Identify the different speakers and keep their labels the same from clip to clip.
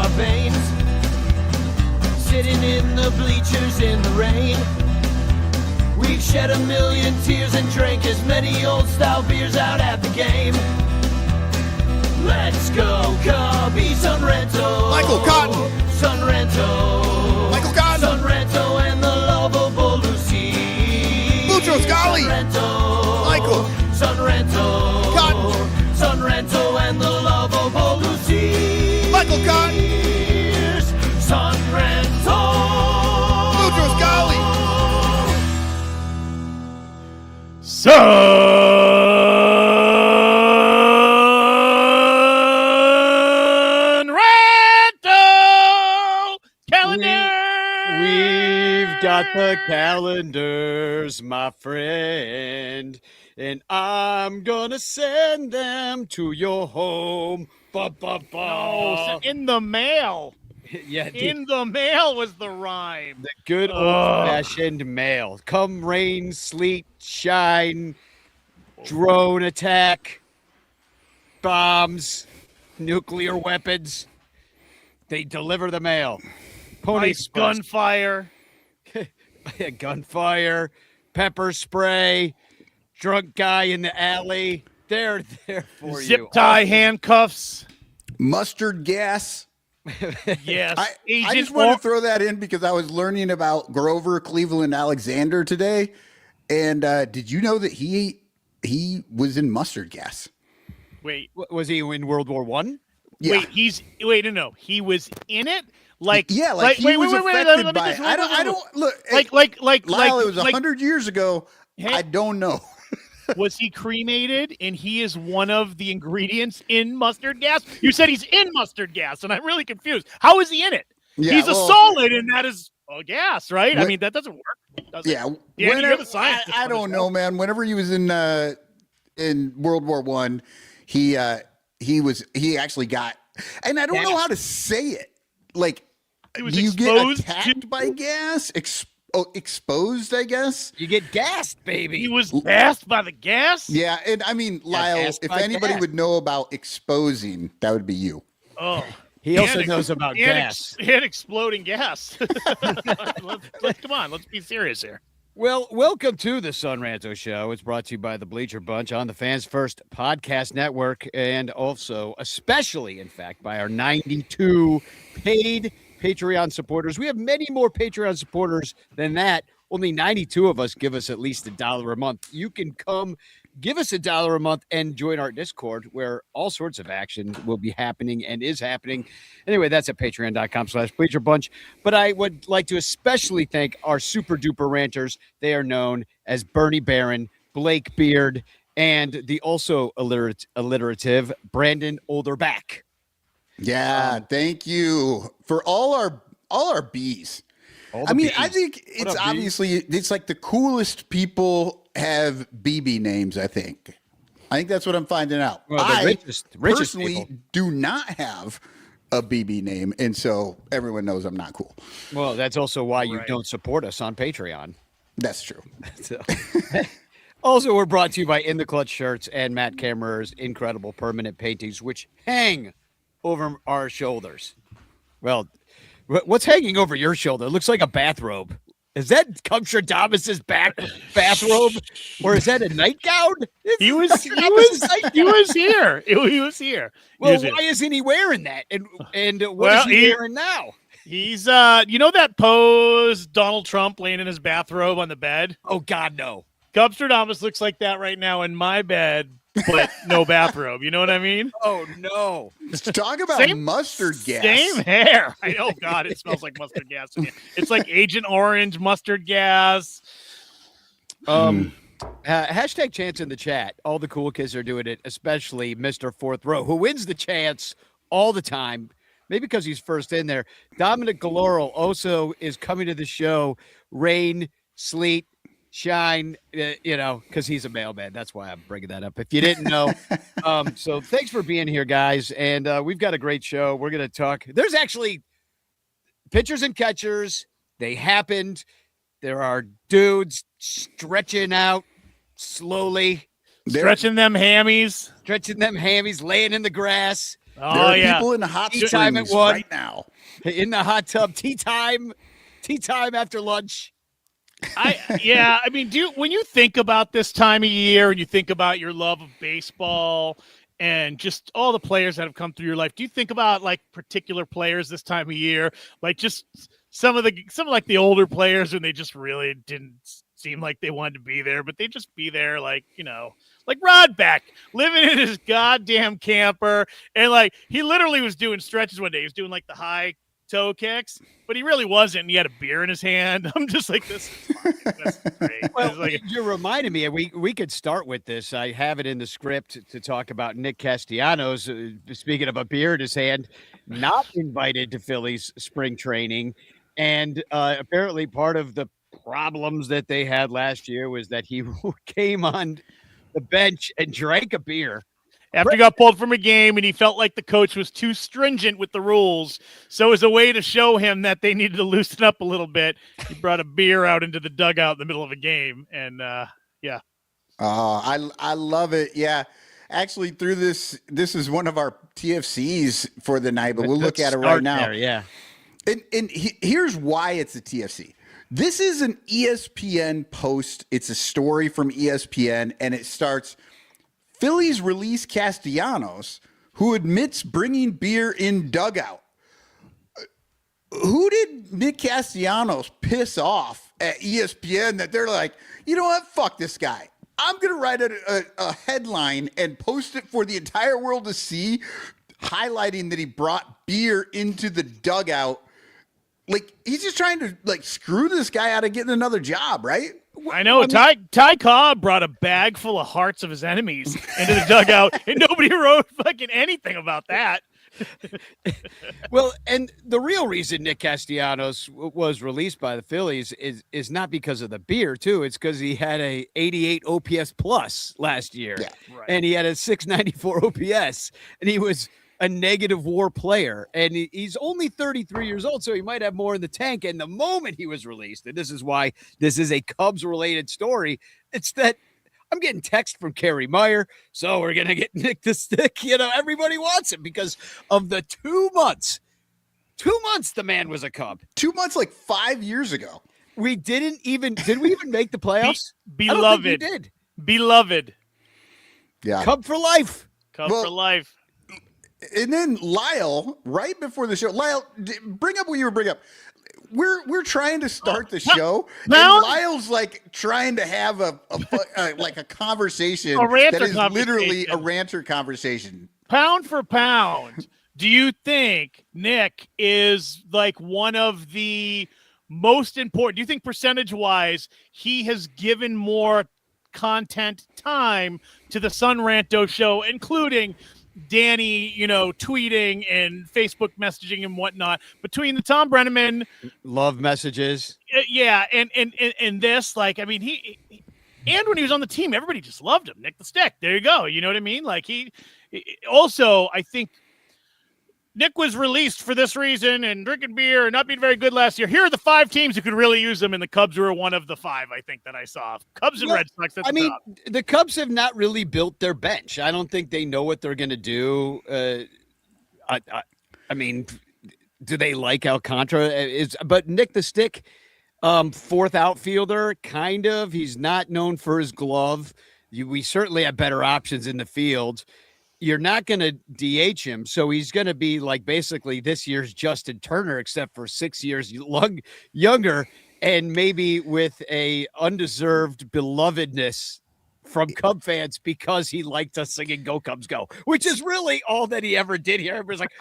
Speaker 1: our veins, sitting in the bleachers in the rain. We've shed a million tears and drank as many old-style beers out at the game. Let's go, Cubby, Son Ranto.
Speaker 2: Michael Cotton.
Speaker 1: Son Ranto.
Speaker 2: Michael Cotton.
Speaker 1: Son Ranto and the lovable Lucy.
Speaker 2: Lucho Scali.
Speaker 1: Son Ranto.
Speaker 2: Michael.
Speaker 1: Son Ranto.
Speaker 2: Cotton.
Speaker 1: Son Ranto and the lovable Lucy.
Speaker 2: Michael Cotton.
Speaker 1: Son Ranto.
Speaker 2: Lucho Scali.
Speaker 3: We've got the calendars, my friend, and I'm gonna send them to your home.
Speaker 4: No, in the mail.
Speaker 3: Yeah,
Speaker 4: In the mail was the rhyme.
Speaker 3: the good old-fashioned mail. Come rain, sleet, shine, drone attack, bombs, nuclear weapons. They deliver the mail. Pony
Speaker 4: Ice gunfire.
Speaker 3: gunfire, pepper spray, drunk guy in the alley. They're there for you.
Speaker 4: Zip tie handcuffs.
Speaker 2: Mustard gas.
Speaker 4: Yes.
Speaker 2: I
Speaker 4: Agent
Speaker 2: just want to throw that in because I was learning about Grover Cleveland Alexander today. And did you know that he was in mustard gas?
Speaker 4: Wait.
Speaker 3: Was he in World War One?
Speaker 2: Yeah.
Speaker 4: Wait, no. He was in it? Like
Speaker 2: he was affected by it. I don't look. Lyle, it was 100 years ago. I don't know.
Speaker 4: Was he cremated and he is one of the ingredients in mustard gas? You said he's in mustard gas, and I'm really confused. How is he in it?
Speaker 2: Yeah,
Speaker 4: he's a solid, and that is a gas, right? I mean, that doesn't work. Does
Speaker 2: yeah.
Speaker 4: it? You're the scientist.
Speaker 2: I don't know, man. Whenever he was in World War One, he actually got, and I don't know how to say it. Like, do you get attacked by gas? Exposed, I guess.
Speaker 3: You get gassed, baby.
Speaker 4: He was gassed by the gas?
Speaker 2: Yeah, and I mean, Lyle, if anybody would know about exposing, that would be you.
Speaker 4: Oh.
Speaker 3: He also knows about gas.
Speaker 4: And exploding gas. Let's come on. Let's be serious here.
Speaker 3: Well, welcome to the Son Ranto Show. It's brought to you by the Bleacher Bunch on the Fans First Podcast Network, and also, especially, in fact, by our 92 paid Patreon supporters. We have many more Patreon supporters than that. Only 92 of us give us at least $1 a month. You can come give us $1 a month and join our Discord where all sorts of action will be happening and is happening. Anyway, that's at patreon.com/Bleacher Bunch. But I would like to especially thank our super duper ranters. They are known as Bernie Barron, Blake Beard, and the also alliterative Brandon Olderback.
Speaker 2: Yeah, thank you for all our B's. I mean, I think it's obviously it's like the coolest people have BB names. I think that's what I'm finding out.
Speaker 3: Well,
Speaker 2: I
Speaker 3: richest
Speaker 2: personally
Speaker 3: people
Speaker 2: do not have a BB name, and so everyone knows I'm not cool.
Speaker 3: Well, that's also why you don't support us on Patreon.
Speaker 2: That's true.
Speaker 3: So. Also, we're brought to you by In the Clutch shirts and Matt Kammerer's incredible permanent paintings, which hang over our shoulders. Well, what's hanging over your shoulder? It looks like a bathrobe. Is that Cumstradamus's bathrobe, or is that a nightgown?
Speaker 4: He was here. He was here.
Speaker 3: Well, why isn't he wearing that? And what is he wearing now?
Speaker 4: He's you know that pose Donald Trump laying in his bathrobe on the bed?
Speaker 3: Oh God, no.
Speaker 4: Cumstradamus looks like that right now in my bed, but no bathrobe. You know what I mean?
Speaker 3: Oh no!
Speaker 2: Talk about mustard gas.
Speaker 4: Same hair. I know. God, it smells like mustard gas. It's like Agent Orange mustard gas.
Speaker 3: Hashtag chance in the chat. All the cool kids are doing it, especially Mr. Fourth Row, who wins the chance all the time. Maybe because he's first in there. Dominic Galoro also is coming to the show. Rain, sleet, shine, because he's a mailman. That's why I'm bringing that up. If you didn't know. So thanks for being here, guys. And we've got a great show. We're going to talk. There's actually pitchers and catchers. They happened. There are dudes stretching out slowly.
Speaker 4: Stretching them hammies.
Speaker 3: Laying in the grass.
Speaker 2: There are people in the hot springs right now.
Speaker 3: In the hot tub, tea time after lunch.
Speaker 4: I mean, when you think about this time of year and you think about your love of baseball and just all the players that have come through your life, do you think about like particular players this time of year, like just some of like the older players when they just really didn't seem like they wanted to be there, but they just be there, like, you know, like Rod Beck living in his goddamn camper, and like he literally was doing stretches one day. He was doing like the high toe kicks, but he really wasn't. And he had a beer in his hand. I'm just like, this is great.
Speaker 3: Well,
Speaker 4: like,
Speaker 3: you reminded me, we could start with this. I have it in the script to talk about Nick Castellanos, speaking of a beer in his hand, not invited to Phillies spring training. And apparently part of the problems that they had last year was that he came on the bench and drank a beer
Speaker 4: after he got pulled from a game, and he felt like the coach was too stringent with the rules. So as a way to show him that they needed to loosen up a little bit, he brought a beer out into the dugout in the middle of a game. And yeah.
Speaker 2: Oh, I love it. Yeah. Actually, through this is one of our TFCs for the night, but we'll look at it right now.
Speaker 3: There, yeah.
Speaker 2: And here's why it's a TFC. This is an ESPN post. It's a story from ESPN, and it starts, Phillies release Castellanos, who admits bringing beer in dugout. Who did Nick Castellanos piss off at ESPN that they're like, you know what? Fuck this guy. I'm going to write a headline and post it for the entire world to see, highlighting that he brought beer into the dugout. Like, he's just trying to, like, screw this guy out of getting another job, right?
Speaker 4: I know. Ty Cobb brought a bag full of hearts of his enemies into the dugout, and nobody wrote fucking anything about that.
Speaker 3: Well, and the real reason Nick Castellanos was released by the Phillies is not because of the beer, too. It's because he had a 88 OPS plus last year, and he had a 694 OPS, and he was a negative WAR player, and he's only 33 years old, so he might have more in the tank. And the moment he was released, and this is why this is a Cubs-related story, it's that I'm getting text from Kerry Meyer, so we're going to get Nick the Stick. You know, everybody wants him because of the 2 months. 2 months the man was a Cub.
Speaker 2: 2 months, like 5 years ago.
Speaker 3: Did we even make the playoffs?
Speaker 4: Beloved.
Speaker 3: I don't think we did.
Speaker 4: Beloved.
Speaker 2: Yeah.
Speaker 3: Cub for life.
Speaker 4: Cub for life.
Speaker 2: And then Lyle, right before the show, Lyle, bring up what you were bringing up. We're trying to start the show, and Lyle's like trying to have a conversation that is literally a ranter conversation.
Speaker 4: Pound for pound, do you think Nick is like one of the most important? Do you think percentage-wise he has given more content time to the Sun Ranto show, including Danny, you know, tweeting and Facebook messaging and whatnot, between the Tom Brenneman
Speaker 3: love messages,
Speaker 4: and this, like, I mean, he and when he was on the team, everybody just loved him. Nick the Stick, there you go. You know what I mean? Like, he also, I think Nick was released for this reason and drinking beer and not being very good last year. Here are the 5 teams who could really use him, and the Cubs were one of the 5, I think, that I saw. Cubs and Red Sox.
Speaker 3: I mean, the Cubs have not really built their bench. I don't think they know what they're going to do. I mean, do they like Alcantara? But Nick the Stick, 4th outfielder, kind of. He's not known for his glove. We certainly have better options in the field. You're not going to DH him, so he's going to be like basically this year's Justin Turner, except for 6 years younger, and maybe with a undeserved belovedness from Cub fans because he liked us singing "Go Cubs Go," which is really all that he ever did here. Everybody's like,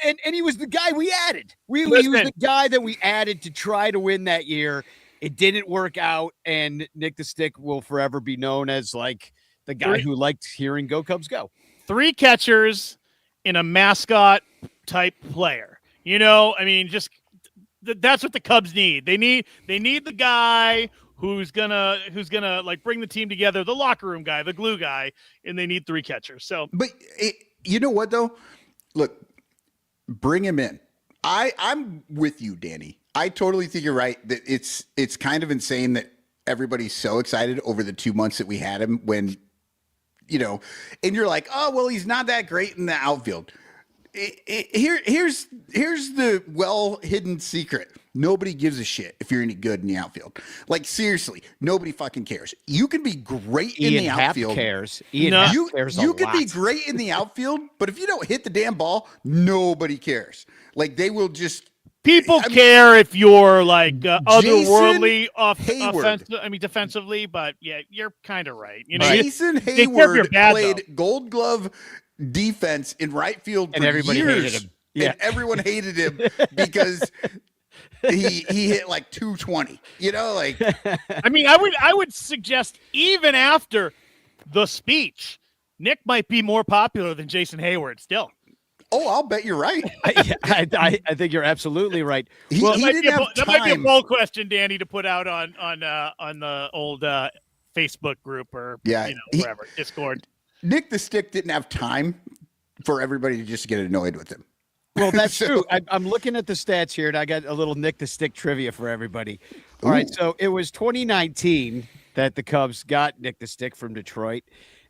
Speaker 3: and he was the guy we added. He was the guy that we added to try to win that year. It didn't work out, and Nick the Stick will forever be known as like the guy who liked hearing "Go Cubs Go."
Speaker 4: 3 catchers in a mascot type player. You know, I mean, just that's what the Cubs need. They need the guy who's gonna like bring the team together, the locker room guy, the glue guy, and they need 3 catchers. So,
Speaker 2: but you know what though? Look, bring him in. I'm with you, Danny. I totally think you're right that it's kind of insane that everybody's so excited over the 2 months that we had him when. You know, and you're like, oh, well, he's not that great in the outfield. Here's the well-hidden secret. Nobody gives a shit if you're any good in the outfield. Like, seriously, nobody fucking cares. You can be great in the outfield.
Speaker 3: Cares.
Speaker 2: You can be great in the outfield, but if you don't hit the damn ball, nobody cares. Like, they will just.
Speaker 4: People care if you're like otherworldly defensively, but yeah, you're kind of right. You know,
Speaker 2: Jason Hayward played Gold Glove defense in right field for
Speaker 3: everybody
Speaker 2: years,
Speaker 3: hated him. Yeah.
Speaker 2: and everyone hated him because he hit like 220. You know, like
Speaker 4: I mean, I would suggest even after the speech, Nick might be more popular than Jason Hayward still.
Speaker 2: Oh, I'll bet you're right.
Speaker 3: I think you're absolutely right.
Speaker 4: Well, that might be a poll question, Danny, to put out on the old Facebook group or wherever, Discord.
Speaker 2: Nick the Stick didn't have time for everybody to just get annoyed with him.
Speaker 3: Well, that's true. I'm looking at the stats here, and I got a little Nick the Stick trivia for everybody. All right, so it was 2019 that the Cubs got Nick the Stick from Detroit.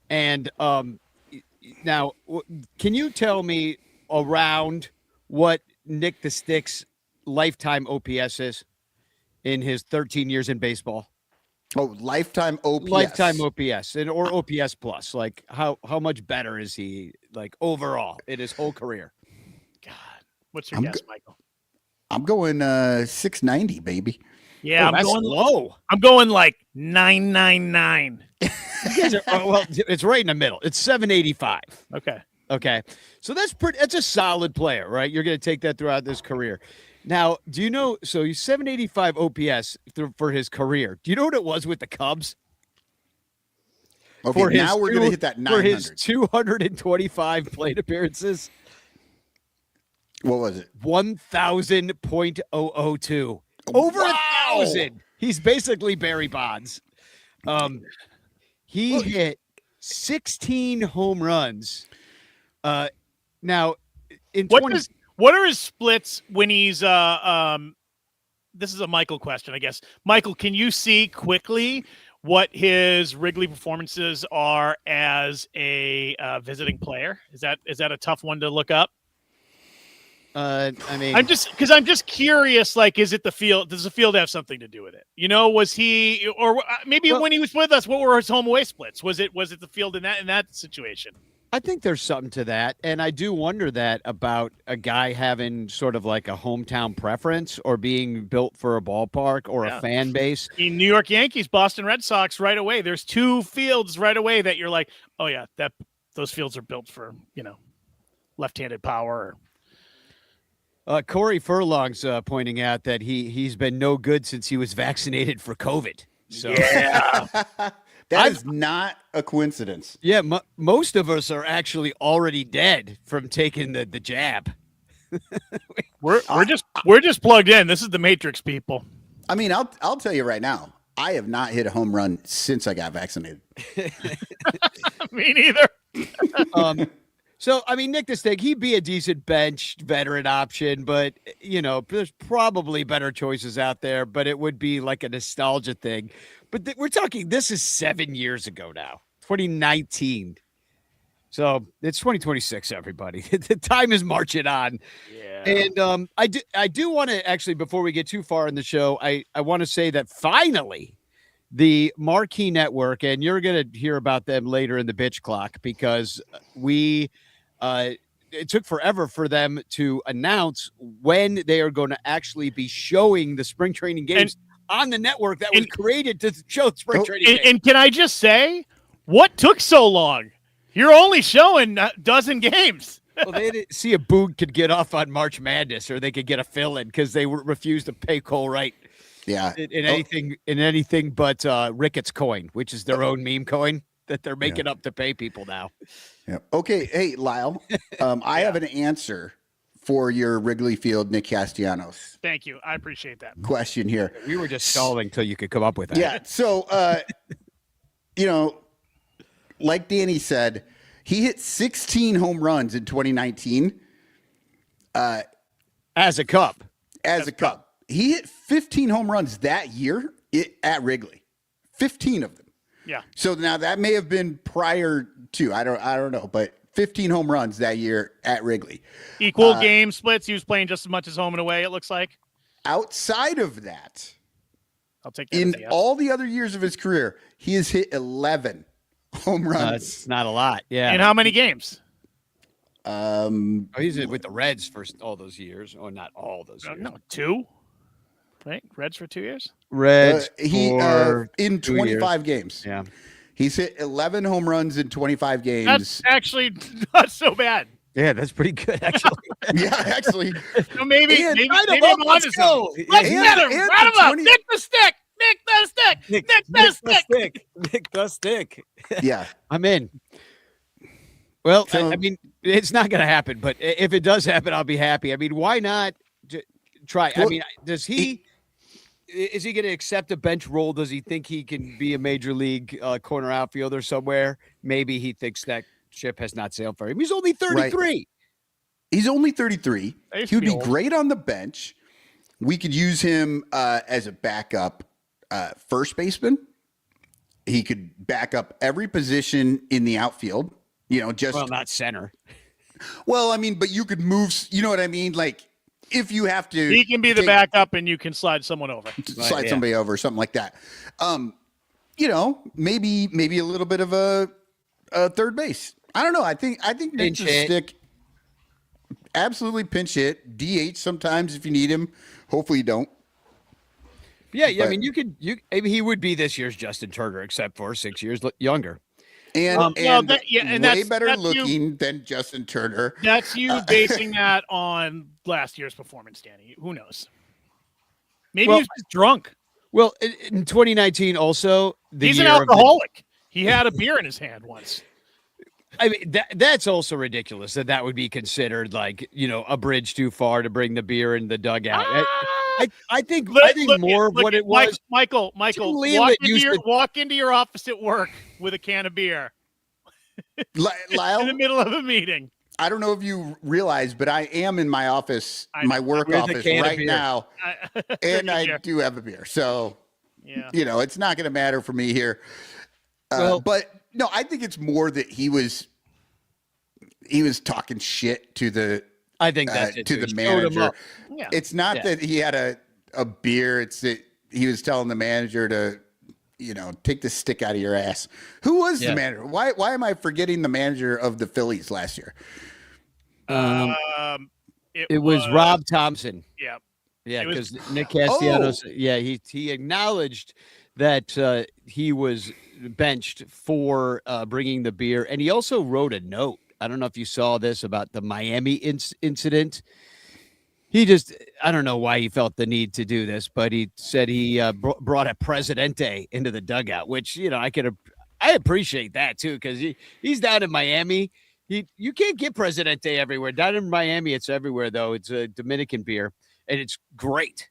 Speaker 3: And now, can you tell me around what Nick the Stick's lifetime OPS is in his 13 years in baseball?
Speaker 2: Oh, lifetime OPS.
Speaker 3: Lifetime OPS or OPS plus. Like how much better is he like overall in his whole career?
Speaker 4: God, what's your guess, Michael?
Speaker 2: I'm going 690, baby.
Speaker 4: Yeah,
Speaker 3: that's low.
Speaker 4: I'm going like 999.
Speaker 3: Well, it's right in the middle. It's 785. Okay. So that's a solid player, right? You're going to take that throughout this career. Now, do you know, so he's 785 OPS for his career. Do you know what it was with the Cubs?
Speaker 2: Okay, now we're going to hit that 900.
Speaker 3: For his 225 plate appearances.
Speaker 2: What was it?
Speaker 3: 1,000.002. Over 1,000. He's basically Barry Bonds. He hit 16 home runs. Now,
Speaker 4: what are his splits when he's this is a Michael question, I guess. Michael, can you see quickly what his Wrigley performances are as a visiting player? Is that a tough one to look up?
Speaker 3: I mean,
Speaker 4: I'm just curious. Like, is it the field? Does the field have something to do with it? You know, was he, or maybe when he was with us, what were his home away splits? Was it the field in that situation?
Speaker 3: I think there's something to that, and I do wonder that about a guy having sort of like a hometown preference or being built for a ballpark or a fan base.
Speaker 4: In New York Yankees, Boston Red Sox, right away. There's two fields right away that you're like, oh yeah, those fields are built for left-handed power.
Speaker 3: Corey Furlong's pointing out that he's been no good since he was vaccinated for COVID. So
Speaker 4: yeah.
Speaker 2: That is not a coincidence.
Speaker 3: Yeah, most of us are actually already dead from taking the jab.
Speaker 4: We're just plugged in. This is the Matrix, people.
Speaker 2: I mean, I'll tell you right now, I have not hit a home run since I got vaccinated.
Speaker 4: Me neither.
Speaker 3: So, I mean, Nick the Stick, he'd be a decent bench veteran option, but, you know, there's probably better choices out there, but it would be like a nostalgia thing. But we're talking, this is 7 years ago now, 2019. So it's 2026, everybody. The time is marching on.
Speaker 4: Yeah.
Speaker 3: And I do want to actually, before we get too far in the show, I want to say that finally the Marquee Network, and you're going to hear about them later in the bitch clock, because it took forever for them to announce when they are going to actually be showing the spring training games on the network that was created to show spring training games.
Speaker 4: And can I just say, what took so long? You're only showing a dozen games.
Speaker 3: Well, they didn't see if Boog could get off on March Madness, or they could get a fill-in because they refused to pay Cole Wright.
Speaker 2: Yeah,
Speaker 3: in anything but Ricketts coin, which is their own meme coin that they're making up to pay people now.
Speaker 2: Yeah. Okay. Hey, Lyle, I have an answer for your Wrigley Field Nick Castellanos.
Speaker 4: Thank you. I appreciate that
Speaker 2: question here.
Speaker 3: We were just stalling until you could come up with that.
Speaker 2: Yeah. So, like Danny said, he hit 16 home runs in 2019.
Speaker 3: As a Cub.
Speaker 2: As a Cub. He hit 15 home runs that year at Wrigley. 15 of them.
Speaker 4: Yeah.
Speaker 2: So now that may have been prior to, I don't know, but 15 home runs that year at Wrigley.
Speaker 4: Equal game splits. He was playing just as much as home and away, it looks like.
Speaker 2: Outside of that,
Speaker 4: I'll take that.
Speaker 2: in all the other years of his career, he has hit 11 home runs.
Speaker 3: That's not a lot. Yeah.
Speaker 4: In how many games?
Speaker 3: He's with the Reds for all those years, or not all those years.
Speaker 4: No, 2. Right, Reds for 2 years.
Speaker 3: Reds
Speaker 2: in 25 games.
Speaker 3: Yeah,
Speaker 2: he's hit 11 home runs in 25 games.
Speaker 4: That's actually not so bad.
Speaker 3: yeah, that's pretty good actually.
Speaker 2: Yeah, actually.
Speaker 4: So maybe
Speaker 3: I
Speaker 4: maybe
Speaker 3: don't know,
Speaker 4: let's go. Let's get him. Round him up. Nick the stick. Nick the stick. Nick the stick.
Speaker 3: Nick the stick.
Speaker 2: Yeah,
Speaker 3: I'm in. Well,
Speaker 2: So-
Speaker 3: I mean, it's not going to happen, but if it does happen, I'll be happy. I mean, why not try? I
Speaker 2: Well,
Speaker 3: mean, is he going to accept a bench role? Does he think he can be a major league corner outfielder somewhere? Maybe he thinks that ship has not sailed for him. He's only 33.
Speaker 2: Right. He's only 33.
Speaker 4: That used
Speaker 2: He
Speaker 4: to
Speaker 2: would
Speaker 4: be
Speaker 2: be
Speaker 4: old.
Speaker 2: great on the bench. We could use him as a backup first baseman. He could back up every position in the outfield. You know, just
Speaker 3: Well, not center.
Speaker 2: I mean, but you could move. You know what I mean? Like if you have to,
Speaker 4: He can be the
Speaker 2: take-
Speaker 4: backup, and you can slide someone over.
Speaker 2: slide
Speaker 3: yeah.
Speaker 2: somebody over, something like that. You know, maybe a little bit of a third base. I don't know. I think Nick
Speaker 3: Pinch
Speaker 2: the
Speaker 3: hit.
Speaker 2: stick. Absolutely pinch hit. DH sometimes if you need him. Hopefully you don't.
Speaker 3: Yeah, I
Speaker 2: But-
Speaker 3: mean, maybe he would be this year's Justin Turner, except for 6 years younger.
Speaker 2: And,
Speaker 4: Well,
Speaker 2: and
Speaker 4: and
Speaker 2: way
Speaker 4: that's
Speaker 2: better
Speaker 4: you.
Speaker 2: looking than Justin Turner.
Speaker 4: That's you basing that on last year's performance, Danny. Who knows? Maybe
Speaker 3: Well,
Speaker 4: he was just drunk.
Speaker 3: Well, in 2019, also
Speaker 4: He's an
Speaker 3: year of the-
Speaker 4: alcoholic. He had a beer in his hand once.
Speaker 3: I mean, that's also ridiculous that would be considered like, you know, a bridge too far to bring the beer in the dugout. I think more of what it was.
Speaker 4: Michael,
Speaker 3: Jim Leavitt used to-
Speaker 4: walk into your office at work with a can of beer in the
Speaker 2: Lyle,
Speaker 4: middle of a meeting.
Speaker 2: I don't know if you realize, but I am in my office,
Speaker 4: I know.
Speaker 2: my work
Speaker 3: With a
Speaker 2: office
Speaker 3: can of
Speaker 2: right
Speaker 3: beer.
Speaker 2: now, and I
Speaker 4: Beer.
Speaker 2: do have a beer. So,
Speaker 4: Yeah.
Speaker 2: you know, it's not going to matter for me here.
Speaker 3: Well-
Speaker 2: But no, I think it's more that he was talking shit to the
Speaker 3: I think that's it,
Speaker 2: to
Speaker 3: too.
Speaker 2: the
Speaker 3: He showed him
Speaker 2: manager.
Speaker 3: up.
Speaker 4: Yeah.
Speaker 2: It's not
Speaker 3: Yeah.
Speaker 2: that he had a beer. It's that he was telling the manager to, you know, take the stick out of your ass. Who was
Speaker 3: Yeah.
Speaker 2: the manager? Why am I forgetting the manager of the Phillies last year?
Speaker 3: It was Rob Thompson.
Speaker 4: Yeah.
Speaker 3: Yeah,
Speaker 4: It was-
Speaker 3: because Nick Castellanos. Yeah, he acknowledged that he was benched for bringing the beer, and he also wrote a note. I don't know if you saw this about the Miami incident. I don't know why he felt the need to do this, but he said he brought a Presidente into the dugout, which, you know, I appreciate that too, because he's down in Miami. You can't get Presidente everywhere. Down in Miami, it's everywhere though. It's a Dominican beer, and it's great.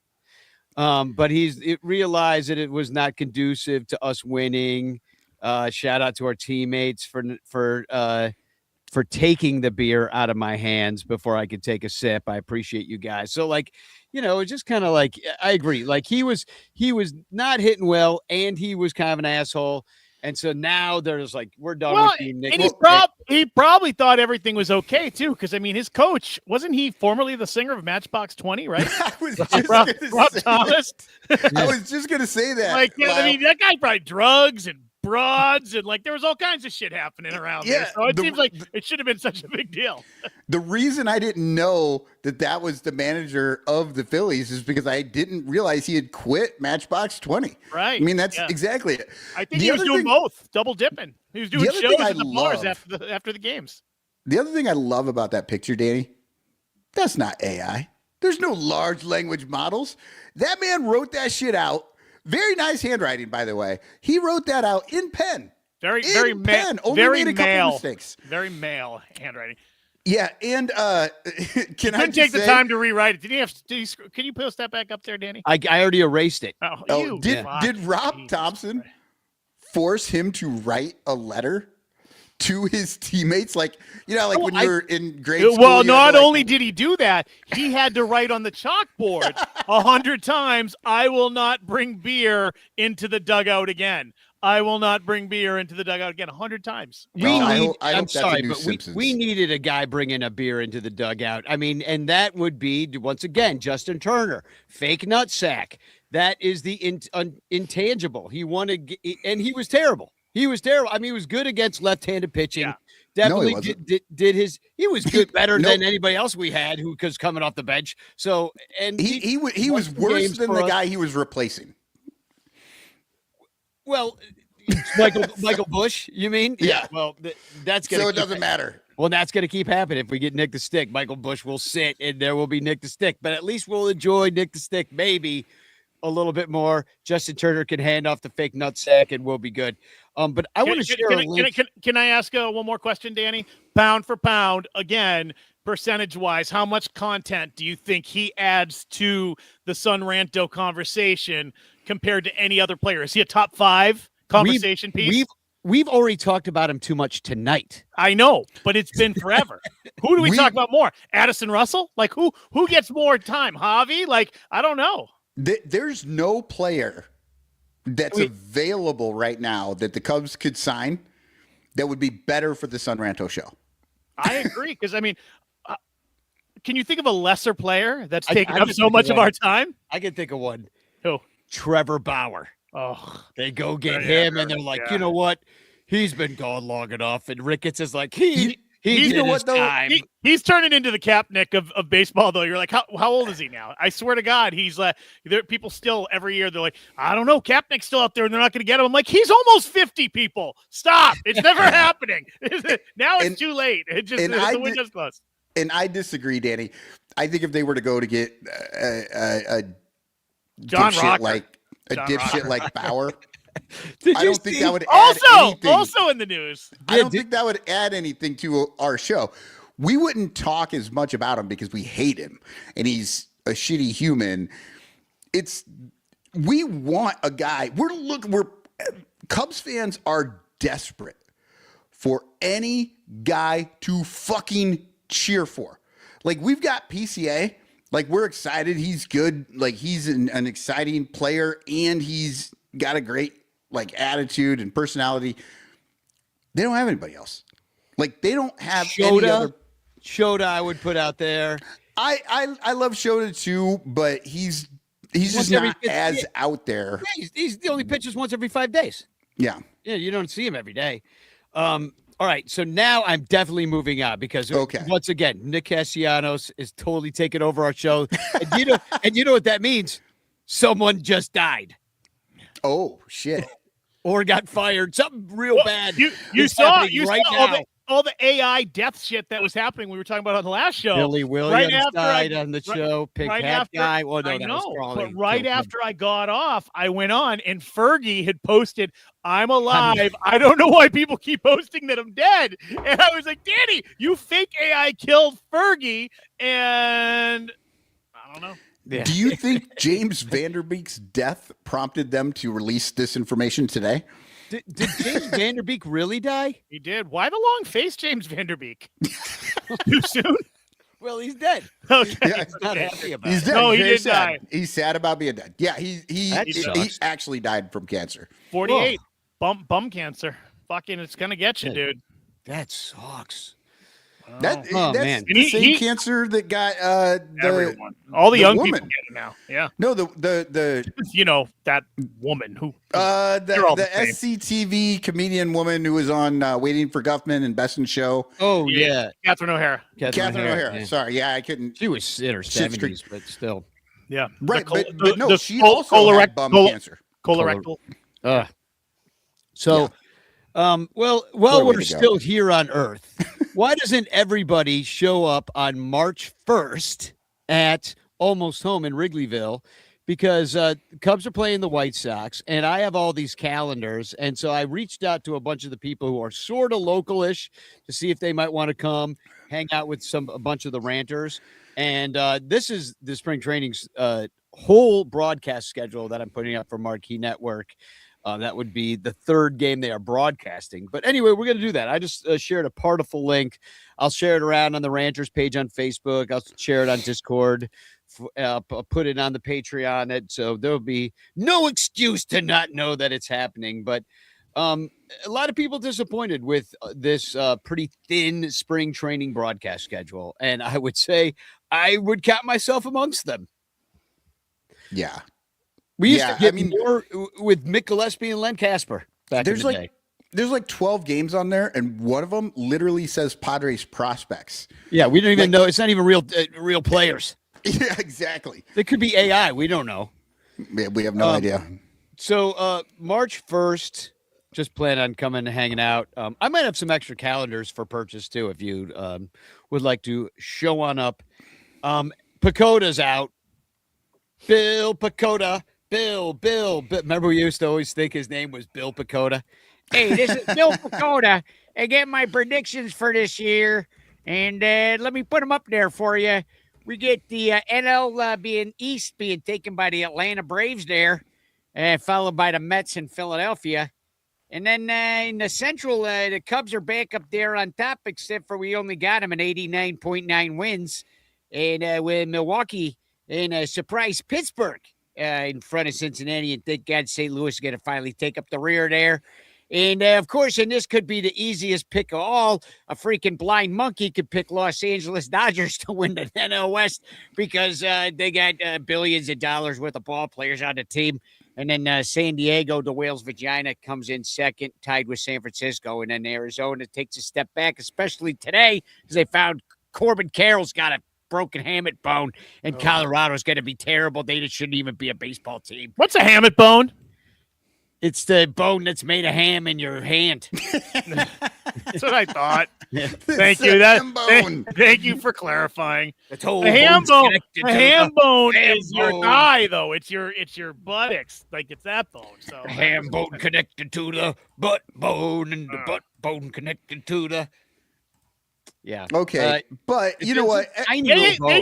Speaker 3: But it realized that it was not conducive to us winning. Shout out to our teammates for taking the beer out of my hands before I could take a sip. I appreciate you guys. So, like, you know, it's just kind of like, I agree. Like he was not hitting well, and he was kind of an asshole. And so now there's like, we're done
Speaker 4: Well,
Speaker 3: with you, Nick.
Speaker 4: and he probably thought everything was okay too, because I mean, his coach wasn't he formerly the singer of Matchbox 20, right?
Speaker 2: I was just
Speaker 4: Rob,
Speaker 2: gonna
Speaker 4: Rob
Speaker 2: say
Speaker 4: Thomas.
Speaker 2: that. I was just gonna say that.
Speaker 4: Like, yeah, I
Speaker 2: Lyle.
Speaker 4: mean, that guy probably drugs and broads and like there was all kinds of shit happening around there.
Speaker 2: Yeah,
Speaker 4: So it
Speaker 2: the-
Speaker 4: seems like it should have been such a big deal.
Speaker 2: The reason I didn't know that was the manager of the Phillies is because I didn't realize he had quit Matchbox 20.
Speaker 4: Right.
Speaker 2: I mean, that's
Speaker 4: Yeah.
Speaker 2: exactly it.
Speaker 4: I think
Speaker 2: The
Speaker 4: he was
Speaker 2: other
Speaker 4: doing
Speaker 2: thing-
Speaker 4: both, double dipping. He was doing
Speaker 2: other
Speaker 4: shows
Speaker 2: thing I
Speaker 4: at the bars
Speaker 2: love-
Speaker 4: after the games.
Speaker 2: The other thing I love about that picture, Danny, that's not AI. There's no large language models. That man wrote that shit out. Very nice handwriting, by the way. He wrote that out in pen.
Speaker 4: Very
Speaker 2: In pen. Only
Speaker 4: very
Speaker 2: made a couple
Speaker 4: male,
Speaker 2: mistakes.
Speaker 4: very male handwriting.
Speaker 2: Yeah, and can I
Speaker 4: Couldn't
Speaker 2: just
Speaker 4: take the
Speaker 2: say-
Speaker 4: time to rewrite it. Did he have? Can you post that back up there, Danny?
Speaker 3: I already erased it.
Speaker 4: Oh,
Speaker 2: Oh,
Speaker 4: you
Speaker 2: did
Speaker 4: fuck.
Speaker 2: Rob
Speaker 4: Jesus
Speaker 2: Thompson
Speaker 4: Christ.
Speaker 2: force him to write a letter to his teammates? Like, you know, like
Speaker 4: Oh,
Speaker 2: when
Speaker 4: I-
Speaker 2: you were in grade school.
Speaker 4: Well,
Speaker 2: you had
Speaker 4: not
Speaker 2: to, like-
Speaker 4: only did he do that, he had to write on the chalkboard 100 times, "I will not bring beer into the dugout again. I will not bring beer into the dugout again 100 times.
Speaker 2: I hope
Speaker 3: I'm
Speaker 2: that's a
Speaker 3: sorry,
Speaker 2: new
Speaker 3: but
Speaker 2: Simpsons.
Speaker 3: we needed a guy bringing a beer into the dugout. I mean, and that would be, once again, Justin Turner, fake nutsack. That is the intangible. He wanted, and he was terrible. He was terrible. I mean, he was good against left-handed pitching.
Speaker 4: Yeah.
Speaker 3: Definitely
Speaker 2: No, he
Speaker 3: did his. He was good, better
Speaker 2: Nope.
Speaker 3: than anybody else we had who was coming off the bench. So, and
Speaker 2: he was worse than the guy he was replacing.
Speaker 3: Well, Michael Bush, you mean?
Speaker 2: Yeah.
Speaker 3: Well, that's gonna.
Speaker 2: So it doesn't matter.
Speaker 3: Well, that's going to keep happening. If we get Nick the Stick, Michael Bush will sit, and there will be Nick the Stick. But at least we'll enjoy Nick the Stick maybe a little bit more. Justin Turner can hand off the fake nutsack, and we'll be good. But I want to share a link.
Speaker 4: Can I ask one more question, Danny? Pound for pound, again, percentage-wise, how much content do you think he adds to the Sun Ranto conversation compared to any other player? Is he a top 5 conversation piece?
Speaker 3: We've already talked about him too much tonight.
Speaker 4: I know, but it's been forever. Who do we talk about more? Addison Russell? Like who gets more time? Javi? Like, I don't know.
Speaker 2: There's no player that's available right now that the Cubs could sign that would be better for the Sun Ranto show.
Speaker 4: I agree. Because, I mean, can you think of a lesser player that's taken
Speaker 3: I
Speaker 4: up so much of our time?
Speaker 3: I can think of one.
Speaker 4: Who?
Speaker 3: Trevor Bauer.
Speaker 4: Oh,
Speaker 3: they go get him, and they're like, you know what? He's been gone long enough. And Ricketts is like, he's
Speaker 4: turning into the Kaepernick of baseball, though. You're like, how old is he now? I swear to God, he's there. People still every year they're like, I don't know, Kaepernick's still out there, and they're not going to get him. I'm like, he's almost 50. People, stop! It's never happening. Now it's too late. It just the window's closed.
Speaker 2: And I disagree, Danny. I think if they were to go to get a
Speaker 4: John Rocker,
Speaker 2: like Bauer. I don't think that would
Speaker 4: also in the news.
Speaker 2: I don't think that would add anything to our show. We wouldn't talk as much about him because we hate him and he's a shitty human. We want a guy. We're Cubs fans are desperate for any guy to fucking cheer for. Like, we've got PCA. Like, we're excited. He's good. Like, he's an exciting player, and he's got a great, like, attitude and personality. They don't have anybody else. Like, they don't have any other.
Speaker 3: Shota, I would put out there.
Speaker 2: I love Shota too, but he's just not as out there.
Speaker 3: Yeah, he's the only pitches once every 5 days.
Speaker 2: Yeah.
Speaker 3: Yeah, you don't see him every day. All right, so now I'm definitely moving on because once again, Nick Castellanos is totally taking over our show. And you know what that means? Someone just died.
Speaker 2: Oh shit.
Speaker 3: Or got fired. Something real bad.
Speaker 4: You saw all the AI death shit that was happening. We were talking about on the last show.
Speaker 3: Billy Williams died on the show. Pig hat guy. Well, no,
Speaker 4: I know, but right after I got off, I went on and Fergie had posted, "I'm alive. I don't know why people keep posting that I'm dead." And I was like, Danny, you fake AI killed Fergie, and I don't know.
Speaker 2: Yeah. Do you think James Vanderbeek's death prompted them to release this information today?
Speaker 3: Did James Vanderbeek really die?
Speaker 4: He did. Why the long face, James Vanderbeek? Too soon?
Speaker 3: Well, he's dead.
Speaker 4: Okay.
Speaker 2: Yeah,
Speaker 3: he's not happy about
Speaker 2: he's
Speaker 3: it.
Speaker 2: dead.
Speaker 4: No, he
Speaker 2: did
Speaker 4: die.
Speaker 2: He's sad about being dead. Yeah, he actually died from cancer.
Speaker 4: 48. Bum cancer. Fucking, it's gonna get you, dude.
Speaker 3: That sucks.
Speaker 2: That's
Speaker 3: man.
Speaker 2: the same cancer that got
Speaker 4: everyone. All the young
Speaker 2: woman.
Speaker 4: people get it now. Yeah.
Speaker 2: No, the
Speaker 4: you know, that woman who
Speaker 2: the SCTV comedian woman who was on Waiting for Guffman and Best in Show.
Speaker 3: Oh yeah.
Speaker 4: Catherine O'Hara.
Speaker 2: Catherine O'Hara.
Speaker 3: Yeah.
Speaker 2: Sorry, yeah, I couldn't.
Speaker 3: She was in her 70s, but still.
Speaker 4: Yeah.
Speaker 2: Right, but no, she also had bum cancer.
Speaker 4: Colorectal.
Speaker 3: So, while we're still here on Earth, why doesn't everybody show up on March 1st at Almost Home in Wrigleyville? Because Cubs are playing the White Sox, and I have all these calendars. And so I reached out to a bunch of the people who are sort of local-ish to see if they might want to come hang out with a bunch of the ranters. And this is the spring training's whole broadcast schedule that I'm putting up for Marquee Network. That would be the third game they are broadcasting. But anyway, we're going to do that. I just shared a Partiful link. I'll share it around on the Ranters page on Facebook. I'll share it on Discord. Put it on the Patreon. So there'll be no excuse to not know that it's happening. But A lot of people disappointed with this pretty thin spring training broadcast schedule, and I would say I would count myself amongst them.
Speaker 2: Yeah.
Speaker 3: We used to get more with Mick Gillespie and Len Casper back in the day.
Speaker 2: There's like 12 games on there, and one of them literally says Padres prospects.
Speaker 3: Yeah, we don't even know. It's not even real players.
Speaker 2: Yeah, exactly.
Speaker 3: It could be AI. We don't know.
Speaker 2: Yeah, we have no idea.
Speaker 3: So March 1st, just plan on coming and hanging out. I might have some extra calendars for purchase too if you would like to show on up. Pacoda's out. Bill Pacoda. Bill. Remember we used to always think his name was Bill Pacoda? Hey, this is Bill Pacoda. I get my predictions for this year, and let me put them up there for you. We get the NL East being taken by the Atlanta Braves there, followed by the Mets in Philadelphia. And then in the Central, the Cubs are back up there on top, except for we only got them at 89.9 wins. And with Milwaukee and surprise Pittsburgh in front of Cincinnati. And thank God St. Louis is going to finally take up the rear there. And, of course, and this could be the easiest pick of all. A freaking blind monkey could pick Los Angeles Dodgers to win the NL West because they got billions of dollars worth of ball players on the team. And then San Diego, the whale's vagina, comes in second, tied with San Francisco. And then Arizona takes a step back, especially today, because they found Corbin Carroll's got a broken hammock bone, and Colorado's going to be terrible. They shouldn't even be a baseball team.
Speaker 4: What's a hammock bone?
Speaker 3: It's the bone that's made of ham in your hand.
Speaker 4: That's what I thought.
Speaker 2: Yeah.
Speaker 4: Thank you. Thank you for clarifying.
Speaker 3: A
Speaker 4: ham bone is your thigh, though. It's your buttocks. Like it's that bone. So
Speaker 3: the ham bone connected to the butt bone, and the butt bone connected to the. Yeah.
Speaker 2: Okay, but you know what?
Speaker 4: You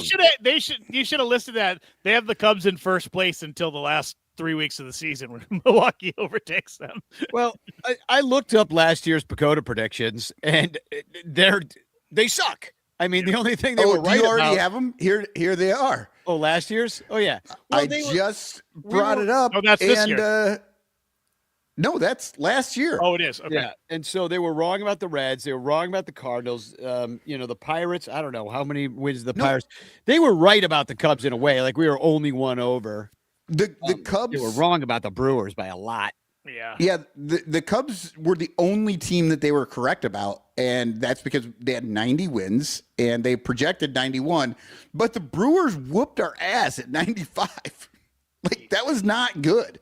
Speaker 4: should have listed that. They have the Cubs in first place until the last 3 weeks of the season when Milwaukee overtakes them.
Speaker 3: Well, I looked up last year's Pacoda predictions, and they suck. I mean, the only thing they were right about.
Speaker 2: Do you already have them? Here they are.
Speaker 3: Oh, last year's? Oh, yeah. Well,
Speaker 2: I just brought it up.
Speaker 4: Oh, that's this year.
Speaker 2: No, that's last year.
Speaker 4: Oh, it is. Okay.
Speaker 3: Yeah, and so they were wrong about the Reds. They were wrong about the Cardinals. The Pirates. I don't know how many wins the Pirates. They were right about the Cubs in a way. Like we were only one over.
Speaker 2: The Cubs.
Speaker 3: They were wrong about the Brewers by a lot.
Speaker 4: Yeah.
Speaker 2: Yeah. The Cubs were the only team that they were correct about, and that's because they had 90 wins and they projected 91. But the Brewers whooped our ass at 95. Like that was not good.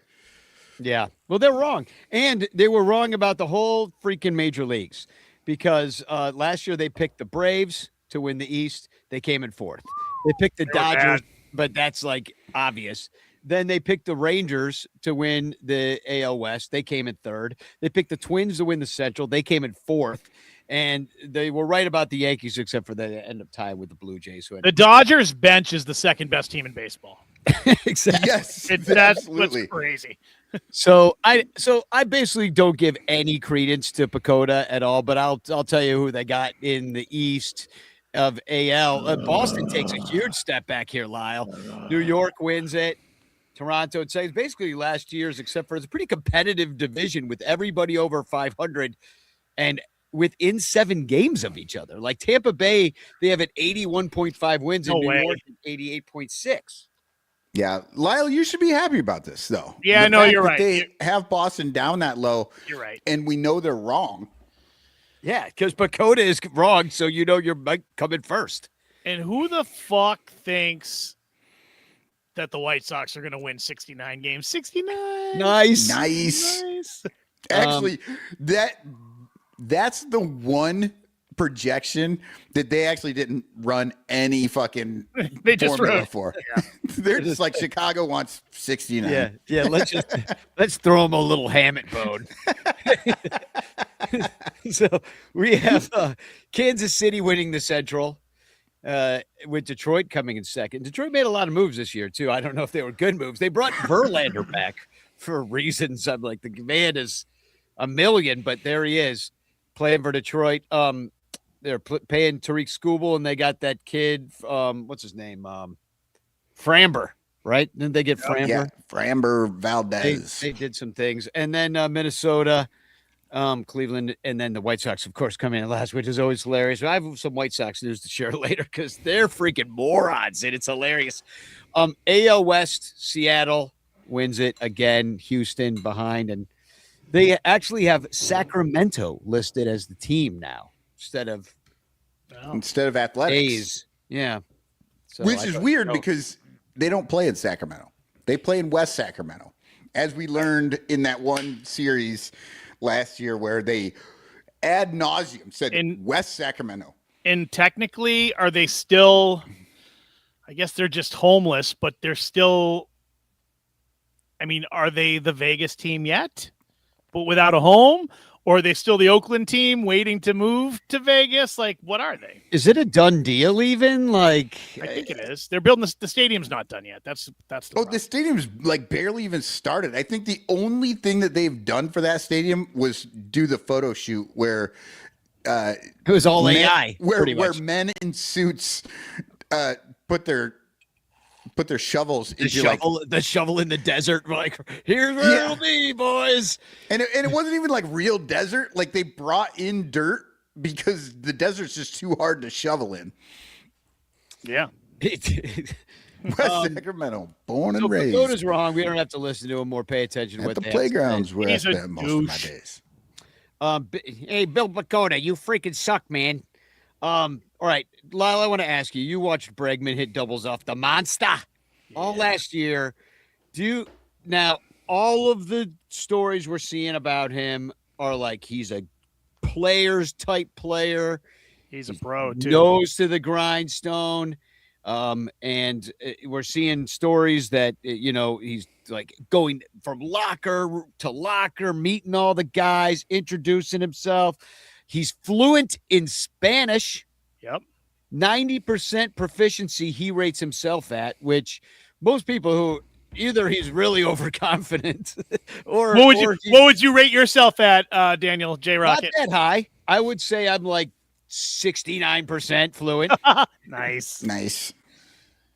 Speaker 3: Yeah. Well, they're wrong. And they were wrong about the whole freaking major leagues because last year they picked the Braves to win the East. They came in fourth. They picked the Dodgers, but that's like obvious. Then they picked the Rangers to win the AL West. They came in third. They picked the Twins to win the Central. They came in fourth. And they were right about the Yankees, except for the end of time with the Blue Jays.
Speaker 4: The Dodgers bench is the second best team in baseball.
Speaker 3: Exactly.
Speaker 2: Yes.
Speaker 4: That's what's crazy.
Speaker 3: So I basically don't give any credence to Pacoda at all, but I'll tell you who they got in the East of AL. Boston takes a huge step back here, Lyle. New York wins it. Toronto, it's basically last year's, except for it's a pretty competitive division with everybody over 500 and within 7 games of each other. Like Tampa Bay, they have an 81.5 wins and New York 88.6.
Speaker 2: Yeah, Lyle, you should be happy about this, though.
Speaker 4: Yeah, no, you're right.
Speaker 2: They have Boston down that low.
Speaker 4: You're right.
Speaker 2: And we know they're wrong.
Speaker 3: Yeah, because Pacoda is wrong, so you know you're coming first.
Speaker 4: And who the fuck thinks that the White Sox are going to win 69 games? 69.
Speaker 2: Nice. Actually, that's the one projection that they actually didn't run any fucking formula for. Yeah. They're just like Chicago wants 69.
Speaker 3: Yeah. Let's throw them a little hammock bone. So we have Kansas City winning the Central, with Detroit coming in second. Detroit made a lot of moves this year too. I don't know if they were good moves. They brought Verlander back for reasons. I'm like, the man is a million, but there he is playing for Detroit. They're paying Tariq Skubal, and they got that kid. What's his name? Framber, right? Didn't they get Framber?
Speaker 2: Yeah, Framber Valdez.
Speaker 3: They did some things, and then Minnesota Cleveland, and then the White Sox, of course, come in last, which is always hilarious. I have some White Sox news to share later because they're freaking morons, and it's hilarious. AL West, Seattle wins it again. Houston behind, and they actually have Sacramento listed as the team now instead of
Speaker 2: Athletics.
Speaker 3: A's. Yeah, so
Speaker 2: which is weird because they don't play in Sacramento. They play in West Sacramento, as we learned in that one series last year where they ad nauseum said West Sacramento.
Speaker 4: And technically, are they still, I guess they're just homeless, but they're still, I mean, are they the Vegas team yet, but without a home? Or are they still the Oakland team waiting to move to Vegas? Like, what are they?
Speaker 3: Is it a done deal even? Like,
Speaker 4: I think it is. They're building the stadium's not done yet. That's the problem.
Speaker 2: The stadium's like barely even started. I think the only thing that they've done for that stadium was do the photo shoot where
Speaker 3: it was all AI,
Speaker 2: where men in suits put their shovels into
Speaker 3: the shovel in the desert. Like, here's where it'll be, boys.
Speaker 2: And it wasn't even like real desert. Like they brought in dirt because the desert's just too hard to shovel in.
Speaker 4: Yeah.
Speaker 2: West Sacramento, born and raised.
Speaker 3: If is wrong, we don't have to listen to him or pay attention to what
Speaker 2: the playgrounds where I spent most of my days.
Speaker 3: Hey, Bill Bakota, you freaking suck, man. All right, Lyle, I want to ask you. You watched Bregman hit doubles off the monster all last year. Now all of the stories we're seeing about him are like he's a players type player.
Speaker 4: He's a pro too.
Speaker 3: Nose to the grindstone. And we're seeing stories that he's like going from locker to locker, meeting all the guys, introducing himself. He's fluent in Spanish.
Speaker 4: Yep.
Speaker 3: 90% proficiency he rates himself at, which most people who either he's really overconfident or
Speaker 4: what would you rate yourself at, Daniel J. Rocket?
Speaker 3: Not that high. I would say I'm like 69% fluent.
Speaker 2: Nice.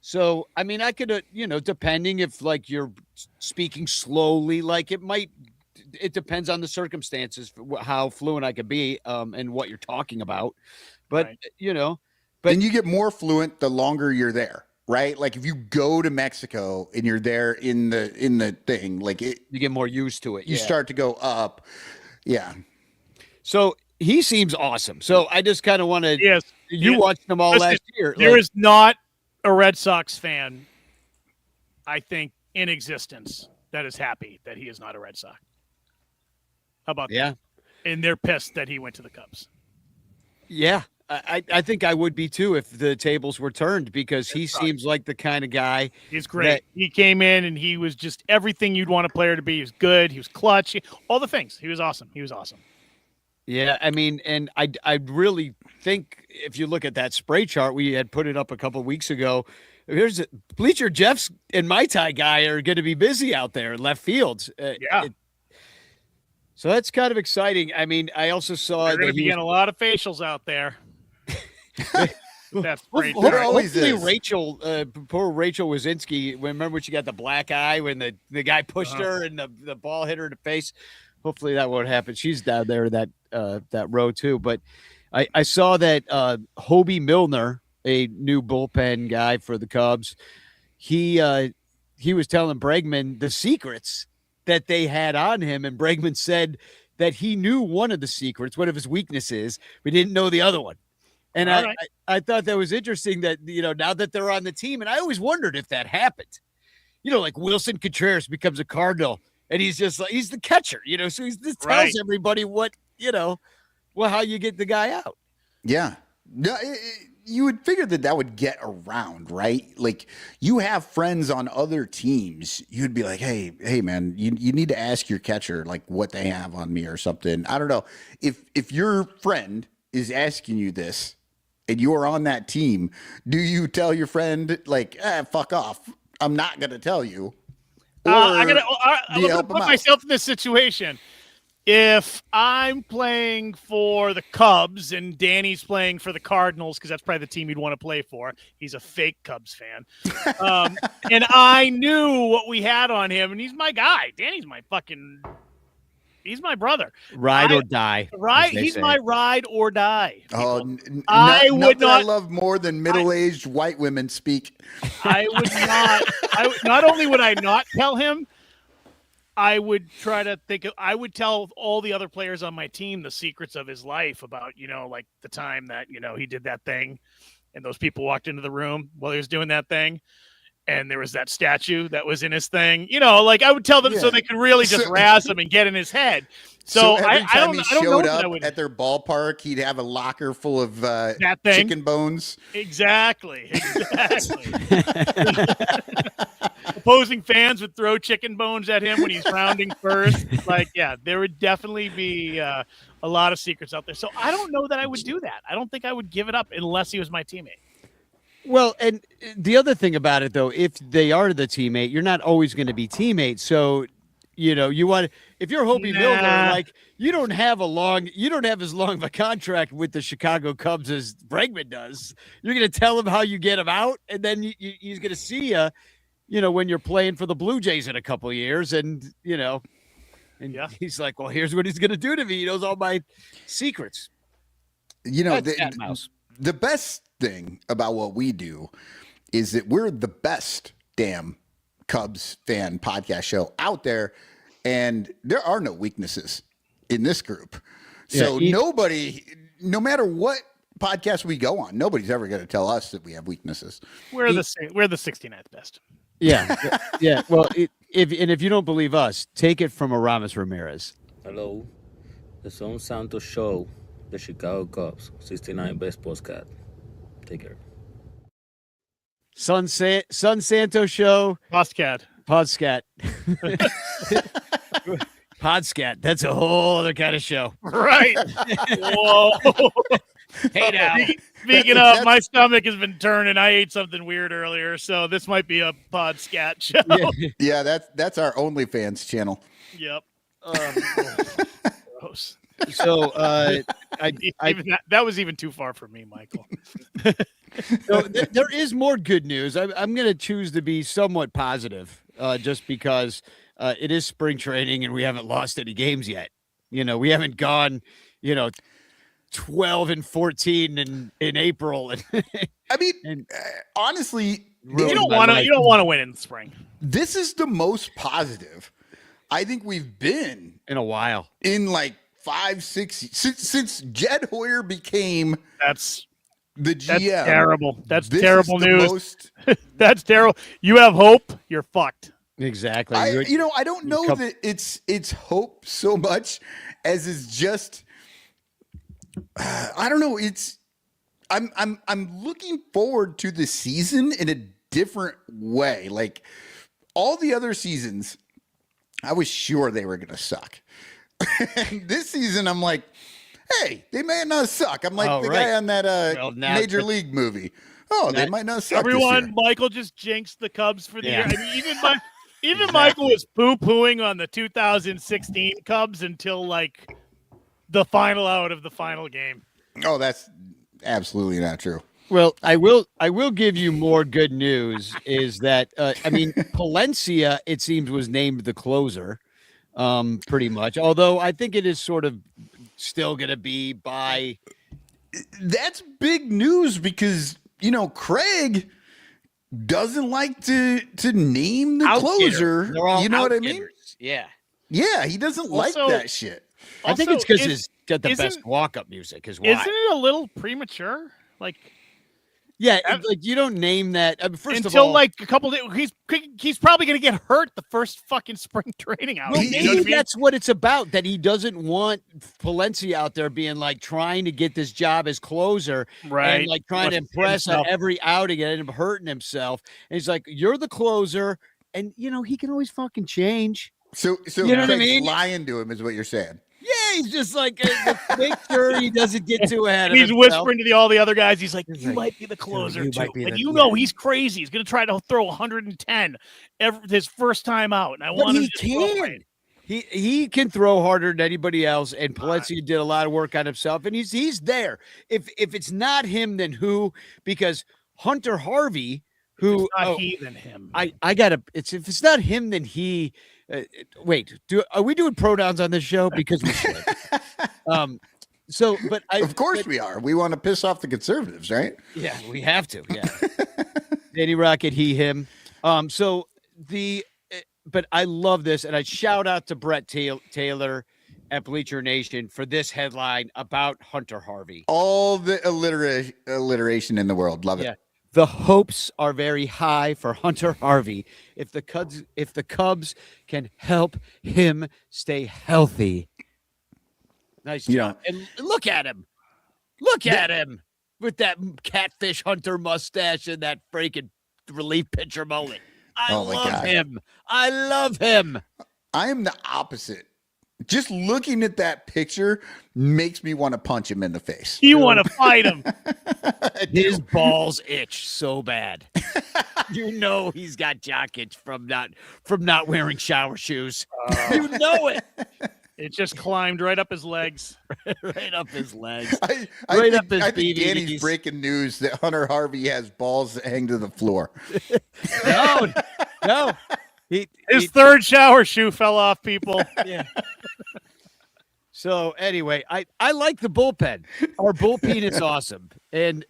Speaker 3: So, I mean, I could, depending if like you're speaking slowly, like it depends on the circumstances for how fluent I could be, and what you're talking about. But,
Speaker 2: right. And you get more fluent the longer you're there, right? Like if you go to Mexico and you're there in the thing, like you
Speaker 3: get more used to it.
Speaker 2: You start to go up. Yeah.
Speaker 3: So he seems awesome. So I just kind of want to, you watched them all last year.
Speaker 4: There is not a Red Sox fan, I think, in existence that is happy that he is not a Red Sox. How about that? And they're pissed that he went to the Cubs.
Speaker 3: Yeah. I think I would be too if the tables were turned, because he seems like the kind of guy.
Speaker 4: He's great. He came in and he was just everything you'd want a player to be. He was good. He was clutch. All the things. He was awesome.
Speaker 3: Yeah, I mean, and I really think if you look at that spray chart, we had put it up a couple of weeks ago. Here's Bleacher Jeff's and my tie guy are going to be busy out there in left field. So that's kind of exciting. I mean, I also saw
Speaker 4: they're going to be getting a lot of facials out there. That's great.
Speaker 3: Hopefully Rachel, poor Rachel Wazinski. Remember when she got the black eye when the guy pushed her and the ball hit her in the face? Hopefully that won't happen. She's down there in that row too. But I saw that Hobie Milner, a new bullpen guy for the Cubs, he was telling Bregman the secrets that they had on him, and Bregman said that he knew one of the secrets, one of his weaknesses, but didn't know the other one. And I thought that was interesting that, now that they're on the team, and I always wondered if that happened. Like Wilson Contreras becomes a Cardinal, and he's just like, he's the catcher, so he just tells everybody what, how you get the guy out.
Speaker 2: Yeah. You would figure that would get around, right? Like you have friends on other teams. You'd be like, hey, man, you need to ask your catcher, like what they have on me or something. I don't know. If your friend is asking you this and you're on that team, do you tell your friend like, fuck off, I'm not going to tell you?
Speaker 4: I'm going to put myself in this situation. If I'm playing for the Cubs and Danny's playing for the Cardinals, because that's probably the team you'd want to play for. He's a fake Cubs fan. And I knew what we had on him, and he's my guy. Danny's my fucking He's my brother.
Speaker 3: Ride or die.
Speaker 4: Right. He's my ride or die.
Speaker 2: Oh,
Speaker 4: I would not.
Speaker 2: I love more than middle-aged white women speak.
Speaker 4: I would not. Not only would I not tell him, I would try to think I would tell all the other players on my team the secrets of his life about, like the time that, he did that thing and those people walked into the room while he was doing that thing. And there was that statue that was in his thing, like I would tell them so they could really just razz him and get in his head. So
Speaker 2: every time he showed up
Speaker 4: would...
Speaker 2: at their ballpark, he'd have a locker full of
Speaker 4: that thing.
Speaker 2: Chicken bones.
Speaker 4: Exactly. Opposing fans would throw chicken bones at him when he's rounding first. There would definitely be a lot of secrets out there. So I don't know that I would do that. I don't think I would give it up unless he was my teammate.
Speaker 3: Well, and the other thing about it, though, if they are the teammate, you're not always going to be teammates. So, you want, if you're Hobie Milner, you don't have as long of a contract with the Chicago Cubs as Bregman does. You're going to tell him how you get him out, and then he's going to see you, when you're playing for the Blue Jays in a couple of years, and he's like, well, here's what he's going to do to me. He knows all my secrets.
Speaker 2: The best thing about what we do is that we're the best damn Cubs fan podcast show out there, and there are no weaknesses in this group. So nobody, no matter what podcast we go on, nobody's ever going to tell us that we have weaknesses.
Speaker 4: We're the 69th best.
Speaker 3: Yeah, yeah. Well, if you don't believe us, take it from Aramis Ramirez.
Speaker 5: Hello, the Son Santos Show, the Chicago Cubs, 69 best postcard. Take care.
Speaker 3: Son Santos Show.
Speaker 4: Podscat.
Speaker 3: Podscat. That's a whole other kind of show.
Speaker 4: Right. Whoa. Hey now. Speaking of, my stomach has been turning. I ate something weird earlier, so this might be a Podscat show.
Speaker 2: Yeah, that's our OnlyFans channel.
Speaker 4: Yep. Gross.
Speaker 3: So
Speaker 4: that was even too far for me, Michael.
Speaker 3: So there is more good news. I'm going to choose to be somewhat positive, just because it is spring training and we haven't lost any games yet. We haven't gone, 12-14 in April.
Speaker 2: Honestly,
Speaker 4: you don't want to win in the spring.
Speaker 2: This is the most positive I think we've been
Speaker 3: in a while.
Speaker 2: In 5, 6 since Jed Hoyer became the GM.
Speaker 4: That's terrible. That's terrible news. That's terrible. You have hope. You're fucked.
Speaker 3: Exactly.
Speaker 2: I don't know that it's hope so much as it's just I don't know. I'm looking forward to the season in a different way. Like all the other seasons, I was sure they were going to suck. This season, I'm like, hey, they may not suck. I'm like guy on that Major League movie. They might not suck.
Speaker 4: Everyone, Michael just jinxed the Cubs for the year. I mean, even Michael was poo-pooing on the 2016 Cubs until the final out of the final game.
Speaker 2: Oh, that's absolutely not true.
Speaker 3: Well, I will give you more good news. Is that Palencia, it seems, was named the closer. Pretty much. Although I think it is sort of still going to be by.
Speaker 2: That's big news because, Craig doesn't like to name the closer. You know what I mean?
Speaker 3: Yeah.
Speaker 2: Yeah. He doesn't like that shit.
Speaker 3: I think it's because he's got the best walk-up music is why.
Speaker 4: Isn't it a little premature?
Speaker 3: Yeah, you don't name that. First
Speaker 4: until
Speaker 3: of all,
Speaker 4: a couple days, he's probably going to get hurt the first fucking spring training out.
Speaker 3: Well, maybe that's what it's about. That he doesn't want Palencia out there being trying to get this job as closer,
Speaker 4: right?
Speaker 3: And trying to impress on every outing and end up hurting himself. And he's like, "You're the closer," and he can always fucking change.
Speaker 2: So
Speaker 3: you know what I mean?
Speaker 2: Lying to him is what you're saying.
Speaker 3: Yeah, he's just make sure he doesn't get too ahead of
Speaker 4: himself. He's whispering to all the other guys. He's like, you might be the closer, too. And he's crazy. He's going to try to throw 110 his first time out. And I want him to
Speaker 3: He can throw harder than anybody else, and Palencia did a lot of work on himself, and he's there. If it's not him, then who? Because Hunter Harvey, who
Speaker 4: if it's not he, then him.
Speaker 3: I gotta. If it's not him, then he. Wait, are we doing pronouns on this show? Because we should.
Speaker 2: Of course we are. We want to piss off the conservatives, right?
Speaker 3: Yeah, we have to. Yeah. Danny Rocket, he, him. But I love this, and I shout out to Brett Taylor at Bleacher Nation for this headline about Hunter Harvey.
Speaker 2: All the alliteration in the world. Love it.
Speaker 3: The hopes are very high for Hunter Harvey if the Cubs can help him stay healthy. Nice job. And look at him. Look at him with that catfish hunter mustache and that freaking relief pitcher mullet. I love him. I love him.
Speaker 2: I am the opposite. Just looking at that picture makes me want to punch him in the face.
Speaker 4: You want to fight him.
Speaker 3: His balls itch so bad. You know he's got jock itch from not wearing shower shoes. You know it.
Speaker 4: It just climbed right up his legs.
Speaker 3: Right up his legs.
Speaker 2: I think Danny's breaking news that Hunter Harvey has balls that hang to the floor.
Speaker 3: No.
Speaker 4: His third shower shoe fell off, people.
Speaker 3: Yeah. So anyway, I like the bullpen. Our bullpen is awesome.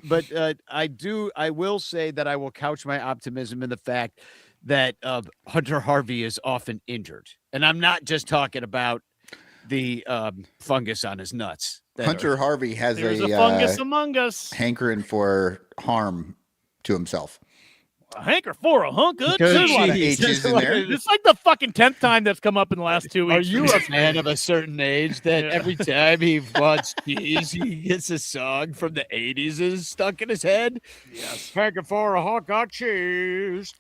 Speaker 3: But I will say that I will couch my optimism in the fact that Hunter Harvey is often injured. And I'm not just talking about the fungus on his nuts.
Speaker 2: Hunter Harvey has
Speaker 4: a fungus among us.
Speaker 2: Hankering for harm to himself.
Speaker 4: A hanker for a hunk. Good.
Speaker 2: H's in there.
Speaker 4: It's like the fucking 10th time that's come up in the last 2 weeks.
Speaker 3: Are you a fan of a certain age that every time he wants cheese, he gets a song from the 80s is stuck in his head?
Speaker 4: Yes.
Speaker 3: Hanker for a hunk of cheese.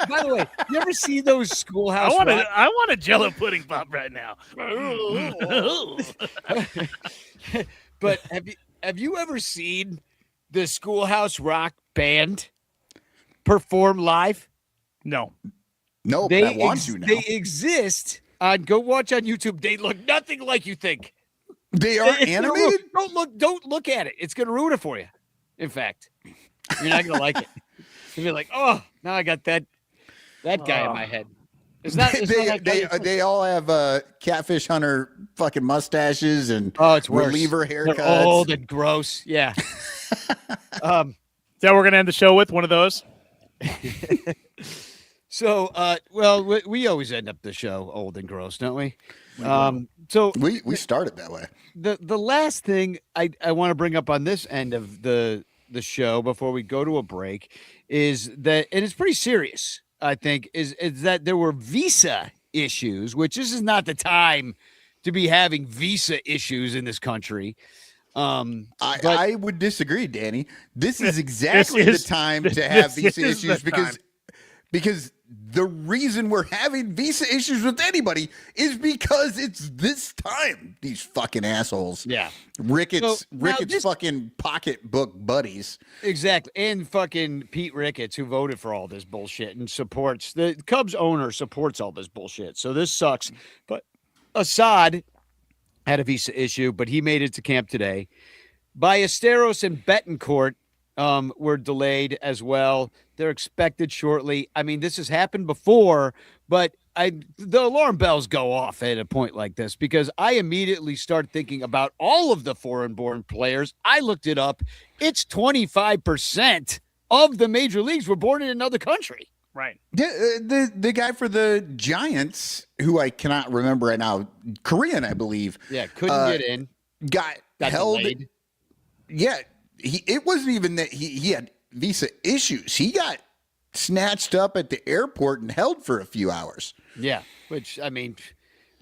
Speaker 3: By the way, you ever see those Schoolhouse?
Speaker 4: I want a Jello pudding pop right now.
Speaker 3: But have you ever seen the Schoolhouse Rock band perform live?
Speaker 4: No,
Speaker 2: but I want to now.
Speaker 3: They exist. Go watch on YouTube. They look nothing like you think.
Speaker 2: They are animated.
Speaker 3: Don't look at it. It's gonna ruin it for you. In fact, you're not gonna like it. You'll be like, oh, now I got that guy in my head.
Speaker 2: They all have catfish hunter fucking mustaches and
Speaker 3: it's worse.
Speaker 2: reliever haircuts.
Speaker 3: They're old and gross. Yeah.
Speaker 4: Is that what we're gonna end the show with? One of those.
Speaker 3: So, we always end up the show old and gross, don't we? So
Speaker 2: we started that way.
Speaker 3: The last thing I want to bring up on this end of the show before we go to a break is that, and it's pretty serious, I think, is that there were visa issues, which this is not the time to be having visa issues in this country.
Speaker 2: I would disagree, Danny. This is exactly the time to have visa issues because the reason we're having visa issues with anybody is because it's this time. These fucking assholes.
Speaker 3: Yeah.
Speaker 2: Ricketts fucking pocketbook buddies.
Speaker 3: Exactly. And fucking Pete Ricketts, who voted for all this bullshit and supports the Cubs owner supports all this bullshit. So this sucks. But Assad had a visa issue, but he made it to camp today. Ballesteros and Betancourt were delayed as well. They're expected shortly. I mean, this has happened before, but the alarm bells go off at a point like this because I immediately start thinking about all of the foreign-born players. I looked it up. It's 25% of the major leagues were born in another country.
Speaker 4: Right.
Speaker 2: The guy for the Giants, who I cannot remember right now, Korean, I believe.
Speaker 3: Yeah, couldn't get in.
Speaker 2: Got held.
Speaker 3: Delayed.
Speaker 2: Yeah, it wasn't even that he had visa issues. He got snatched up at the airport and held for a few hours.
Speaker 3: Yeah, which, I mean,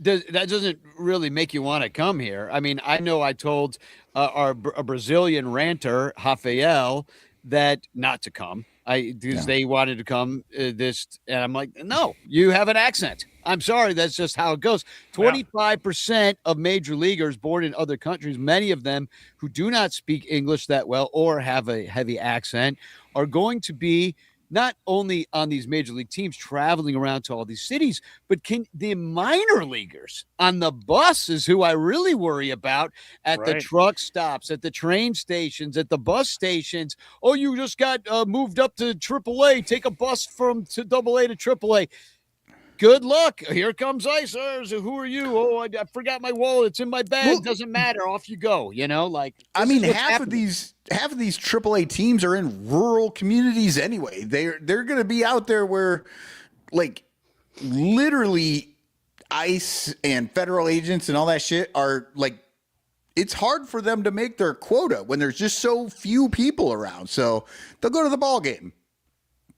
Speaker 3: that doesn't really make you want to come here. I mean, I know I told a Brazilian ranter, Rafael, that not to come. Because they wanted to come and I'm like, no, you have an accent. I'm sorry, that's just how it goes. 25% of major leaguers born in other countries, many of them who do not speak English that well or have a heavy accent, are going to be not only on these major league teams traveling around to all these cities, but the minor leaguers on the bus is who I really worry about at the truck stops, at the train stations, at the bus stations. Oh, you just got moved up to AAA. Take a bus to AA to AAA. good luck. Here comes Icers. Who are you? Oh, I forgot my wallet. It's in my bag.
Speaker 2: Well,
Speaker 3: Doesn't matter. Off you go. You know, like
Speaker 2: I mean, half of these AAA teams are in rural communities anyway. They're going to be out there where, like, literally, ICE and federal agents and all that shit are like. It's hard for them to make their quota when there's just so few people around. So they'll go to the ball game,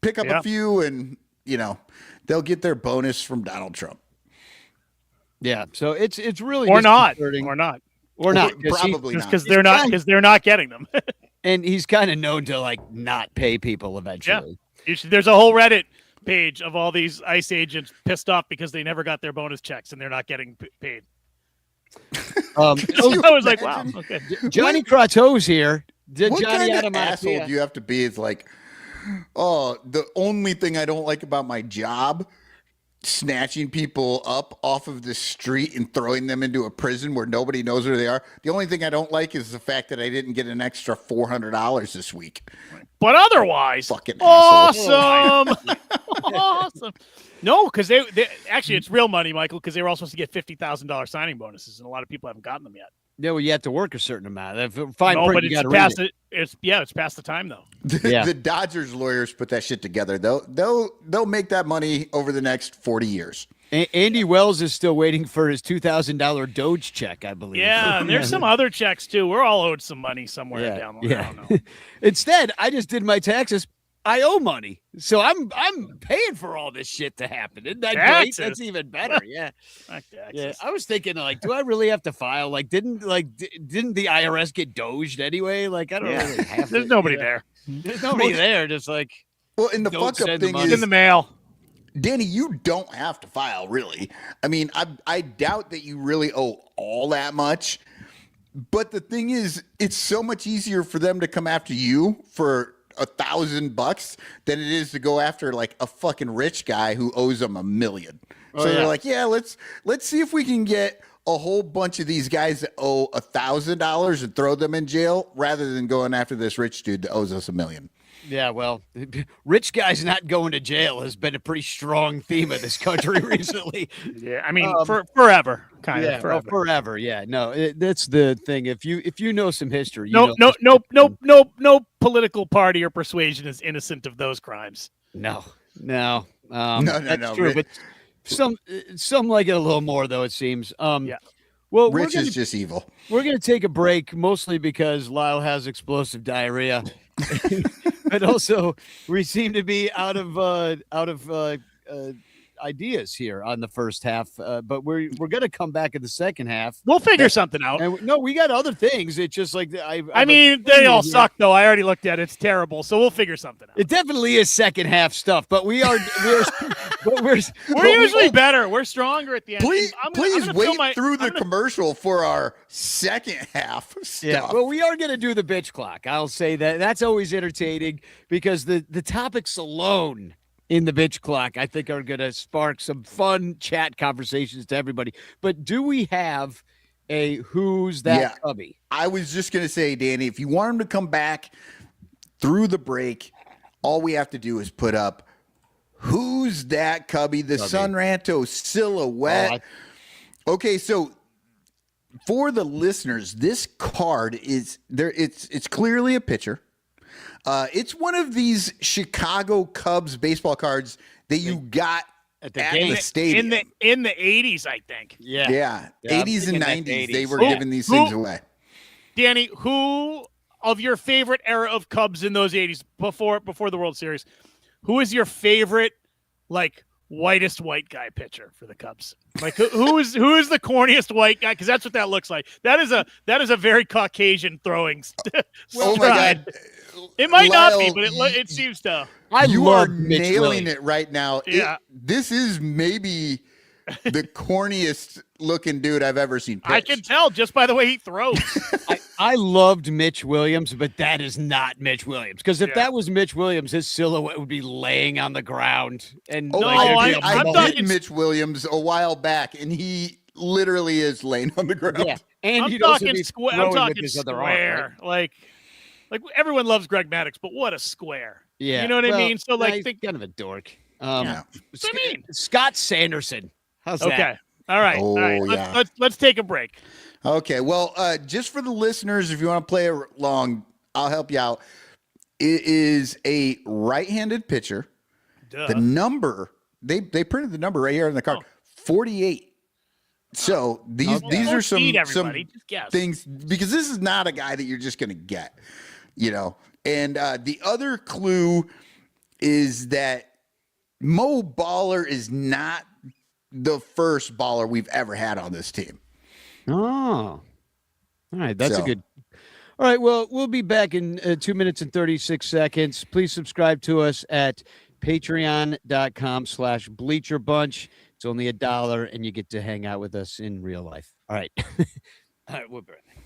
Speaker 2: pick up a few, and they'll get their bonus from Donald Trump.
Speaker 3: Yeah. So it's really
Speaker 4: or not
Speaker 2: Probably not
Speaker 4: because they're not getting them.
Speaker 3: And he's kind of known to like not pay people eventually.
Speaker 4: Yeah. There's a whole Reddit page of all these ICE agents pissed off because they never got their bonus checks and they're not getting paid.
Speaker 3: I
Speaker 4: was like, wow, okay.
Speaker 3: Johnny Croteau's here.
Speaker 2: What
Speaker 3: Johnny
Speaker 2: kind of asshole do you have to be? It's like, oh, the only thing I don't like about my job, snatching people up off of the street and throwing them into a prison where nobody knows where they are. The only thing I don't like is the fact that I didn't get an extra $400 this week.
Speaker 4: But otherwise,
Speaker 2: fucking
Speaker 4: awesome. Awesome. No, because they actually it's real money, Michael, because they were all supposed to get $50,000 signing bonuses, and a lot of people haven't gotten them yet.
Speaker 3: Yeah, well, you have to work a certain amount.
Speaker 4: But it's past it. It's past the time though.
Speaker 2: The Dodgers lawyers put that shit together. They'll make that money over the next 40 years.
Speaker 3: Andy Wells is still waiting for his $2,000 Doge check, I believe.
Speaker 4: Yeah, and there's some other checks too. We're all owed some money somewhere down the line. I don't know.
Speaker 3: Instead, I just did my taxes. I owe money, so I'm paying for all this shit to happen. Isn't that great? That's even better. Yeah. Yeah. I was thinking, like, do I really have to file? Like, didn't the IRS get doged anyway? Like, I don't really have to.
Speaker 4: There's nobody there.
Speaker 3: There's nobody there. Just like,
Speaker 2: well, and the fuck up thing is
Speaker 4: in the mail.
Speaker 2: Danny, you don't have to file, really. I mean, I doubt that you really owe all that much. But the thing is, it's so much easier for them to come after you for $1,000 than it is to go after like a fucking rich guy who owes them $1 million. So they're like, yeah, let's see if we can get a whole bunch of these guys that owe $1,000 and throw them in jail rather than going after this rich dude that owes us $1 million.
Speaker 3: Yeah, well, rich guys not going to jail has been a pretty strong theme of this country recently.
Speaker 4: Yeah, I mean, forever, kind of.
Speaker 3: Forever.
Speaker 4: Forever.
Speaker 3: Forever. Yeah, no, that's the thing. If you know some history,
Speaker 4: no political party or persuasion is innocent of those crimes.
Speaker 3: No.
Speaker 2: No.
Speaker 3: That's true, but some like it a little more though. It seems.
Speaker 4: Yeah.
Speaker 3: Well,
Speaker 2: Rich is just evil.
Speaker 3: We're going to take a break, mostly because Lyle has explosive diarrhea, but also we seem to be out of ideas here on the first half. But we're going to come back in the second half.
Speaker 4: We'll figure something out.
Speaker 3: And no, we got other things. It's just like
Speaker 4: I mean, they all suck though. I already looked at it. It's terrible. So we'll figure something out.
Speaker 3: It definitely is second half stuff, but we're
Speaker 4: usually better. We're stronger at the end.
Speaker 2: Please wait through the commercial for our second half stuff.
Speaker 3: Yeah, well, we are going to do the bitch clock. I'll say that. That's always entertaining because the topics alone in the bitch clock, I think, are going to spark some fun chat conversations to everybody. But do we have a who's that cubby?
Speaker 2: I was just going to say, Danny, if you want him to come back through the break, all we have to do is put up who's that cubby, the Sun Ranto silhouette. Okay, so for the listeners, this card is there. It's clearly a pitcher. It's one of these Chicago Cubs baseball cards that you got at the stadium
Speaker 4: in the 80s, I think.
Speaker 2: Yeah. 80s and 90s. They were giving these things away.
Speaker 4: Danny, who of your favorite era of Cubs in those 80s before the World Series? Who is your favorite, like, whitest white guy pitcher for the Cubs? Like, who is the corniest white guy? Because that's what that looks like. That is a very Caucasian throwing.
Speaker 2: Oh my God!
Speaker 4: It might not be, but it seems to.
Speaker 2: You are nailing it right now.
Speaker 4: Yeah,
Speaker 2: this is maybe the corniest looking dude I've ever seen pitch.
Speaker 4: I can tell just by the way he throws.
Speaker 3: I loved Mitch Williams, but that is not Mitch Williams. Because if that was Mitch Williams, his silhouette would be laying on the ground. And
Speaker 2: I did Mitch Williams a while back, and he literally is laying on the ground.
Speaker 3: Yeah. And
Speaker 4: I'm talking square. Right? Like everyone loves Greg Maddux, but what a square.
Speaker 3: Yeah.
Speaker 4: You know what I mean? So
Speaker 3: he's kind of a dork. Yeah.
Speaker 4: What do you mean?
Speaker 3: Scott Sanderson. How's that?
Speaker 4: Okay. All right.
Speaker 2: Oh,
Speaker 4: All right.
Speaker 2: yeah.
Speaker 4: Let's take a break.
Speaker 2: Okay. Well, just for the listeners, if you want to play along, I'll help you out. It is a right-handed pitcher.
Speaker 4: Duh.
Speaker 2: The number, they printed the number right here on the card, 48. So these are some
Speaker 4: Just guess.
Speaker 2: things, because this is not a guy that you're just going to get, you know. And the other clue is that Mo Baller is not the first baller we've ever had on this team.
Speaker 3: Oh, all right. That's
Speaker 2: So-
Speaker 3: a good. All right. Well, we'll be back in 2 minutes and 36 seconds. Please subscribe to us at patreon.com/bleacherbunch. It's only $1 and you get to hang out with us in real life. All right. All right. We'll be right back.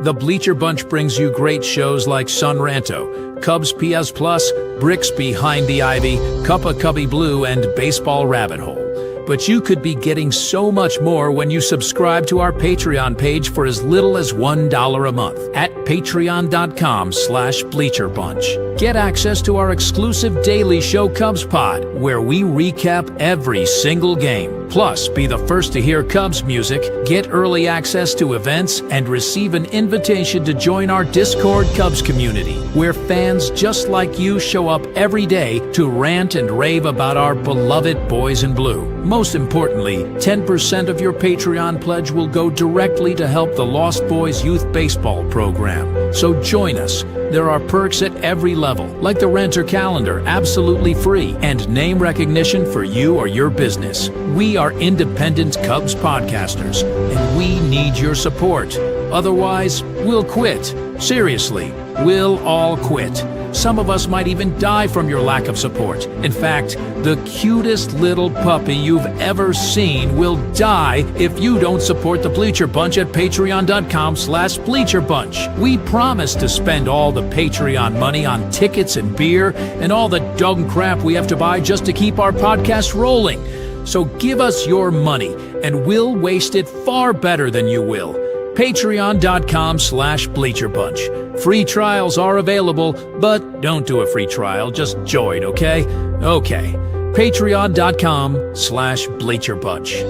Speaker 6: The Bleacher Bunch brings you great shows like Sun Ranto, Cubs PS Plus, Bricks Behind the Ivy, Cuppa Cubby Blue, and Baseball Rabbit Hole. But you could be getting so much more when you subscribe to our Patreon page for as little as $1 a month at patreon.com/bleacherbunch. Get access to our exclusive daily show Cubs Pod, where we recap every single game. Plus, be the first to hear Cubs music, get early access to events, and receive an invitation to join our Discord Cubs community, where fans just like you show up every day to rant and rave about our beloved boys in blue. Most importantly, 10% of your Patreon pledge will go directly to help the Lost Boys Youth Baseball program. So join us. There are perks at every level, like the Renter Calendar, absolutely free, and name recognition for you or your business. We are independent Cubs podcasters, and we need your support. Otherwise, we'll quit. Seriously, we'll all quit. Some of us might even die from your lack of support. In fact, the cutest little puppy you've ever seen will die if you don't support the Bleacher Bunch at patreon.com/bleacherbunch. We promise to spend all the Patreon money on tickets and beer and all the dog crap we have to buy just to keep our podcast rolling. So give us your money, and we'll waste it far better than you will. Patreon.com/bleacherbunch. Free trials are available, but don't do a free trial. Just join, okay? Okay. Patreon.com/bleacherbunch.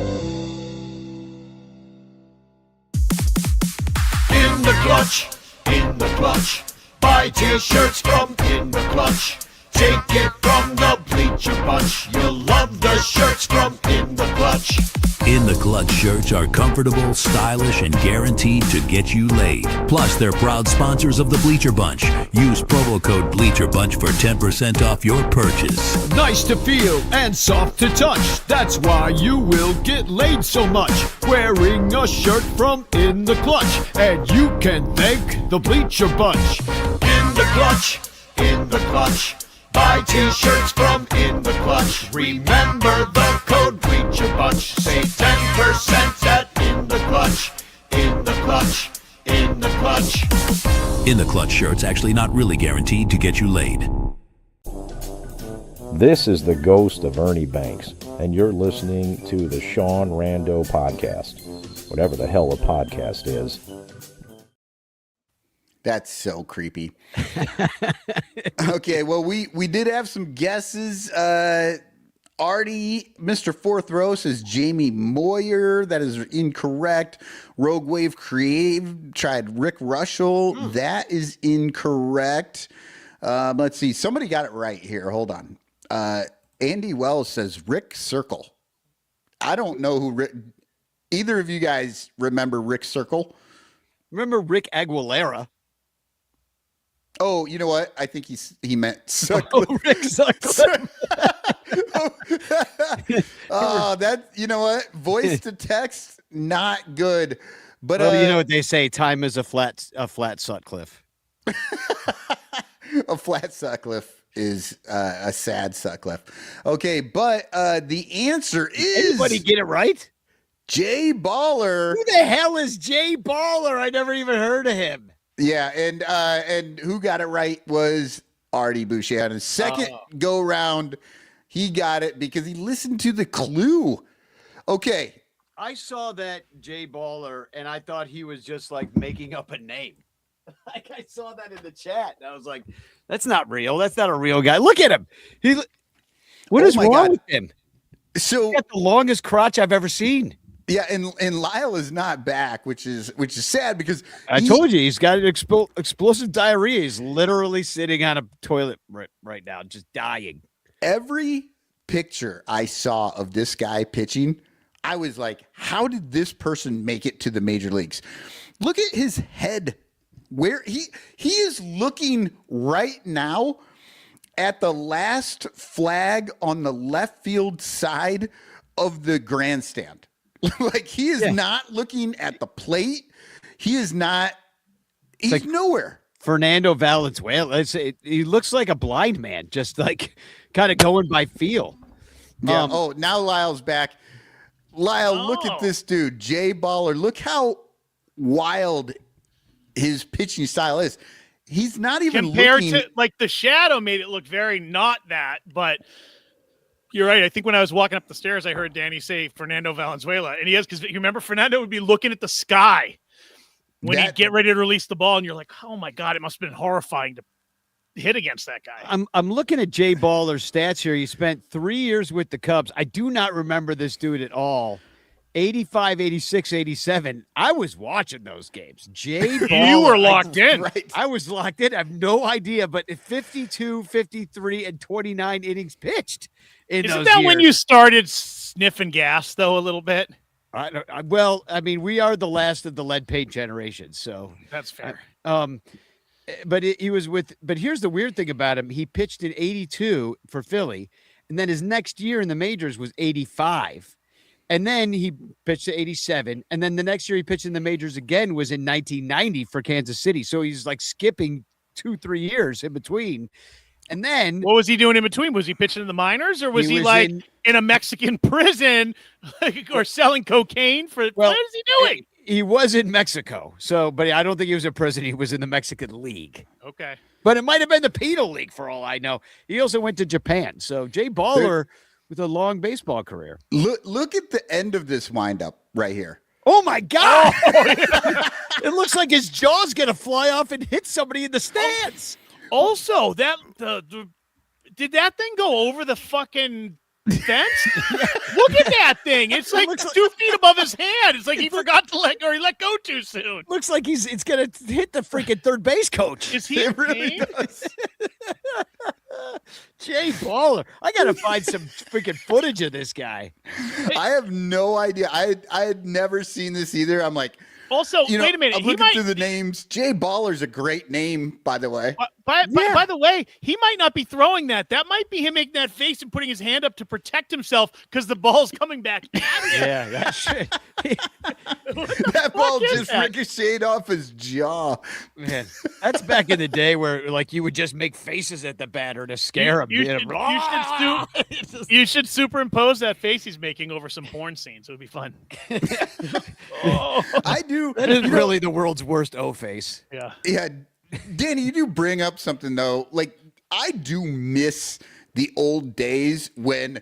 Speaker 1: In the clutch. Buy t-shirts from In the Clutch. Take it from the Bleacher Bunch. You'll love the shirts from In the Clutch.
Speaker 7: In the Clutch shirts are comfortable, stylish, and guaranteed to get you laid. Plus, they're proud sponsors of the Bleacher Bunch. Use promo code BleacherBunch for 10% off your purchase.
Speaker 8: Nice to feel and soft to touch. That's why you will get laid so much. Wearing a shirt from In the Clutch. And you can thank the Bleacher Bunch.
Speaker 1: In the clutch. Buy t-shirts from In the Clutch. Remember the code Bleacher Bunch. Save 10% at In the Clutch. In the Clutch. In the Clutch.
Speaker 7: In the Clutch shirts actually not really guaranteed to get you laid.
Speaker 9: This is the ghost of Ernie Banks, and you're listening to the Sean Rando podcast. Whatever the hell a podcast is.
Speaker 2: That's so creepy. Okay, well, we did have some guesses. Artie, Mr. Fourth Row says Jamie Moyer. That is incorrect. Rogue Wave Creative tried Rick Russell. That is incorrect. Let's see. Somebody got it right here. Hold on. Andy Wells says Rick Circle. I don't know who either of you guys remember Rick Circle.
Speaker 3: Remember Rick Aguilera?
Speaker 2: Oh, you know what? I think he meant
Speaker 3: Oh, Rick Sutcliffe.
Speaker 2: Oh, that, you know what? Voice to text, not good. But
Speaker 3: Well, you know what they say, time is a flat Sutcliffe.
Speaker 2: A flat Sutcliffe is a sad Sutcliffe. Okay, but the answer is
Speaker 3: Anybody get it right?
Speaker 2: Jay Baller.
Speaker 3: Who the hell is Jay Baller? I never even heard of him.
Speaker 2: Yeah, and who got it right was Artie Boucher. On his second go round, he got it because he listened to the clue. Okay.
Speaker 3: I saw that Jay Baller, and I thought he was just like making up a name. Like I saw that in the chat, and I was like, "That's not real. That's not a real guy. Look at him. What
Speaker 2: Oh
Speaker 3: is
Speaker 2: my
Speaker 3: wrong
Speaker 2: God.
Speaker 3: with him?
Speaker 2: So
Speaker 3: He's got the longest crotch I've ever seen.
Speaker 2: yeah, and Lyle is not back, which is sad because
Speaker 3: I told you he's got an explosive diarrhea. He's literally sitting on a toilet right now, just dying.
Speaker 2: every picture I saw of this guy pitching, I was like, how did this person make it to the major leagues? Look at his head. Where he is looking right now at the last flag on the left field side of the grandstand. Like he is not looking at the plate. He is not. He's like nowhere.
Speaker 3: Fernando Valenzuela. He looks like a blind man, just like kind of going by feel.
Speaker 2: Yeah. Now Lyle's back. Lyle, look at this dude, Jay Baller. Look how wild his pitching style is. He's not even
Speaker 4: compared
Speaker 2: looking...
Speaker 4: to like the shadow made it look very not that, but you're right. I think when I was walking up the stairs, I heard Danny say Fernando Valenzuela, and he is because you remember Fernando would be looking at the sky when he'd get ready to release the ball, and you're like, oh my God, it must have been horrifying to hit against that guy.
Speaker 3: I'm looking at Jay Baller's stats here. He spent 3 years with the Cubs. I do not remember this dude at all. 85, 86, 87. I was watching those games. Jay Baller.
Speaker 4: You were locked in.
Speaker 2: Right.
Speaker 3: I was locked in. I have no idea, but 52, 53, and 29 innings pitched in
Speaker 4: Isn't
Speaker 3: those
Speaker 4: that
Speaker 3: years.
Speaker 4: when you started sniffing gas, though, a little bit?
Speaker 3: Well, I mean, we are the last of the lead paint generation, so
Speaker 4: That's fair.
Speaker 3: But he was with. But here's the weird thing about him: he pitched in 82 for Philly, and then his next year in the majors was 85, and then he pitched to 87, and then the next year he pitched in the majors again was in 1990 for Kansas City. So he's like skipping 2-3 years in between. And then
Speaker 4: what was he doing in between? Was he pitching in the minors, or was he like in a Mexican prison, or selling cocaine for? What is he doing?
Speaker 3: He was in Mexico. So, but I don't think he was in prison. He was in the Mexican League.
Speaker 4: Okay,
Speaker 3: but it might have been the Penal League for all I know. He also went to Japan. So Jay Baller with a long baseball career.
Speaker 2: Look at the end of this windup right here.
Speaker 3: Oh my God! It looks like his jaw's gonna fly off and hit somebody in the stands.
Speaker 4: Also, that did that thing go over the fucking fence? Look at that thing. It's like 2 feet above his hand. It's like he forgot to let go, or he let go too soon.
Speaker 3: Looks like it's gonna hit the freaking third base coach.
Speaker 4: Is he in pain?
Speaker 3: Jay Baller. I gotta find some freaking footage of this guy.
Speaker 2: I have no idea. I had never seen this either. I'm like,
Speaker 4: also, wait a minute.
Speaker 2: I'm looking through the names. Jay Baller's a great name, by the way.
Speaker 4: By the way, he might not be throwing that. That might be him making that face and putting his hand up to protect himself because the ball's coming back at him.
Speaker 3: Yeah, that shit.
Speaker 2: That ball just ricocheted off his jaw.
Speaker 3: Man, that's back in the day where like you would just make faces at the batter to scare him.
Speaker 4: You should superimpose that face he's making over some porn scenes. It would be fun.
Speaker 2: I do.
Speaker 3: That is really the world's worst O face.
Speaker 4: Yeah.
Speaker 2: Yeah. Danny, you do bring up something though. Like I do miss the old days when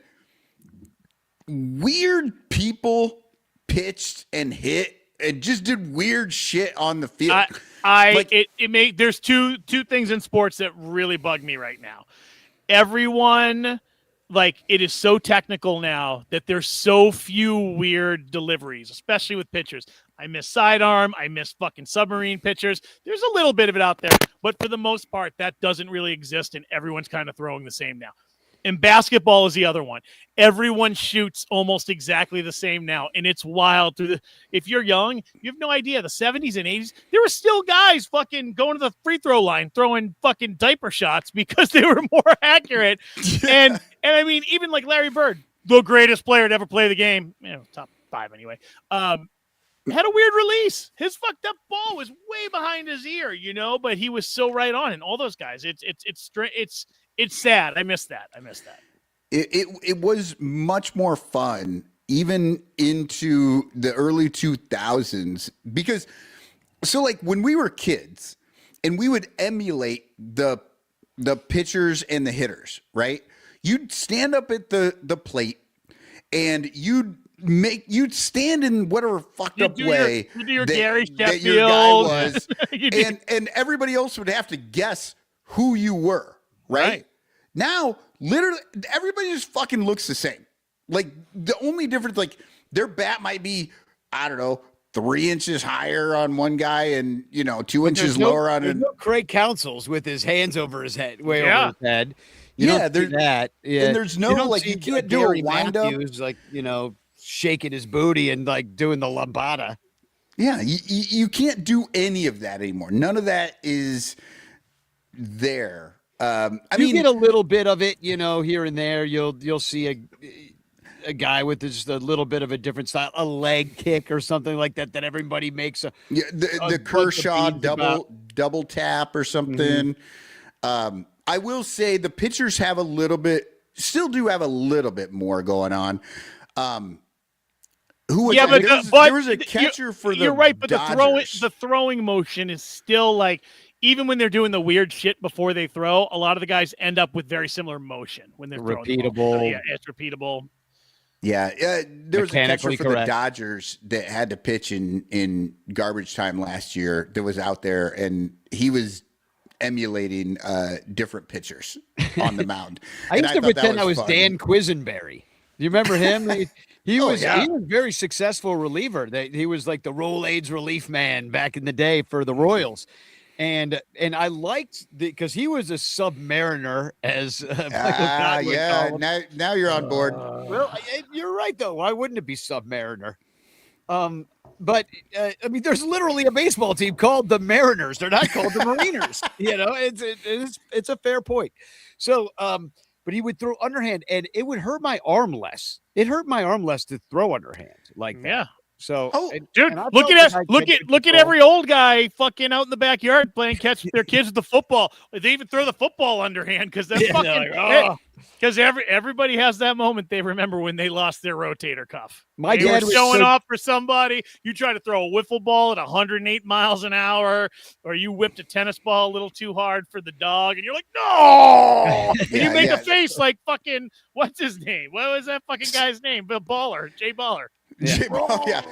Speaker 2: weird people pitched and hit and just did weird shit on the field.
Speaker 4: There's two things in sports that really bug me right now. Everyone, like, it is so technical now that there's so few weird deliveries, especially with pitchers. I miss sidearm. I miss fucking submarine pitchers. There's a little bit of it out there, but for the most part, that doesn't really exist, and everyone's kind of throwing the same now. And basketball is the other one. Everyone shoots almost exactly the same now, and it's wild. If you're young, you have no idea. The 70s and 80s, there were still guys fucking going to the free throw line, throwing fucking diaper shots because they were more accurate. And I mean, even like Larry Bird, the greatest player to ever play the game, top 5 anyway, had a weird release. His fucked up ball was way behind his ear, but he was so right on. And all those guys, it's sad. I miss that.
Speaker 2: It was much more fun even into the early 2000s because so like when we were kids and we would emulate the pitchers and the hitters, right? You'd stand up at the plate and you'd stand in whatever fucked up way that your guy was, and everybody else would have to guess who you were, right? Now, literally, everybody just fucking looks the same. Like, the only difference, like, their bat might be, I don't know, 3 inches higher on one guy and, 2 inches lower on
Speaker 3: another. Craig Counsell's with his hands over his head, way over his head.
Speaker 2: There's
Speaker 3: that. Yeah.
Speaker 2: And there's no, like, you can't do a wind-up.
Speaker 3: Like, shaking his booty and, like, doing the lambada.
Speaker 2: Yeah, you can't do any of that anymore. None of that is there. I mean,
Speaker 3: get a little bit of it, here and there. You'll see a guy with just a little bit of a different style, a leg kick or something like that everybody makes
Speaker 2: the Kershaw double tap or something. Mm-hmm. I will say the pitchers still do have a little bit more going on. There was a catcher for the
Speaker 4: You're right, but
Speaker 2: Dodgers.
Speaker 4: the throwing motion is still like, even when they're doing the weird shit before they throw, a lot of the guys end up with very similar motion when they're
Speaker 3: repeatable.
Speaker 4: Throwing the it's repeatable.
Speaker 2: Yeah, there was a catcher for the Dodgers that had to pitch in garbage time last year that was out there, and he was emulating different pitchers on the mound.
Speaker 3: I used to pretend I was fun. Dan Quisenberry. Do you remember him? He was a very successful reliever. He was like the Rolaids relief man back in the day for the Royals. And I liked because he was a submariner, as
Speaker 2: now you're on board.
Speaker 3: Well, you're right though. Why wouldn't it be submariner? But I mean, there's literally a baseball team called the Mariners. They're not called the Mariners. It's a fair point. So, but he would throw underhand, and it would hurt my arm less. It hurt my arm less to throw underhand like that.
Speaker 4: Yeah.
Speaker 3: So,
Speaker 4: dude, look at every old guy fucking out in the backyard playing catch their kids with the football. They even throw the football underhand because everybody has that moment they remember when they lost their rotator cuff.
Speaker 3: My dad was
Speaker 4: showing off for somebody. You try to throw a wiffle ball at 108 miles an hour, or you whipped a tennis ball a little too hard for the dog, and you're like, no! And you make a face like fucking, what's his name? What was that fucking guy's name? Bill Baller, Jay Baller.
Speaker 2: Yeah.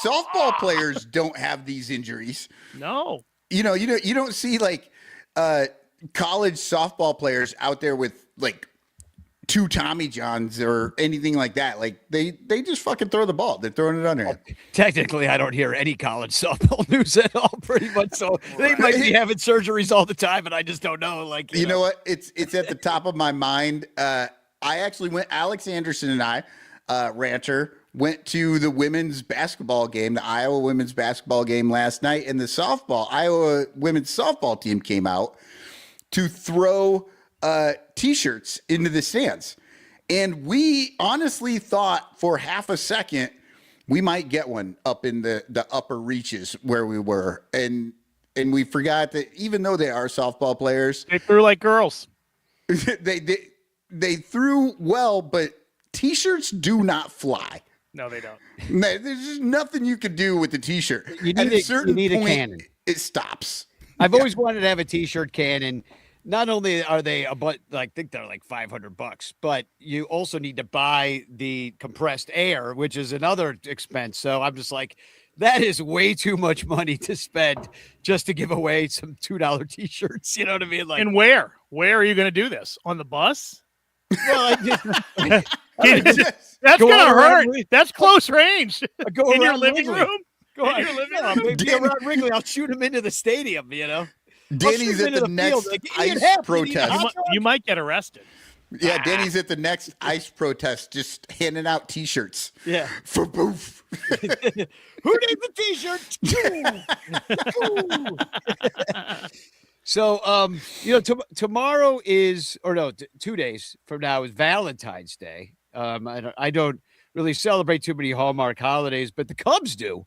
Speaker 2: Softball players don't have these injuries.
Speaker 4: No.
Speaker 2: You don't see like college softball players out there with like 2 Tommy Johns or anything like that. Like they just fucking throw the ball. They're throwing it under.
Speaker 3: Technically, I don't hear any college softball news at all, pretty much. So they might be having surgeries all the time, and I just don't know. Like
Speaker 2: you know what? It's at the top of my mind. I actually went. Alex Anderson and I, Ranter, went to the women's basketball game, the Iowa women's basketball game last night, and the Iowa women's softball team came out to throw T-shirts into the stands. And we honestly thought for half a second we might get one up in the upper reaches where we were. And we forgot that even though they are softball players,
Speaker 4: they threw like girls.
Speaker 2: they threw well, but T-shirts do not fly.
Speaker 4: No, they don't.
Speaker 2: There's just nothing you can do with the T-shirt.
Speaker 3: At a certain point, a cannon.
Speaker 2: It stops.
Speaker 3: I've always wanted to have a T-shirt cannon. Not only are they I think they're like $500, but you also need to buy the compressed air, which is another expense. So I'm just like, that is way too much money to spend just to give away some $2 T-shirts. You know what I mean? Like,
Speaker 4: and where are you going to do this? On the bus?
Speaker 3: Well,
Speaker 4: that's gonna hurt. That's close range.
Speaker 3: Go
Speaker 4: in your
Speaker 3: living
Speaker 4: room.
Speaker 3: Go in your living room. Maybe around Wrigley. I'll shoot him into the stadium.
Speaker 2: Danny's at the next ice protest.
Speaker 4: You might get arrested.
Speaker 2: Yeah, Danny's at the next ice protest, just handing out T-shirts.
Speaker 3: Yeah,
Speaker 2: for boof.
Speaker 3: Who needs a T-shirt? So, tomorrow is, 2 days from now is Valentine's Day. I don't really celebrate too many Hallmark holidays, but the Cubs do.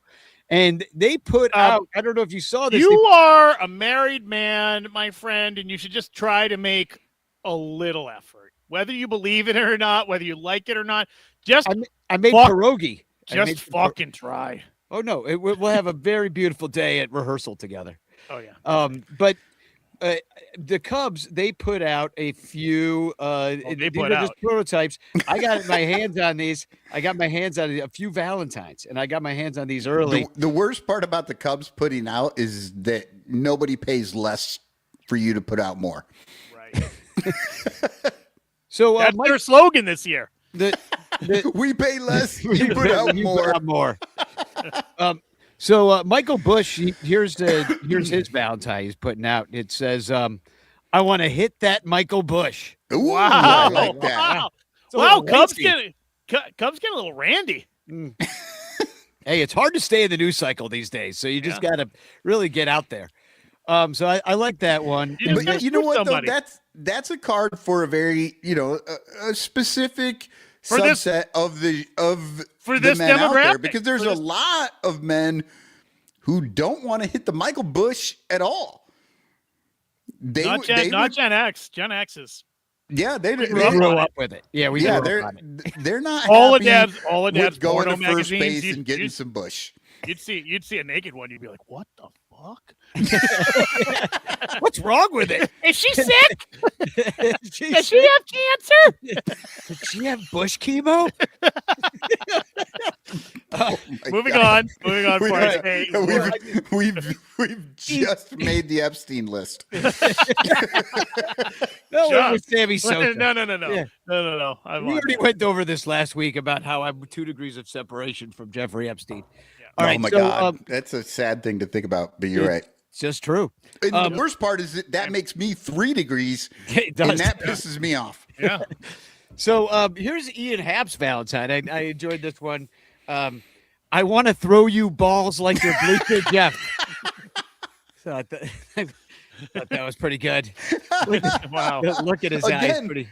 Speaker 3: And they put out, I don't know if you saw this.
Speaker 4: You are a married man, my friend, and you should just try to make a little effort. Whether you believe it or not, whether you like it or not,
Speaker 3: I made pierogi.
Speaker 4: Just fucking try.
Speaker 3: Oh, no. We'll have a very beautiful day at rehearsal together.
Speaker 4: Oh, yeah.
Speaker 3: But the Cubs, they put out a few just prototypes. I got my hands on these. I got my hands on a few Valentines, and I got my hands on these early.
Speaker 2: The worst part about the Cubs putting out is that nobody pays less for you to put out more.
Speaker 4: Right.
Speaker 3: So
Speaker 4: that's
Speaker 3: Mike,
Speaker 4: their slogan this year.
Speaker 2: We pay less, you put out more.
Speaker 3: So Michael Bush, here's his Valentine he's putting out. It says, "I want to hit that Michael Bush."
Speaker 2: Ooh,
Speaker 4: Wow!
Speaker 2: I like that.
Speaker 4: Wow! Cubs getting a little randy.
Speaker 3: Hey, it's hard to stay in the news cycle these days, so you just got to really get out there. So I like that one.
Speaker 2: But you know what, though? That's a card for a very, a specific subset of the men out there, because there's a lot of men who don't want to hit the Michael Bush at all.
Speaker 4: Not Gen X. Gen X is.
Speaker 2: Yeah, they
Speaker 3: grew up with it. Yeah,
Speaker 2: they're not
Speaker 4: all the
Speaker 2: happy
Speaker 4: dads
Speaker 2: with going to
Speaker 4: porno
Speaker 2: first
Speaker 4: magazines,
Speaker 2: base and getting some Bush.
Speaker 4: You'd see a naked one, you'd be like, "What the fuck?
Speaker 3: What's wrong with it?
Speaker 4: Is she sick? Does she have cancer?
Speaker 3: Did she have Bush chemo?"
Speaker 4: Moving on.
Speaker 2: We've just made the Epstein list.
Speaker 3: No, Sammy Sosa.
Speaker 4: No.
Speaker 3: Yeah.
Speaker 4: No.
Speaker 3: We already went over this last week about how I'm 2 degrees of separation from Jeffrey Epstein.
Speaker 4: Yeah.
Speaker 3: All right,
Speaker 2: my God. That's a sad thing to think about, but you're right.
Speaker 3: It's just true.
Speaker 2: And the worst part is that makes me 3 degrees,
Speaker 3: It does.
Speaker 2: and that pisses me off.
Speaker 4: Yeah.
Speaker 3: So here's Ian Happ's Valentine. I enjoyed this one. I want to throw you balls like your bleacher Jeff. So I thought that was pretty good.
Speaker 4: Wow.
Speaker 3: Look at his eyes.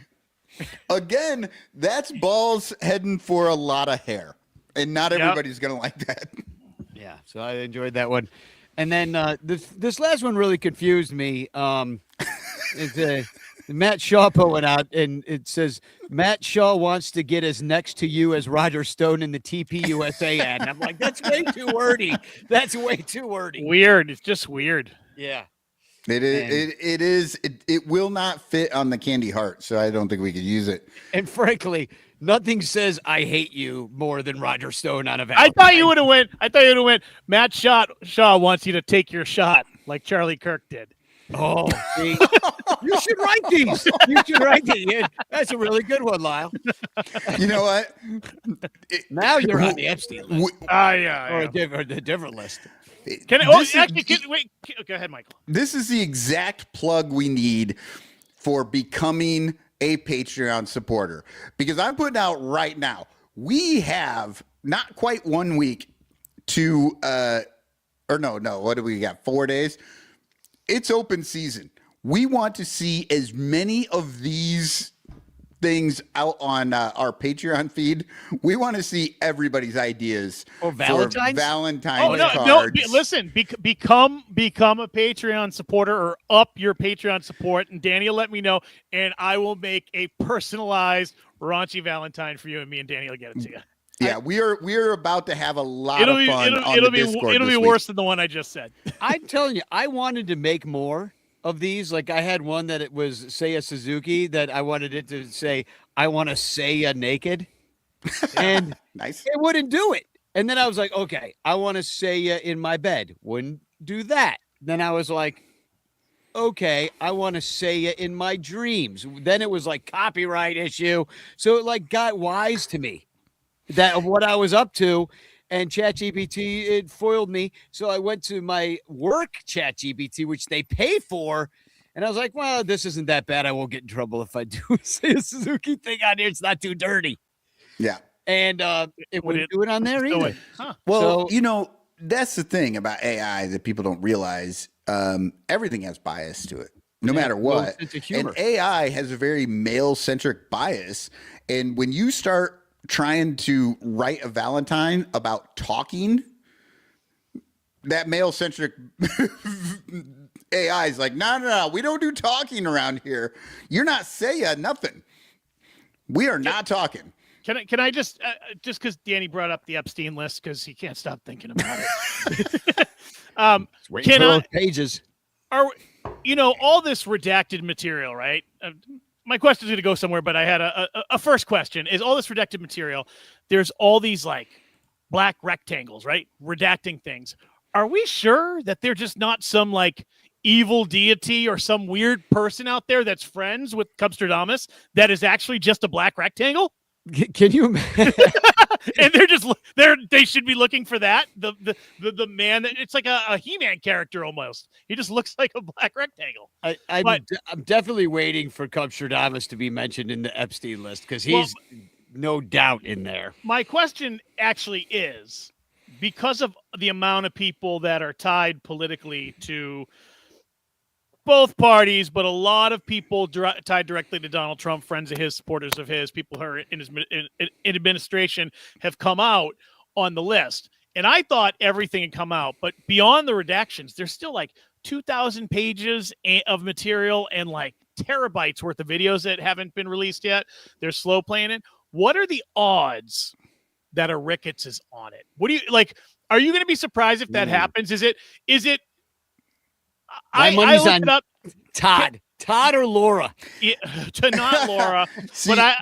Speaker 2: Again, that's balls heading for a lot of hair, and not everybody's going to like that.
Speaker 3: Yeah, so I enjoyed that one. And then this last one really confused me. It's Matt Shaw pulling out, and it says, "Matt Shaw wants to get as next to you as Roger Stone in the TP USA ad." And I'm like, that's way too wordy. That's way too wordy.
Speaker 4: Weird. It's just weird.
Speaker 3: Yeah.
Speaker 2: It will not fit on the candy heart, so I don't think we could use it.
Speaker 3: And frankly, nothing says "I hate you" more than Roger Stone on a
Speaker 4: I thought you would have went. Matt Shaw wants you to take your shot like Charlie Kirk did.
Speaker 3: Oh, see, you should write these. You should write these. Yeah, that's a really good one, Lyle.
Speaker 2: You know what?
Speaker 3: Now you're on the Epstein list.
Speaker 4: Yeah.
Speaker 3: Or the different list.
Speaker 4: Wait. Go ahead, Michael.
Speaker 2: This is the exact plug we need for becoming a Patreon supporter, because I'm putting out right now, we have not quite 1 week to, what do we got? 4 days. It's open season. We want to see as many of these things out on our Patreon feed. We want to see everybody's ideas
Speaker 3: for Valentine's
Speaker 2: cards.
Speaker 4: No. Listen, become a Patreon supporter, or up your Patreon support, and Danny will let me know, and I will make a personalized raunchy Valentine for you, and me and Danny will get it to you.
Speaker 2: Yeah, we are about to have a lot of fun on the Discord.
Speaker 4: It'll be worse than the one I just said.
Speaker 3: I'm telling you, I wanted to make more of these. Like I had one that it was Seiya Suzuki that I wanted it to say, "I want to Seiya naked," and
Speaker 2: nice.
Speaker 3: It wouldn't do it. And then I was like, okay, I want to Seiya in my bed. Wouldn't do that. Then I was like, okay, I want to Seiya in my dreams. Then it was like copyright issue. So it like got wise to me that of what I was up to, and ChatGPT, it foiled me. So I went to my work ChatGPT, which they pay for, and I was like, well, this isn't that bad. I won't get in trouble if I do say a Suzuki thing on here. It's not too dirty.
Speaker 2: Yeah.
Speaker 3: And it wouldn't do it on there either.
Speaker 4: Huh.
Speaker 2: Well, that's the thing about AI that people don't realize. Everything has bias to it, no matter what. And AI has a very male-centric bias. And when you start trying to write a Valentine about talking, that male-centric AI is like, no, we don't do talking around here. You're not saying nothing. We are not talking.
Speaker 4: Can I just because Danny brought up the Epstein list because he can't stop thinking about it.
Speaker 3: Waiting for those pages.
Speaker 4: All this redacted material, right? My question is going to go somewhere, but I had a first question. Is all this redacted material, there's all these like black rectangles, right? Redacting things. Are we sure that they're just not some like evil deity or some weird person out there that's friends with Cubstradamus that is actually just a black rectangle?
Speaker 3: Can you imagine?
Speaker 4: And they should be looking for that. The man that it's like a He-Man character almost. He just looks like a black rectangle.
Speaker 3: I'm definitely waiting for Cubstradamus to be mentioned in the Epstein list because he's no doubt in there.
Speaker 4: My question actually is, because of the amount of people that are tied politically to both parties, but a lot of people tied directly to Donald Trump, friends of his, supporters of his, people who are in his in administration have come out on the list. And I thought everything had come out, but beyond the redactions, there's still like 2,000 pages of material and like terabytes worth of videos that haven't been released yet. They're slow playing it. What are the odds that a Ricketts is on it? What do you like? Are you going to be surprised if that happens? Is it?
Speaker 3: My money's on Todd or Laura.
Speaker 4: Yeah, to not Laura.
Speaker 2: See,
Speaker 4: but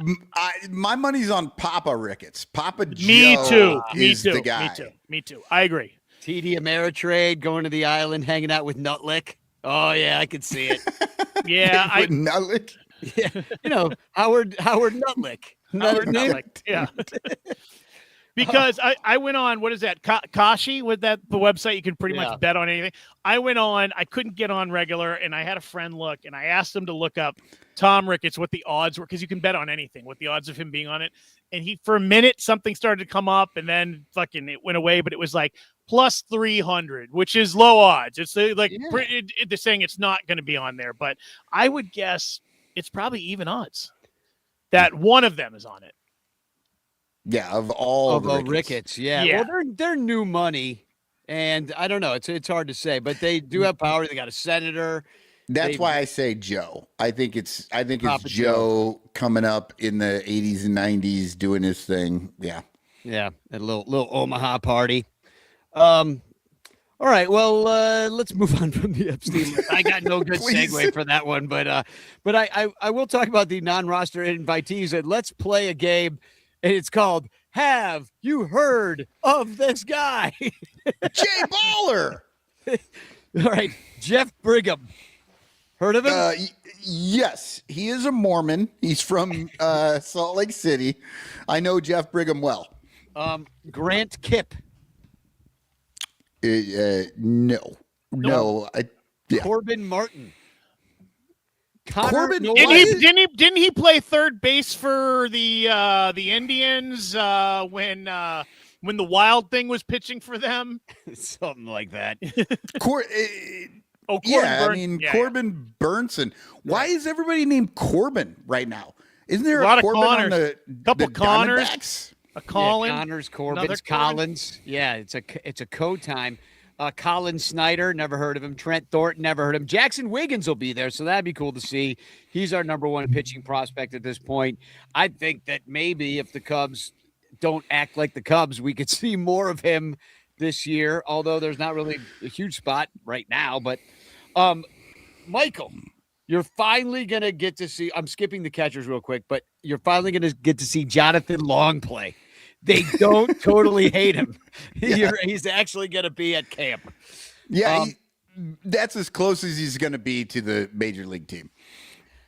Speaker 2: my money's on Papa Ricketts. Papa
Speaker 4: me
Speaker 2: Joe
Speaker 4: too.
Speaker 2: is
Speaker 4: Me too.
Speaker 2: the guy.
Speaker 4: Me too. I agree.
Speaker 3: TD Ameritrade going to the island, hanging out with Nutlick. Oh yeah, I could see it.
Speaker 4: Yeah,
Speaker 2: Nutlick.
Speaker 3: Yeah, Howard Nutlick.
Speaker 4: Howard Nutlick. Yeah. Because I went on, what is that? Kashi, with the website, you can pretty much bet on anything. I went on, I couldn't get on regular, and I had a friend look, and I asked him to look up Tom Ricketts, what the odds were, because you can bet on anything, what the odds of him being on it. And for a minute, something started to come up, and then fucking it went away, but it was like plus 300, which is low odds. It's like, they're saying it's not going to be on there, but I would guess it's probably even odds that one of them is on it.
Speaker 2: Yeah, of all the
Speaker 3: Ricketts. Yeah. Well, they're new money, and I don't know. It's hard to say, but they do have power. They got a senator.
Speaker 2: That's why I say Joe. I think it's Joe coming up in the 80s and 90s doing his thing. Yeah.
Speaker 3: Yeah, a little Omaha party. All right, well, let's move on from the Epstein list. I got no good segue for that one, but I will talk about the non-roster invitees, and let's play a game. And it's called Have You Heard of This Guy?
Speaker 2: Jay Baller.
Speaker 3: All right. Jeff Brigham. Heard of him?
Speaker 2: Yes. He is a Mormon. He's from Salt Lake City. I know Jeff Brigham well.
Speaker 3: Grant Kipp.
Speaker 2: No.
Speaker 3: Corbin Martin.
Speaker 2: Corbin,
Speaker 4: didn't he play third base for the Indians when the Wild thing was pitching for them?
Speaker 3: Something like that.
Speaker 2: Corbin Burnson. Why is everybody named Corbin right now? Isn't there a Corbin on the
Speaker 4: couple Connors?
Speaker 2: Diamondbacks?
Speaker 4: A Collins,
Speaker 3: Connors, Corbins, Collins. Yeah, it's a code time. Colin Snyder, never heard of him. Trent Thornton, never heard of him. Jackson Wiggins will be there, so that'd be cool to see. He's our number one pitching prospect at this point. I think that maybe if the Cubs don't act like the Cubs, we could see more of him this year, although there's not really a huge spot right now. But, Michael, you're finally going to get to see – I'm skipping the catchers real quick, but you're finally going to get to see Jonathan Long play. They don't totally hate him. He's actually going to be at camp.
Speaker 2: Yeah, that's as close as he's going to be to the major league team.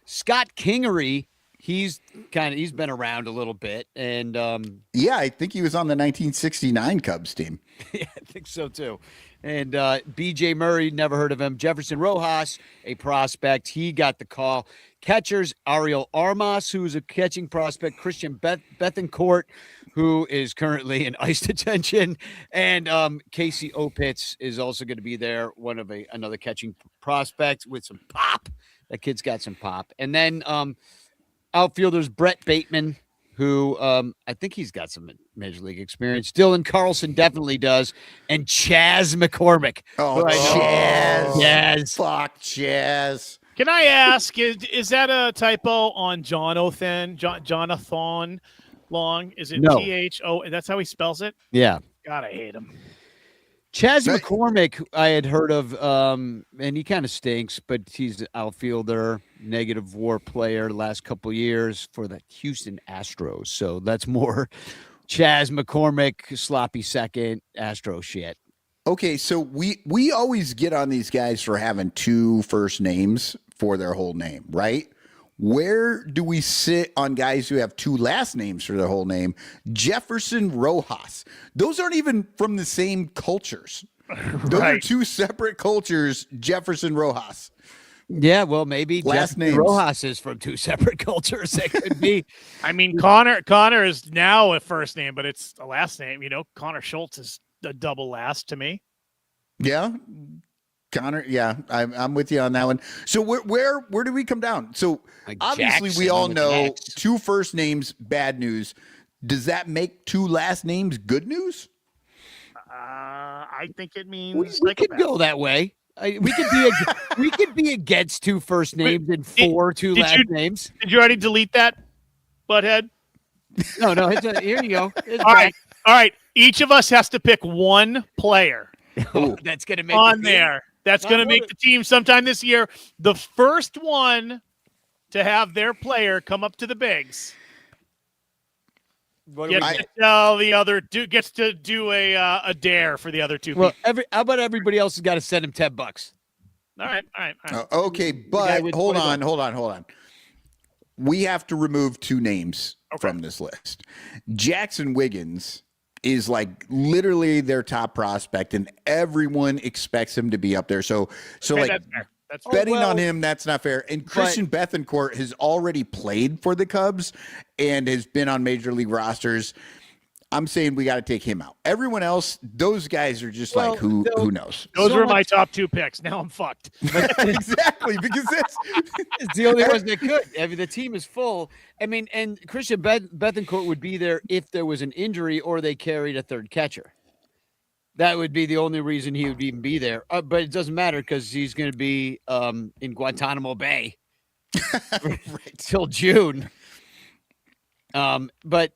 Speaker 3: Scott Kingery, he's been around a little bit, and
Speaker 2: I think he was on the 1969 Cubs team.
Speaker 3: Yeah, I think so too. And B.J. Murray, never heard of him. Jefferson Rojas, a prospect, he got the call. Catchers, Ariel Armas, who's a catching prospect. Christian Bethencourt, who is currently in ICE detention. And Casey Opitz is also going to be there, another catching prospect with some pop. That kid's got some pop. And then outfielders, Brett Bateman, who I think he's got some major league experience. Dylan Carlson definitely does. And Chaz McCormick.
Speaker 2: Oh, Chaz.
Speaker 3: Yes.
Speaker 2: Fuck Chaz.
Speaker 4: Can I ask, is that a typo on Jonathan Long? Is it
Speaker 3: No.
Speaker 4: T-H-O? That's how he spells it?
Speaker 3: Yeah.
Speaker 4: God, I hate him.
Speaker 3: Chaz McCormick, I had heard of, and he kind of stinks, but he's an outfielder, negative WAR player last couple years for the Houston Astros. So that's more Chaz McCormick, sloppy second, Astro shit.
Speaker 2: Okay, so we always get on these guys for having two first names for their whole name, right? Where do we sit on guys who have two last names for their whole name? Jefferson Rojas. Those aren't even from the same cultures. Those are two separate cultures. Jefferson Rojas.
Speaker 3: Yeah, well, maybe
Speaker 2: last name
Speaker 3: Rojas is from two separate cultures. It could be.
Speaker 4: I mean, Connor is now a first name, but it's a last name. You know, Connor Schultz is a double last to me.
Speaker 2: Yeah, Connor. Yeah, I'm with you on that one. So where do we come down? So
Speaker 3: Like
Speaker 2: obviously
Speaker 3: Jackson
Speaker 2: we all
Speaker 3: with
Speaker 2: know
Speaker 3: an X.
Speaker 2: two first names, bad news. Does that make two last names good news?
Speaker 4: I think it means
Speaker 3: We could go that way. We could be against two first names and two last names.
Speaker 4: Did you already delete that, butthead?
Speaker 3: No. Here you go.
Speaker 4: All right. Each of us has to pick one player
Speaker 3: That's gonna make
Speaker 4: on there. That's going to make the team sometime this year. The first one to have their player come up to the bigs gets to tell the other gets to do a dare for the other two people.
Speaker 3: How about everybody else has got to send him $10?
Speaker 4: All right.
Speaker 2: Okay, but hold on. We have to remove two names from this list. Jackson Wiggins is like literally their top prospect, and everyone expects him to be up there. So like
Speaker 4: that's fair. That's
Speaker 2: betting on him, that's not fair. And Christian Bethancourt has already played for the Cubs and has been on major league rosters. I'm saying we got to take him out. Everyone else, those guys are just like, who knows?
Speaker 4: Those were my top two picks. Now I'm fucked.
Speaker 2: Exactly, because
Speaker 3: It's the only ones that could. I mean, the team is full. I mean, and Christian Bethancourt would be there if there was an injury or they carried a third catcher. That would be the only reason he would even be there. But it doesn't matter because he's going to be in Guantanamo Bay till June. But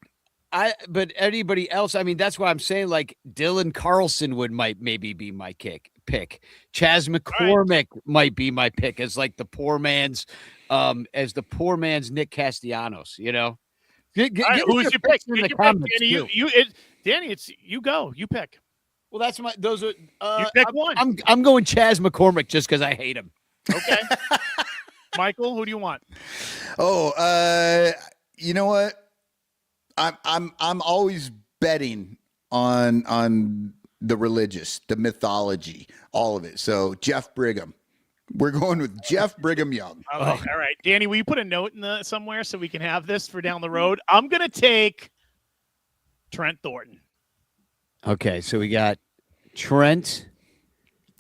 Speaker 3: anybody else, I mean, that's why I'm saying like Dylan Carlson might maybe be my pick. Chas McCormick might be my pick as like the poor man's Nick Castellanos, you know.
Speaker 4: Who's your pick? Danny, it's you go. You pick.
Speaker 3: Well, that's those are
Speaker 4: you pick one.
Speaker 3: I'm going Chas McCormick just because I hate him.
Speaker 4: Okay. Michael, who do you want?
Speaker 2: You know what? I'm always betting on the religious, the mythology, all of it. So Jeff Brigham. We're going with Jeff Brigham Young.
Speaker 4: All right. Danny, will you put a note in somewhere so we can have this for down the road? I'm gonna take Trent Thornton.
Speaker 3: Okay, so we got Trent.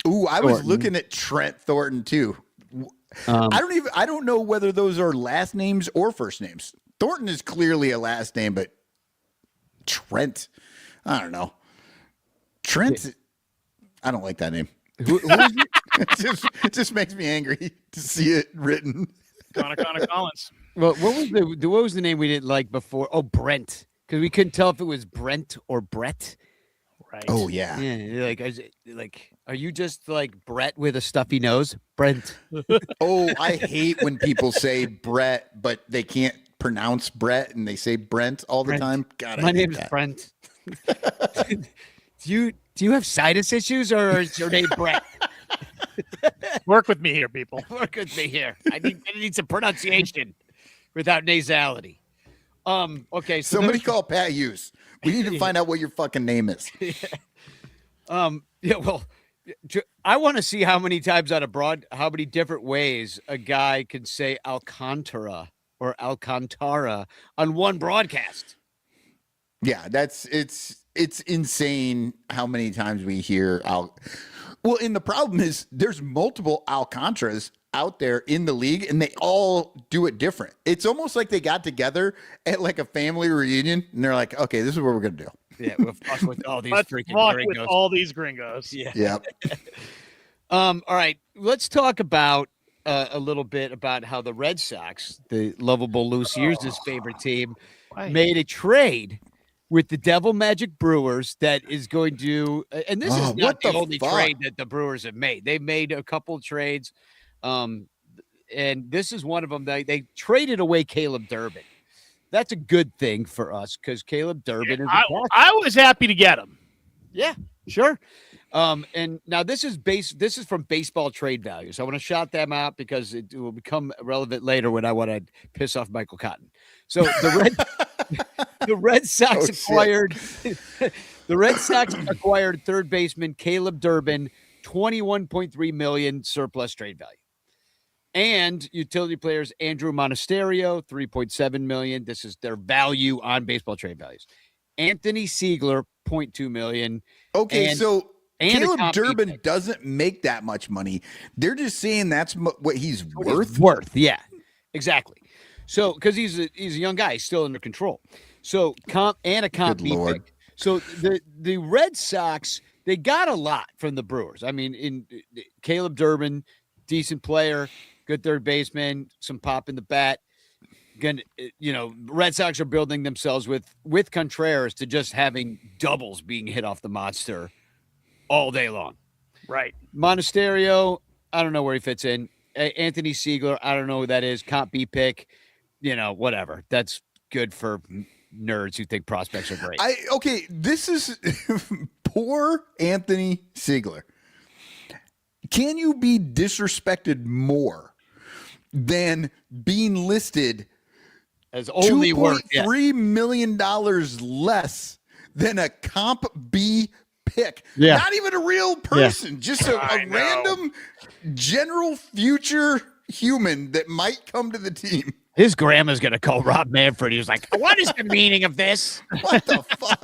Speaker 2: Ooh, I was looking at Trent Thornton too. I don't know whether those are last names or first names. Thornton is clearly a last name, but Trent, I don't know. Trent, I don't like that name. It just makes me angry to see it written.
Speaker 4: Connor Collins.
Speaker 3: Well, what was the name we didn't like before? Oh, Brent, because we couldn't tell if it was Brent or Brett.
Speaker 2: Right. Oh yeah.
Speaker 3: Yeah. Are you just like Brett with a stuffy nose? Brent.
Speaker 2: Oh, I hate when people say Brett, but they can't pronounce Brett and they say Brent all the time. God,
Speaker 3: my name is Brent. Do you have sinus issues or is your name Brett?
Speaker 4: Work with me here, people.
Speaker 3: Work with me here. I need some pronunciation without nasality. Okay. So
Speaker 2: somebody call Pat Hughes. We need to find out what your fucking name is.
Speaker 3: Yeah. Well, I want to see how many times how many different ways a guy can say Alcantara or Alcantara on one broadcast.
Speaker 2: Yeah, it's insane how many times we hear Well, and the problem is there's multiple Alcantaras out there in the league and they all do it different. It's almost like they got together at like a family reunion and they're like, okay, this is what we're going to do.
Speaker 3: Yeah, we'll fuck with all these freaking gringos.
Speaker 4: With all these gringos.
Speaker 3: Yeah.
Speaker 2: Yep.
Speaker 3: All right, let's talk about a little bit about how the Red Sox, the lovable Lou Sears' favorite team, made a trade with the Devil Magic Brewers that is going to, and this is not the only trade that the Brewers have made. They've made a couple of trades, and this is one of them. They traded away Caleb Durbin. That's a good thing for us because Caleb Durbin is.
Speaker 4: I was happy to get him.
Speaker 3: Yeah, sure. And now this is from Baseball Trade Value. So I want to shout them out because it will become relevant later when I want to piss off Michael Cotton. So the Red Sox acquired the Red Sox acquired third baseman Caleb Durbin, $21.3 million surplus trade value. And utility players Andrew Monasterio, $3.7 million. This is their value on Baseball Trade Values. Anthony Siegler, $0.2 million.
Speaker 2: Okay, so Caleb
Speaker 3: a
Speaker 2: Durbin doesn't make that much money. They're just saying that's what he's worth.
Speaker 3: Yeah, exactly. So because he's a young guy, he's still under control. So comp B pick. So the Red Sox, they got a lot from the Brewers. I mean, in Caleb Durbin, decent player, good third baseman, some pop in the bat. Red Sox are building themselves with Contreras to just having doubles being hit off the monster all day long.
Speaker 4: Right.
Speaker 3: Monasterio, I don't know where he fits in. Anthony Siegler, I don't know who that is. Comp B pick, whatever. That's good for nerds who think prospects are great.
Speaker 2: This is poor Anthony Siegler. Can you be disrespected more than being listed
Speaker 3: as only worth
Speaker 2: $2.3 million less than a Comp B pick?
Speaker 3: Yeah.
Speaker 2: Not even a real person, just a random general future human that might come to the team.
Speaker 3: His grandma's gonna call Rob Manfred. He was like, "What is the meaning of this?"
Speaker 2: What the fuck?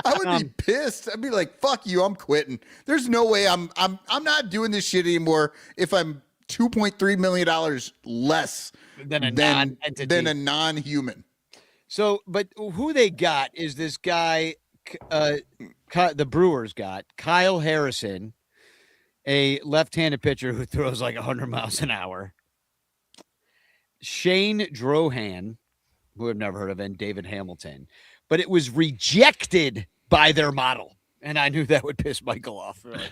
Speaker 2: I would be pissed. I'd be like, "Fuck you! I'm quitting." There's no way I'm not doing this shit anymore. If I'm $2.3 million less
Speaker 3: than a
Speaker 2: non-human.
Speaker 3: So, but who they got is this guy. The Brewers got Kyle Harrison, a left-handed pitcher who throws like 100 miles an hour. Shane Drohan, who I've never heard of, and David Hamilton, but it was rejected by their model, and I knew that would piss Michael off. Right?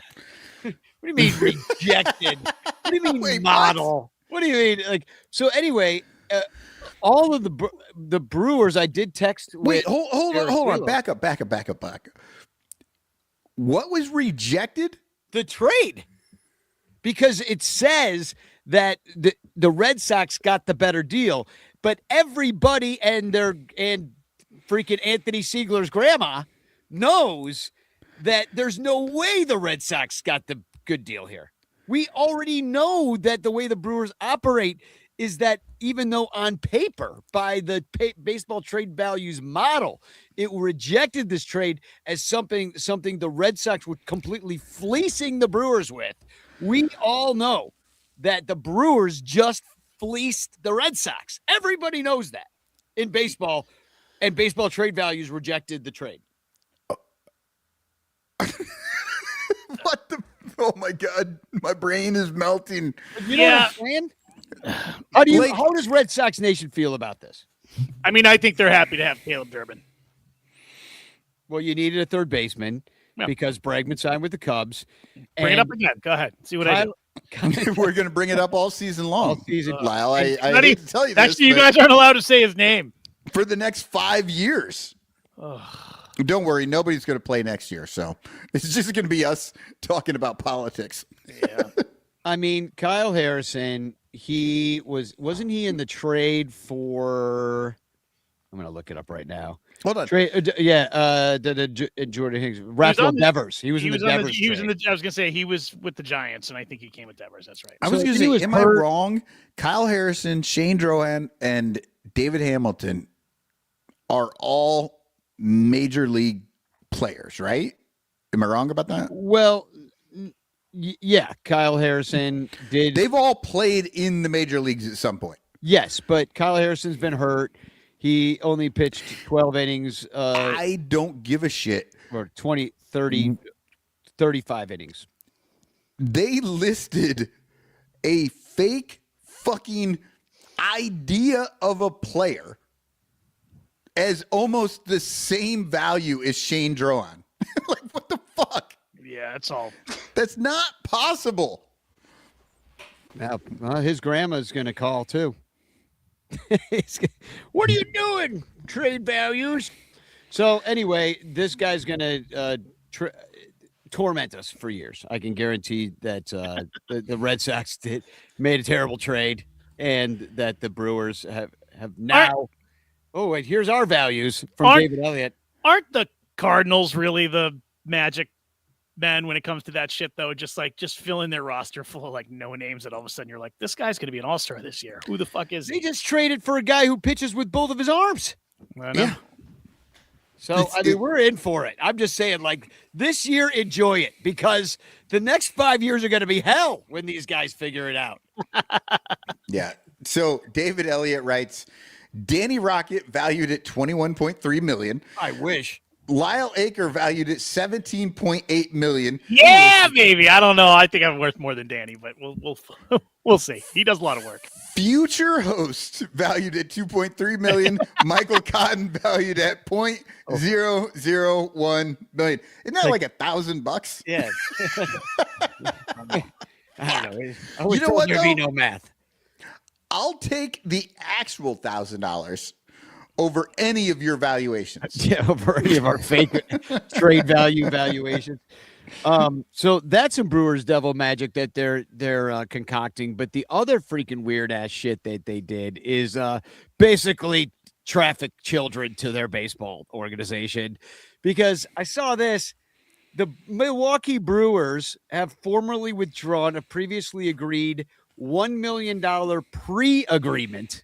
Speaker 3: What do you mean rejected? What do you mean model? What do you mean? Like, so anyway, all of the Brewers, I did text.
Speaker 2: Wait, hold on. Back up. What was rejected?
Speaker 3: The trade, because it says that the Red Sox got the better deal, but everybody and freaking Anthony Siegler's grandma knows that there's no way the Red Sox got the good deal here. We already know that the way the Brewers operate is that even though on paper, by the baseball trade values model, it rejected this trade as something the Red Sox were completely fleecing the Brewers with. We all know that the Brewers just fleeced the Red Sox. Everybody knows that in baseball, and baseball trade values rejected the trade.
Speaker 2: What the? Oh my God, my brain is melting.
Speaker 3: You know what I'm saying? How does Red Sox Nation feel about this?
Speaker 4: I mean, I think they're happy to have Caleb Durbin.
Speaker 3: Well, you needed a third baseman because Bregman signed with the Cubs.
Speaker 4: Bring it up again. Go ahead. See what I do.
Speaker 2: We're going to bring it up all season long.
Speaker 3: All season.
Speaker 2: Lyle, I hate to tell you this.
Speaker 4: Actually, you guys aren't allowed to say his name.
Speaker 2: For the next 5 years. Don't worry, nobody's going to play next year, so it's just going to be us talking about politics.
Speaker 4: Yeah.
Speaker 3: I mean, Kyle Harrison, wasn't he in the trade for? I'm going to look it up right now.
Speaker 2: Hold on.
Speaker 3: Jordan Hicks, Rafael Devers. He was in the Devers.
Speaker 4: I was going to say he was with the Giants, and I think he came with Devers. That's right.
Speaker 2: I was going to say, am I wrong? Kyle Harrison, Shane Drohan, and David Hamilton are all major league players, right? Am I wrong about that?
Speaker 3: Well, yeah, Kyle Harrison did.
Speaker 2: They've all played in the major leagues at some point.
Speaker 3: Yes, but Kyle Harrison's been hurt. He only pitched 12 innings.
Speaker 2: I don't give a shit.
Speaker 3: Or 20, 30, 35 innings.
Speaker 2: They listed a fake fucking idea of a player as almost the same value as Shane Drohan. Like, what the fuck?
Speaker 4: Yeah, that's all.
Speaker 2: That's not possible.
Speaker 3: Now, his grandma's going to call, too. What are you doing? Trade values. So, anyway, this guy's going to torment us for years. I can guarantee that the Red Sox made a terrible trade, and that the Brewers have now. Oh wait, here's our values from David Elliott.
Speaker 4: Aren't the Cardinals really the magic men when it comes to that shit though? Just fill in their roster full of like no names, and all of a sudden you're like, this guy's gonna be an all-star this year. Who the fuck is he?
Speaker 3: They just traded for a guy who pitches with both of his arms.
Speaker 4: I know.
Speaker 2: Yeah.
Speaker 3: So, I mean, we're in for it. I'm just saying, like, this year, enjoy it, because the next 5 years are going to be hell when these guys figure it out.
Speaker 2: Yeah. So David Elliott writes, Danny Rocket valued at $21.3 million.
Speaker 3: I wish.
Speaker 2: Lyle Aker valued at $17.8 million.
Speaker 4: Yeah, maybe. I don't know. I think I'm worth more than Danny, but we'll see. He does a lot of work.
Speaker 2: Future host valued at $2.3 million. Michael Cotton valued at $0.001 million. Isn't that like $1,000?
Speaker 3: Yeah. I don't know. I was
Speaker 2: You know
Speaker 3: told
Speaker 2: what,
Speaker 3: there'd be
Speaker 2: though?
Speaker 3: no math.
Speaker 2: I'll take the actual $1,000 over any of your valuations.
Speaker 3: Yeah, over any of our fake trade valuations. So that's some Brewers devil magic that they're concocting. But the other freaking weird ass shit that they did is basically traffic children to their baseball organization, because I saw this. The Milwaukee Brewers have formally withdrawn a previously agreed $1 million pre-agreement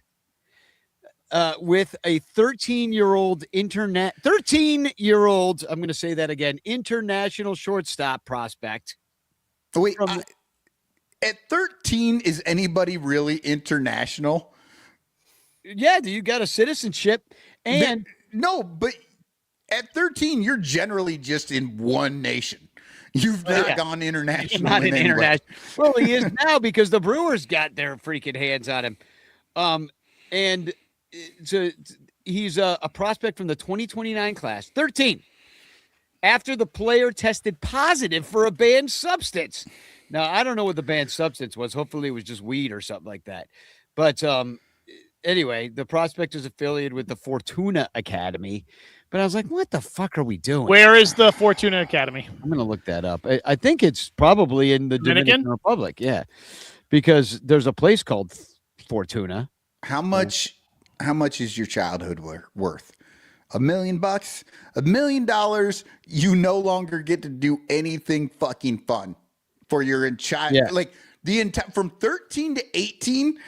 Speaker 3: with a 13-year-old I'm going to say that again, international shortstop prospect.
Speaker 2: Wait, at 13, is anybody really international?
Speaker 3: Yeah, you got a citizenship, and
Speaker 2: no, but at 13, you're generally just in one nation. You've not gone international.
Speaker 3: Not in international. Well, he is now, because the Brewers got their freaking hands on him. And so he's a prospect from the 2029 class, 13. After the player tested positive for a banned substance. Now, I don't know what the banned substance was. Hopefully it was just weed or something like that. But anyway, the prospect is affiliated with the Fortuna Academy. But I was like, what the fuck are we doing?
Speaker 4: Where is the Fortuna Academy?
Speaker 3: I'm going to look that up. I think it's probably in the Dominican Republic. Yeah, because there's a place called Fortuna.
Speaker 2: How much is your childhood worth? $1 million? $1 million, you no longer get to do anything fucking fun for your child.
Speaker 3: Yeah.
Speaker 2: Like from 13 to 18,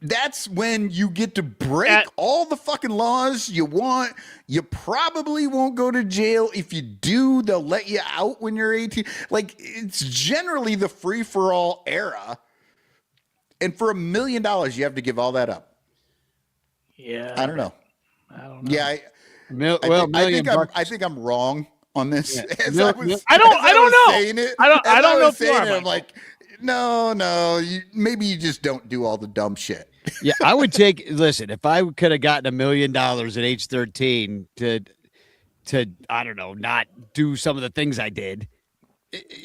Speaker 2: that's when you get to break all the fucking laws you want. You probably won't go to jail. If you do, they'll let you out when you're 18. Like, it's generally the free-for-all era. And for $1 million, you have to give all that up.
Speaker 4: Yeah.
Speaker 2: I don't know. Yeah. I think I'm wrong on this.
Speaker 4: I don't know.
Speaker 2: Saying it,
Speaker 4: I don't know if you are.
Speaker 2: I'm like, no, maybe you just don't do all the dumb shit.
Speaker 3: Yeah, I would listen, if I could have gotten $1 million at age 13 to I don't know, not do some of the things I did,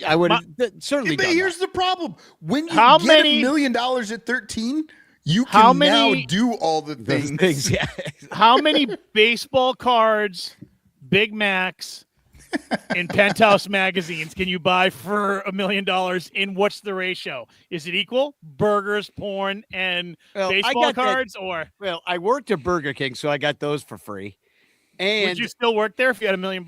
Speaker 3: I would have certainly done
Speaker 2: here's
Speaker 3: that.
Speaker 2: the problem. When you get $1 million at 13, you can now do all the things.
Speaker 3: Yeah.
Speaker 4: How many baseball cards, Big Macs, and Penthouse magazines can you buy for $1 million? And what's the ratio? Is it equal? Burgers, porn, and baseball cards?
Speaker 3: Well, I worked at Burger King, so I got those for free. And
Speaker 4: would you still work there if you had $1 million?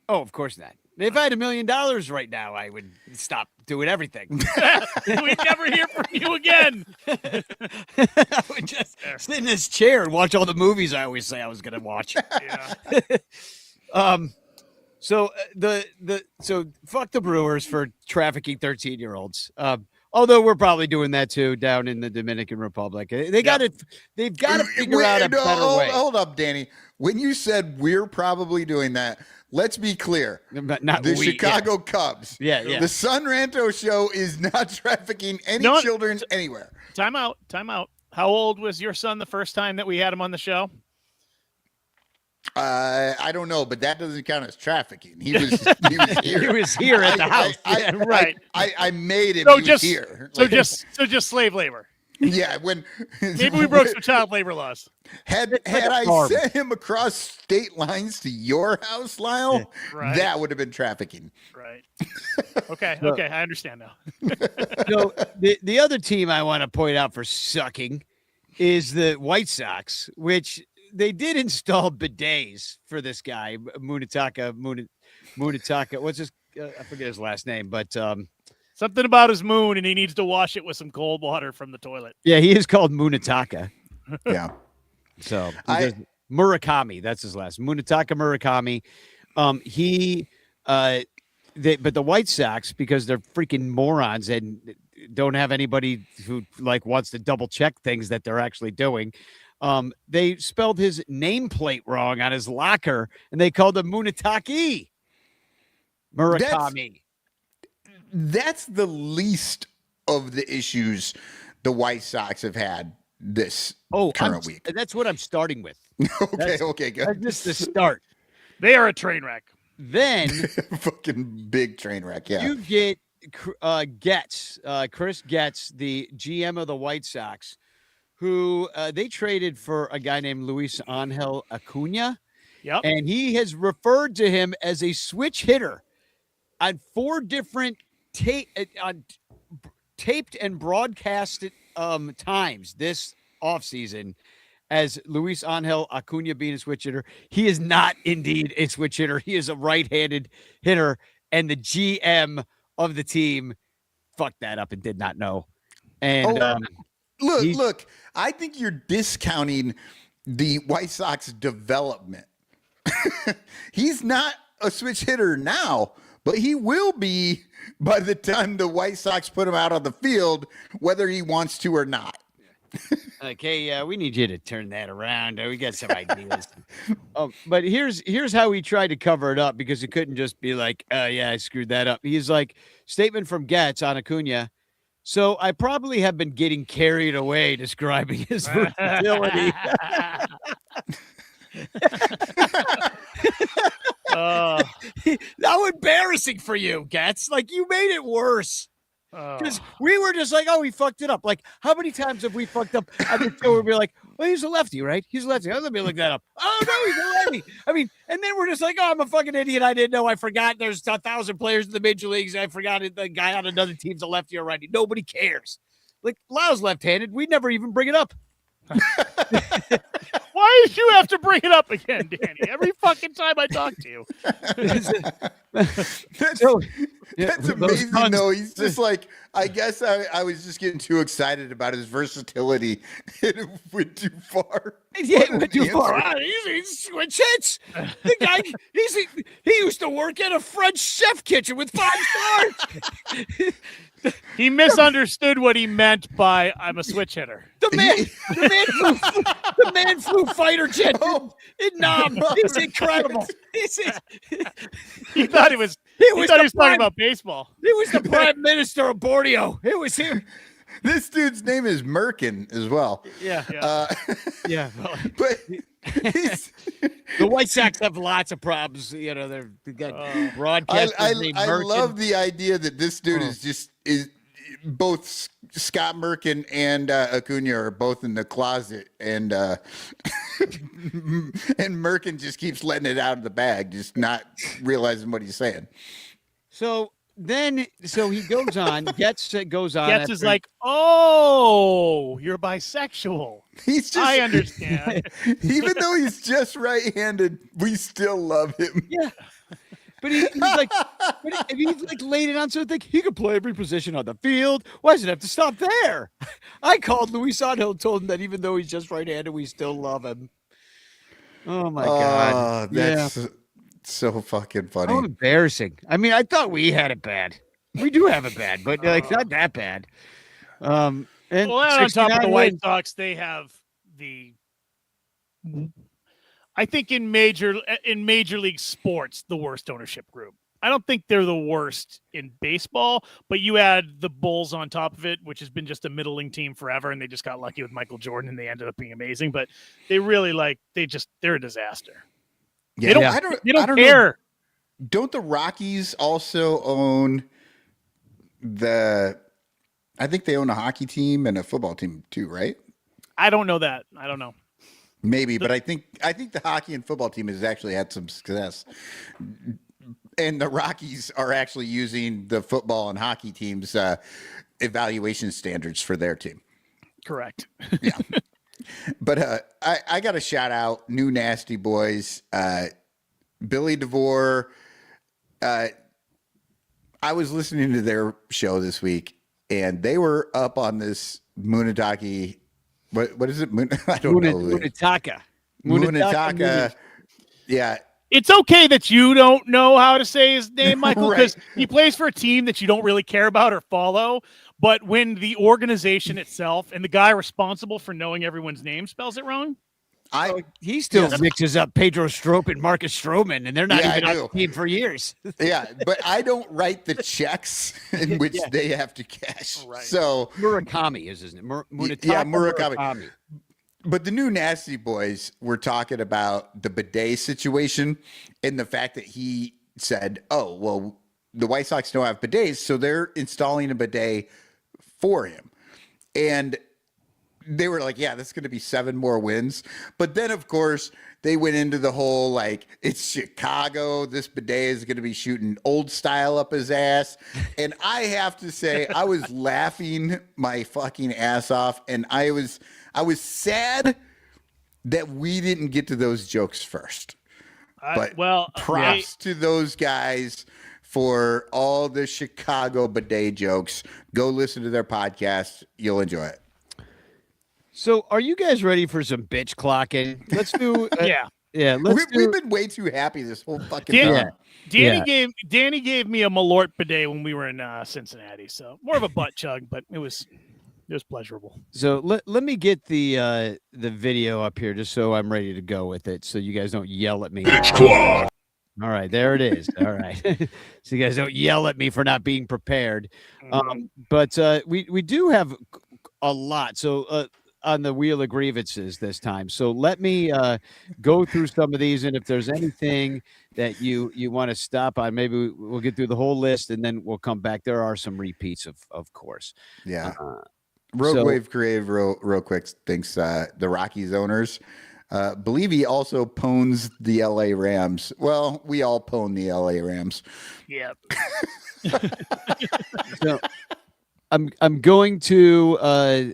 Speaker 3: Oh, of course not. If I had $1 million right now, I would stop doing everything.
Speaker 4: We'd never hear from you again.
Speaker 3: I would just sit in this chair and watch all the movies I always say I was going to watch.
Speaker 4: Yeah.
Speaker 3: So so fuck the Brewers for trafficking 13-year-olds. Although we're probably doing that too down in the Dominican Republic. They've got to figure out a better way.
Speaker 2: Hold up, Danny. When you said we're probably doing that, let's be clear.
Speaker 3: Not
Speaker 2: the Chicago Cubs.
Speaker 3: Yeah.
Speaker 2: The Son Ranto show is not trafficking any children anywhere.
Speaker 4: Time out. How old was your son the first time that we had him on the show?
Speaker 2: I don't know, but that doesn't count as trafficking. He was here.
Speaker 3: He was here at the house.
Speaker 4: Right.
Speaker 2: I made him.
Speaker 4: So
Speaker 2: he
Speaker 4: just
Speaker 2: was here.
Speaker 4: So just slave labor.
Speaker 2: Yeah, when
Speaker 4: Maybe we broke some child labor laws.
Speaker 2: had I sent him across state lines to your house, Lyle,
Speaker 4: Right.
Speaker 2: that would have been trafficking.
Speaker 4: Right. Okay. Okay. I understand now.
Speaker 3: So the other team I want to point out for sucking is the White Sox, which they did install bidets for this guy, Munetaka. What's his? I forget his last name, but
Speaker 4: Something about his moon, and he needs to wash it with some cold water from the toilet.
Speaker 3: yeah, he is called Munetaka.
Speaker 2: Yeah.
Speaker 3: So Murakami, that's his last. Munetaka Murakami. But the White Sox, because they're freaking morons and don't have anybody who like wants to double check things that they're actually doing. They spelled his nameplate wrong on his locker, and they called him Munetaki Murakami.
Speaker 2: That's the least of the issues the White Sox have had this current week.
Speaker 3: That's what I'm starting with.
Speaker 2: Okay, good.
Speaker 3: That's just the start.
Speaker 4: They are a train wreck.
Speaker 3: Then
Speaker 2: fucking big train wreck. Yeah,
Speaker 3: you get Chris Getz, the GM of the White Sox, who they traded for a guy named Luis Angel Acuna.
Speaker 4: Yep.
Speaker 3: And he has referred to him as a switch hitter on 4 different taped and broadcasted times this offseason as Luis Angel Acuna being a switch hitter. He is not indeed a switch hitter. He is a right-handed hitter, and the GM of the team fucked that up and did not know. And
Speaker 2: look, I think you're discounting the White Sox development. He's not a switch hitter now, but he will be by the time the White Sox put him out on the field, whether he wants to or not.
Speaker 3: Okay, we need you to turn that around. We got some ideas. But here's how he tried to cover it up, because it couldn't just be like, yeah, I screwed that up. He's like, statement from Getz on Acuna. So I probably have been getting carried away describing his versatility. How embarrassing for you, Getz. Like, you made it worse. Because we were just like, oh, he fucked it up. Like, how many times have we fucked up on the show where we're like, well, he's a lefty, right? He's a lefty. Oh, let me look that up. Oh, no, he's a lefty. I mean, and then we're just like, oh, I'm a fucking idiot. I didn't know. I forgot there's 1,000 players in the major leagues. I forgot the guy on another team's a lefty or righty. Nobody cares. Like, Lau's left-handed. We never even bring it up.
Speaker 4: Why did you have to bring it up again, Danny? Every fucking time I talk to you.
Speaker 2: That's amazing, though. He's just like, I guess I was just getting too excited about his versatility. It went too far.
Speaker 3: Yeah, it went too far. He's switch hits. The guy, he used to work at a French chef kitchen with 5 stars.
Speaker 4: He misunderstood what he meant by "I'm a switch hitter."
Speaker 3: The man flew fighter jet in Nam. He's incredible.
Speaker 4: He thought he was talking about baseball.
Speaker 3: He was the prime minister of Borneo. It was him.
Speaker 2: This dude's name is Merkin as well.
Speaker 3: Yeah. Yeah.
Speaker 2: But
Speaker 3: the White Sox have lots of problems. You know, they've got broadcasters named
Speaker 2: I
Speaker 3: Merkin.
Speaker 2: love the idea that this dude is both Scott Merkin and Acuna are both in the closet, and Merkin just keeps letting it out of the bag, just not realizing what he's saying.
Speaker 3: So he goes on. Getz goes on.
Speaker 4: Getz is like, oh, you're bisexual.
Speaker 2: He's just,
Speaker 4: I understand.
Speaker 2: Even though he's just right-handed, we still love him.
Speaker 3: Yeah. But he's like laid it on so thick. He could play every position on the field. Why does it have to stop there? I called Luis Angel and told him that even though he's just right-handed, we still love him. Oh my God.
Speaker 2: That's so fucking funny.
Speaker 3: How embarrassing. I mean, I thought we had it bad. We do have it bad, but like not that bad. And
Speaker 4: on top of the White Sox, they have I think in major league sports, the worst ownership group. I don't think they're the worst in baseball, but you add the Bulls on top of it, which has been just a middling team forever, and they just got lucky with Michael Jordan, and they ended up being amazing. But they really they're a disaster.
Speaker 2: Yeah,
Speaker 4: they don't care.
Speaker 2: Know. Don't the Rockies also own the I think they own a hockey team and a football team too, right?
Speaker 4: I don't know that. I don't know.
Speaker 2: Maybe, but I think the hockey and football team has actually had some success. And the Rockies are actually using the football and hockey teams' evaluation standards for their team.
Speaker 4: Correct.
Speaker 2: Yeah. But I got to shout out New Nasty Boys, Billy DeVore. I was listening to their show this week, and they were up on this Munataki. What is it? I don't know. Munataka. Yeah.
Speaker 4: It's okay that you don't know how to say his name, Michael, because
Speaker 2: Right.
Speaker 4: he plays for a team that you don't really care about or follow. But when the organization itself and the guy responsible for knowing everyone's name spells it wrong,
Speaker 3: He still mixes up Pedro Strop and Marcus Stroman, and they're not
Speaker 2: Yeah,
Speaker 3: even
Speaker 2: I
Speaker 3: on
Speaker 2: do.
Speaker 3: the team for years.
Speaker 2: Yeah, but I don't write the checks in which they have to cash.
Speaker 4: Right.
Speaker 2: So
Speaker 3: Murakami is his name.
Speaker 2: Murakami. But the New Nasty Boys were talking about the bidet situation and the fact that he said, oh, well, the White Sox don't have bidets, so they're installing a bidet for him. And they were like, yeah, that's going to be 7 more wins. But then, of course, they went into the whole, like, it's Chicago. This bidet is going to be shooting old style up his ass. And I have to say, I was laughing my fucking ass off. And I was sad that we didn't get to those jokes first. But props to those guys for all the Chicago bidet jokes. Go listen to their podcast. You'll enjoy it.
Speaker 3: So, are you guys ready for some bitch clocking? Let's do. Yeah.
Speaker 2: We've been way too happy this whole fucking time.
Speaker 4: Danny gave me a Malort bidet when we were in Cincinnati, so more of a butt chug, but it was pleasurable.
Speaker 3: So let me get the video up here just so I'm ready to go with it, so you guys don't yell at me.
Speaker 1: Bitch clock.
Speaker 3: All right, there it is. All right, so you guys don't yell at me for not being prepared. But we do have a lot. So on the wheel of grievances this time. So let me go through some of these, and if there's anything that you want to stop on, maybe we'll get through the whole list, and then we'll come back. There are some repeats, of course.
Speaker 2: Yeah. Rogue Wave Creative real quick thinks the Rockies owners believe he also pwns the LA Rams. Well, we all pwn the LA Rams.
Speaker 4: Yep.
Speaker 3: So I'm going to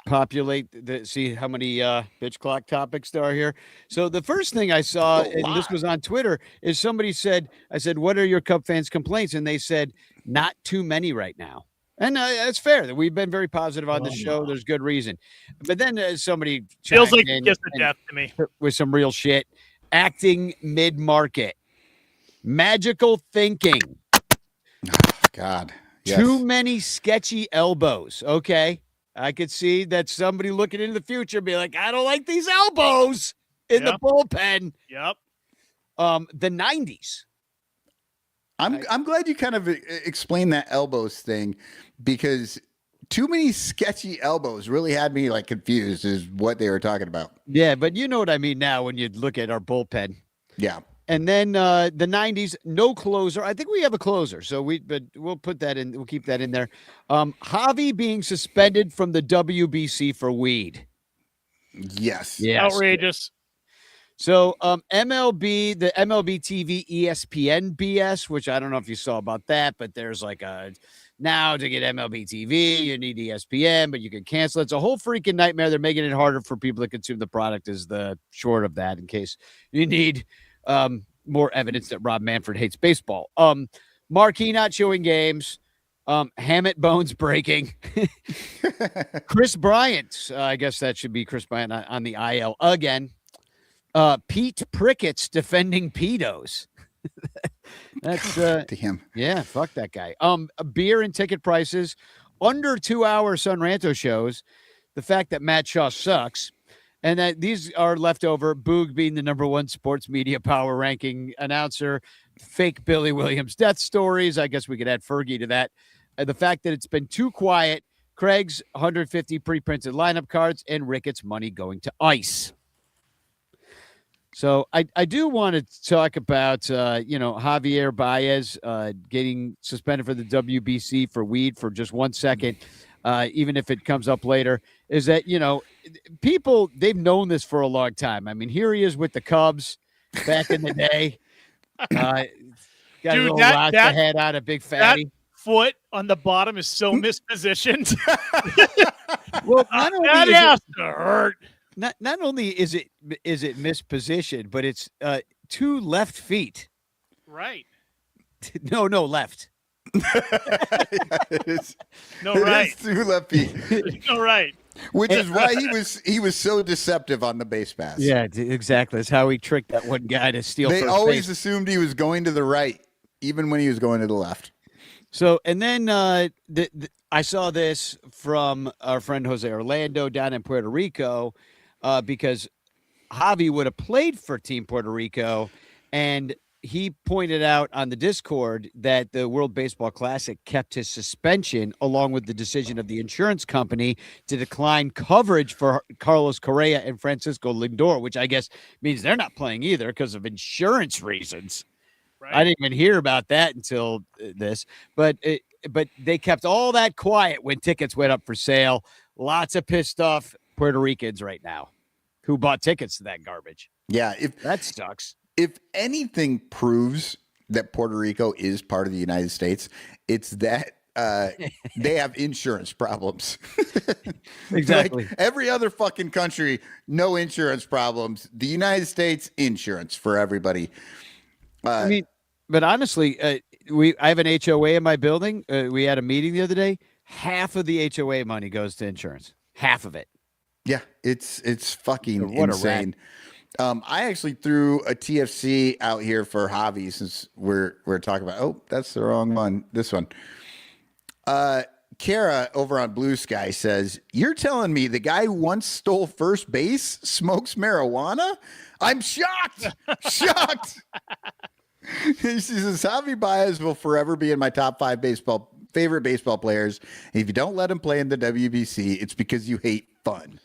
Speaker 3: populate see how many bitch clock topics there are here. So the first thing I saw, and this was on Twitter, is somebody said, I said, what are your Cub fans' complaints? And they said, not too many right now. And that's fair. That we've been very positive on the show. There's good reason. But then somebody
Speaker 4: feels like
Speaker 3: in
Speaker 4: just a death to me
Speaker 3: with some real shit. Acting mid-market. Magical thinking.
Speaker 2: God. Yes.
Speaker 3: Too many sketchy elbows. Okay. I could see that somebody looking into the future be like, I don't like these elbows in the bullpen.
Speaker 4: Yep.
Speaker 3: The 90s.
Speaker 2: I'm glad you kind of explained that elbows thing, because too many sketchy elbows really had me like confused is what they were talking about.
Speaker 3: Yeah, but you know what I mean now when you look at our bullpen.
Speaker 2: Yeah.
Speaker 3: And then the 90s, no closer. I think we have a closer, so we'll put that in. We'll keep that in there. Javi being suspended from the WBC for weed.
Speaker 2: Yes.
Speaker 4: Outrageous.
Speaker 3: So MLB, the MLB TV ESPN BS, which I don't know if you saw about that, but there's like now to get MLB TV, you need ESPN, but you can cancel it. It's a whole freaking nightmare. They're making it harder for people to consume the product is the short of that, in case you need more evidence that Rob Manfred hates baseball. Marquee not showing games. Hammett bones breaking. Chris Bryant, I guess that should be Chris Bryant on the IL again. Pete Prickett's defending pedos. That's
Speaker 2: damn.
Speaker 3: Yeah, fuck that guy. Beer and ticket prices, under 2-hour Son Ranto shows, the fact that Matt Shaw sucks, and that these are leftover. Boog being the #1 sports media power ranking announcer, fake Billy Williams death stories. I guess we could add Fergie to that. The fact that it's been too quiet. Craig's 150 pre-printed lineup cards, and Ricketts' money going to ICE. So I do want to talk about, Javier Baez getting suspended for the WBC for weed for just 1 second. even if it comes up later, is that, people, they've known this for a long time. I mean, here he is with the Cubs back in the day. Got a little lots of head on a big fatty.
Speaker 4: That foot on the bottom is so mispositioned.
Speaker 3: Well, not only
Speaker 4: that has to hurt.
Speaker 3: Not only is it mispositioned, but it's 2 left feet.
Speaker 4: Right.
Speaker 3: No, left.
Speaker 4: No, right.
Speaker 2: It's 2 left feet.
Speaker 4: No, right.
Speaker 2: Which is why he was so deceptive on the base pass.
Speaker 3: Yeah, exactly. That's how he tricked that one guy to steal.
Speaker 2: They
Speaker 3: first
Speaker 2: always
Speaker 3: base.
Speaker 2: assumed he was going to the right, even when he was going to the left.
Speaker 3: So, and then I saw this from our friend Jose Orlando down in Puerto Rico, because Javi would have played for Team Puerto Rico, and he pointed out on the Discord that the World Baseball Classic kept his suspension along with the decision of the insurance company to decline coverage for Carlos Correa and Francisco Lindor, which I guess means they're not playing either because of insurance reasons. Right. I didn't even hear about that until this, but they kept all that quiet when tickets went up for sale. Lots of pissed off Puerto Ricans right now who bought tickets to that garbage.
Speaker 2: Yeah.
Speaker 3: That sucks.
Speaker 2: If anything proves that Puerto Rico is part of the United States, it's that they have insurance problems.
Speaker 3: Exactly.
Speaker 2: Like every other fucking country, no insurance problems. The United States, insurance for everybody.
Speaker 3: I mean, but honestly, I have an HOA in my building. We had a meeting the other day. Half of the HOA money goes to insurance. Half of it.
Speaker 2: Yeah, it's fucking insane. I actually threw a TFC out here for Javi since we're talking about. Oh, that's the wrong one. This one. Kara over on Blue Sky says, "You're telling me the guy who once stole first base smokes marijuana? I'm shocked. Shocked." He says, "Javi Baez will forever be in my top 5 favorite baseball players. And if you don't let him play in the WBC, it's because you hate fun."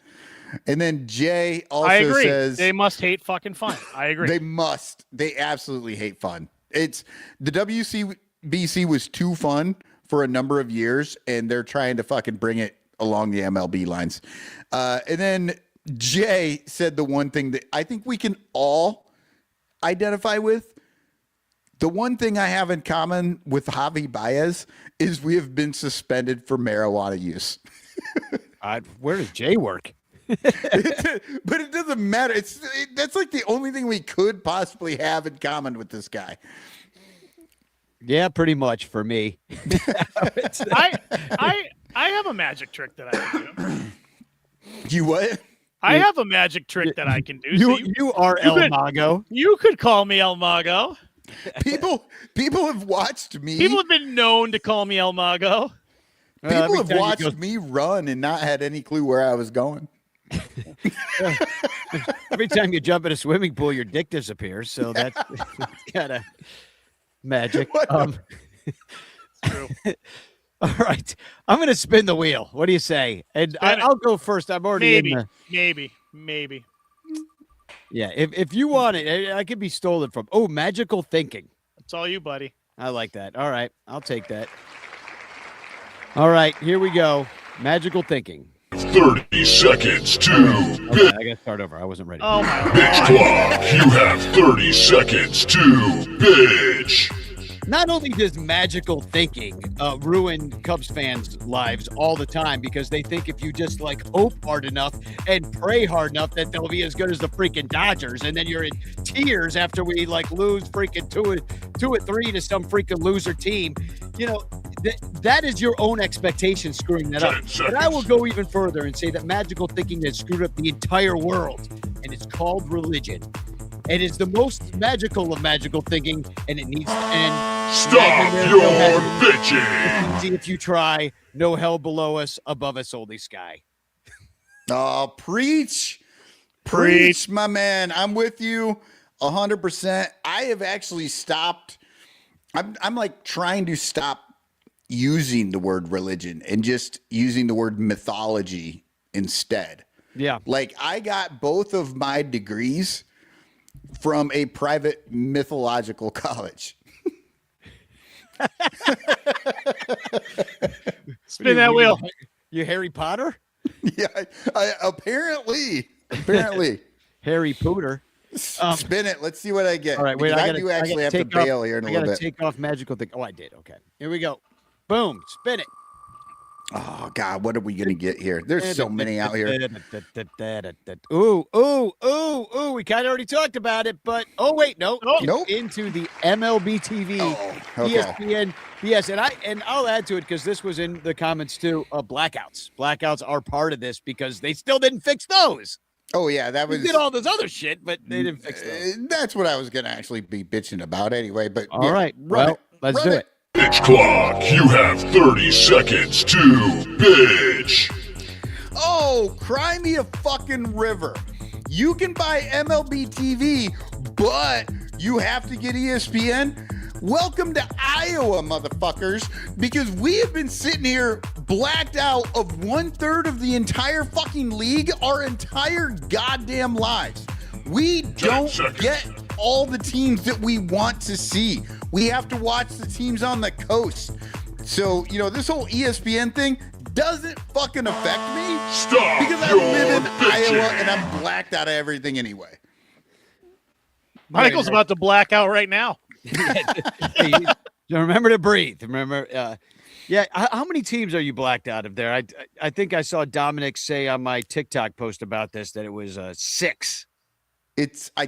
Speaker 2: And then Jay also says
Speaker 4: they must hate fucking fun. I agree.
Speaker 2: They must. They absolutely hate fun. It's the WCBC was too fun for a number of years, and they're trying to fucking bring it along the MLB lines. And then Jay said the one thing that I think we can all identify with. The one thing I have in common with Javi Baez is we have been suspended for marijuana use.
Speaker 3: Where does Jay work?
Speaker 2: But it doesn't matter. That's like the only thing we could possibly have in common with this guy.
Speaker 3: Yeah, pretty much for me.
Speaker 4: I have a magic trick that I can do.
Speaker 2: You what?
Speaker 4: I have a magic trick that I can do.
Speaker 3: You are El Mago.
Speaker 4: You could call me El Mago.
Speaker 2: People have watched me.
Speaker 4: People have been known to call me El Mago.
Speaker 2: People have watched me run and not had any clue where I was going.
Speaker 3: Every time you jump in a swimming pool, your dick disappears. So that's kind of magic.
Speaker 4: It's true.
Speaker 3: All right. I'm going to spin the wheel. What do you say? And I'll go first. I'm already
Speaker 4: Maybe.
Speaker 3: Yeah. If you want it, I could be stolen from. Oh, magical thinking.
Speaker 4: That's all you, buddy.
Speaker 3: I like that. All right. I'll take that. All right. Here we go. Magical thinking.
Speaker 1: 30 seconds to
Speaker 3: Okay, I got to start over. I wasn't ready.
Speaker 4: Oh, my God.
Speaker 1: pitch clock. You have 30 seconds to pitch.
Speaker 3: Not only does magical thinking ruin Cubs fans' lives all the time because they think if you just like hope hard enough and pray hard enough that they'll be as good as the freaking Dodgers, and then you're in tears after we like lose freaking 2-3 to some freaking loser team. You know, that is your own expectation screwing that up. But I will go even further and say that magical thinking has screwed up the entire world, and it's called religion. It is the most magical of magical thinking, and it needs to end.
Speaker 1: Stop your bitching.
Speaker 3: See if you try. No hell below us, above us only sky.
Speaker 2: Oh, preach, my man. I'm with you 100%. I have actually stopped. I'm like trying to stop using the word religion and just using the word mythology instead.
Speaker 3: Yeah.
Speaker 2: Like I got both of my degrees from a private mythological college.
Speaker 4: Spin that wheel.
Speaker 3: You Harry Potter?
Speaker 2: Yeah, apparently.
Speaker 3: Harry Pooter.
Speaker 2: Spin it. Let's see what I get.
Speaker 3: All right, wait.
Speaker 2: Because
Speaker 3: I
Speaker 2: do actually have to bail here in a
Speaker 3: I
Speaker 2: little
Speaker 3: gotta
Speaker 2: bit.
Speaker 3: take off magical thing. Oh, I did. Okay, here we go. Boom. Spin it.
Speaker 2: Oh God, what are we gonna get here? There's so many out here.
Speaker 3: Ooh. We kind of already talked about it, but wait, no.
Speaker 2: Nope.
Speaker 3: Into the MLB TV,
Speaker 2: okay.
Speaker 3: ESPN. Yes, and I'll add to it because this was in the comments too. Blackouts. Blackouts are part of this because they still didn't fix those.
Speaker 2: Oh yeah, that was
Speaker 3: They did all this other shit, but they didn't fix those.
Speaker 2: That's what I was gonna actually be bitching about anyway. But
Speaker 3: All right, well, let's do it.
Speaker 1: Pitch clock. You have 30 seconds to bitch.
Speaker 2: Oh, cry me a fucking river. You can buy MLB TV, but you have to get ESPN. Welcome to Iowa, motherfuckers, because we have been sitting here blacked out of 1/3 of the entire fucking league our entire goddamn lives. We don't get all the teams that we want to see. We have to watch the teams on the coast. So, this whole ESPN thing doesn't fucking affect me.
Speaker 1: Stop
Speaker 2: because I live in Iowa and I'm blacked out of everything anyway.
Speaker 4: Michael's about to black out right now.
Speaker 3: Remember to breathe. Remember, how many teams are you blacked out of there? I think I saw Dominic say on my TikTok post about this that it was 6.
Speaker 2: I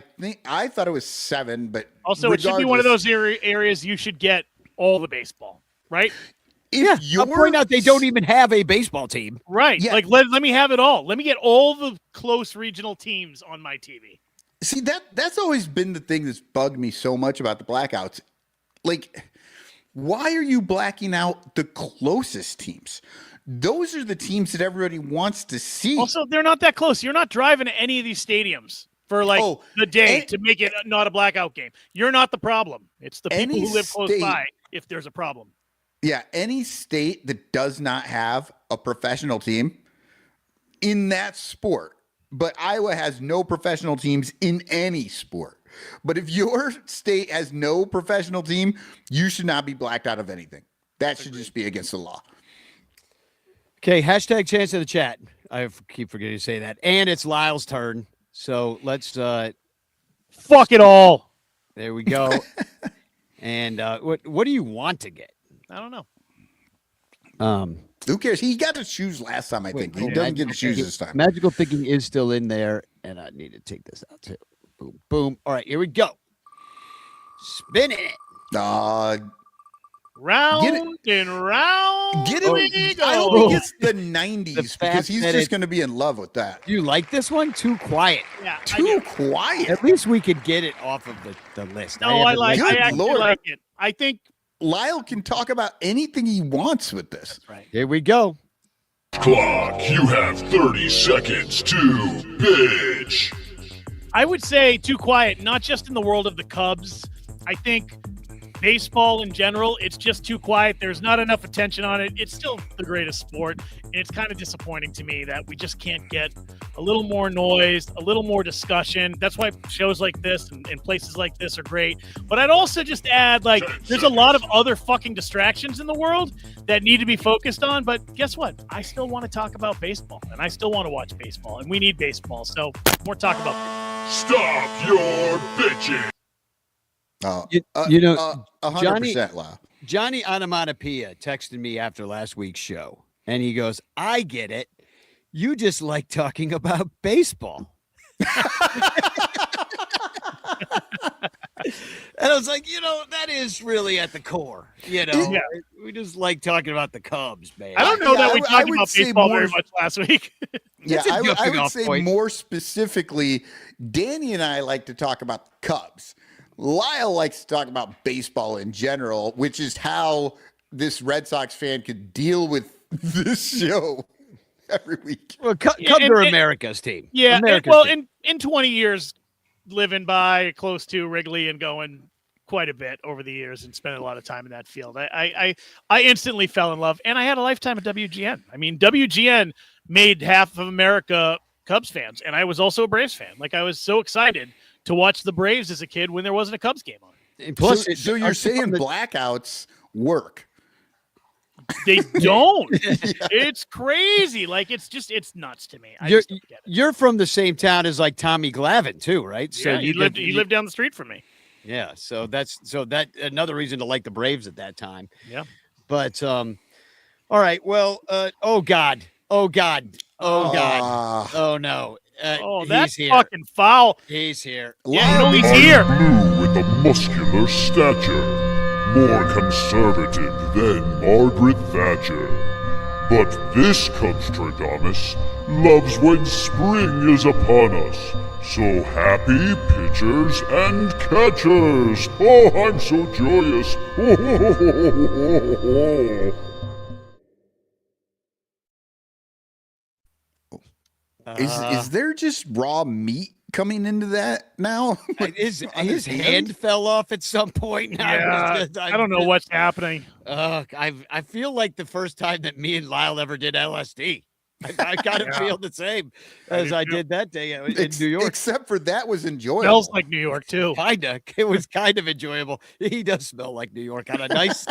Speaker 2: thought it was 7, but
Speaker 4: also it should be one of those areas you should get all the baseball, right?
Speaker 3: I'll point out they don't even have a baseball team.
Speaker 4: Right. Yeah. Like let me have it all. Let me get all the close regional teams on my TV.
Speaker 2: See, that's always been the thing that's bugged me so much about the blackouts. Like, why are you blacking out the closest teams? Those are the teams that everybody wants to see.
Speaker 4: Also, they're not that close. You're not driving to any of these stadiums for the day to make it not a blackout game. You're not the problem. It's the people who live close by if there's a problem.
Speaker 2: Yeah, any state that does not have a professional team in that sport, but Iowa has no professional teams in any sport. But if your state has no professional team, you should not be blacked out of anything. That should just be against the law.
Speaker 3: Okay, hashtag chance in the chat. I keep forgetting to say that. And it's Lyle's turn. So let's
Speaker 4: fuck it all.
Speaker 3: There we go. And what do you want to get?
Speaker 4: I don't know.
Speaker 2: Who cares? He got to choose last time, I think. He doesn't get to choose this time.
Speaker 3: Magical thinking is still in there, and I need to take this out too. Boom, boom. All right, here we go. Spinning it.
Speaker 4: Round and round.
Speaker 2: Get it. I hope he gets the 90s because he's just going to be in love with that.
Speaker 3: You like this one? Too quiet.
Speaker 4: Yeah,
Speaker 2: too quiet.
Speaker 3: At least we could get it off of the list.
Speaker 4: No, I actually like it. I think
Speaker 2: Lyle can talk about anything he wants with this.
Speaker 3: That's right. Here we go.
Speaker 1: Clock, you have 30 seconds to bitch.
Speaker 4: I would say too quiet, not just in the world of the Cubs. I think baseball in general, it's just too quiet. There's not enough attention on it. It's still the greatest sport. And it's kind of disappointing to me that we just can't get a little more noise, a little more discussion. That's why shows like this and places like this are great. But I'd also just add, there's a lot of other fucking distractions in the world that need to be focused on. But guess what? I still want to talk about baseball, and I still want to watch baseball, and we need baseball. So more talk about baseball.
Speaker 1: Stop your bitching.
Speaker 2: Oh,
Speaker 3: 100%, Johnny Onomatopoeia texted me after last week's show, and he goes, I get it. You just like talking about baseball. And I was like, that is really at the core. We just like talking about the Cubs, man.
Speaker 4: I don't know that we talked about baseball very much last week.
Speaker 2: I would say more specifically, Danny and I like to talk about the Cubs. Lyle likes to talk about baseball in general, which is how this Red Sox fan could deal with this show every week.
Speaker 3: Well, Cubs are America's team.
Speaker 4: Yeah, in 20 years, living by close to Wrigley and going quite a bit over the years and spending a lot of time in that field, I instantly fell in love, and I had a lifetime at WGN. I mean, WGN made half of America Cubs fans, and I was also a Braves fan. I was so excited to watch the Braves as a kid when there wasn't a Cubs game on.
Speaker 2: Plus, so you're saying blackouts work?
Speaker 4: They don't. It's crazy. Like it's nuts to me. I just don't get it.
Speaker 3: You're from the same town as like Tommy Glavine too, right?
Speaker 4: So he lived down the street from me.
Speaker 3: Yeah, so that's another reason to like the Braves at that time.
Speaker 4: Yeah.
Speaker 3: But all right, well, oh God. Oh no.
Speaker 4: That's
Speaker 3: here.
Speaker 4: fucking foul.
Speaker 3: He's here.
Speaker 4: Yeah, no, he's here.
Speaker 10: Blue with a muscular stature, more conservative than Margaret Thatcher. But this Cubstradamus loves when spring is upon us. So happy pitchers and catchers. Oh, I'm so joyous.
Speaker 2: Is there just raw meat coming into that now?
Speaker 3: His hand fell off at some point.
Speaker 4: Yeah, I don't know what's happening.
Speaker 3: I feel like the first time that me and Lyle ever did LSD. I kind of feel the same as I did that day in New York.
Speaker 2: Except for that was enjoyable.
Speaker 4: Smells like New York too.
Speaker 3: Kinda. It was kind of enjoyable. He does smell like New York on a nice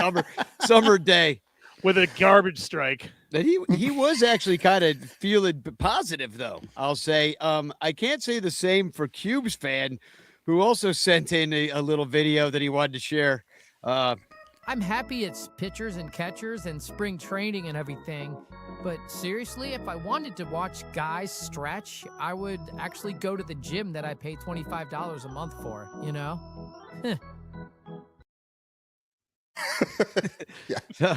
Speaker 3: summer day.
Speaker 4: With a garbage strike.
Speaker 3: That he was actually kind of feeling positive, though. I'll say. I can't say the same for Cubes fan, who also sent in a little video that he wanted to share.
Speaker 11: I'm happy it's pitchers and catchers and spring training and everything, but seriously, if I wanted to watch guys stretch, I would actually go to the gym that I pay $25 a month for, you know?
Speaker 3: So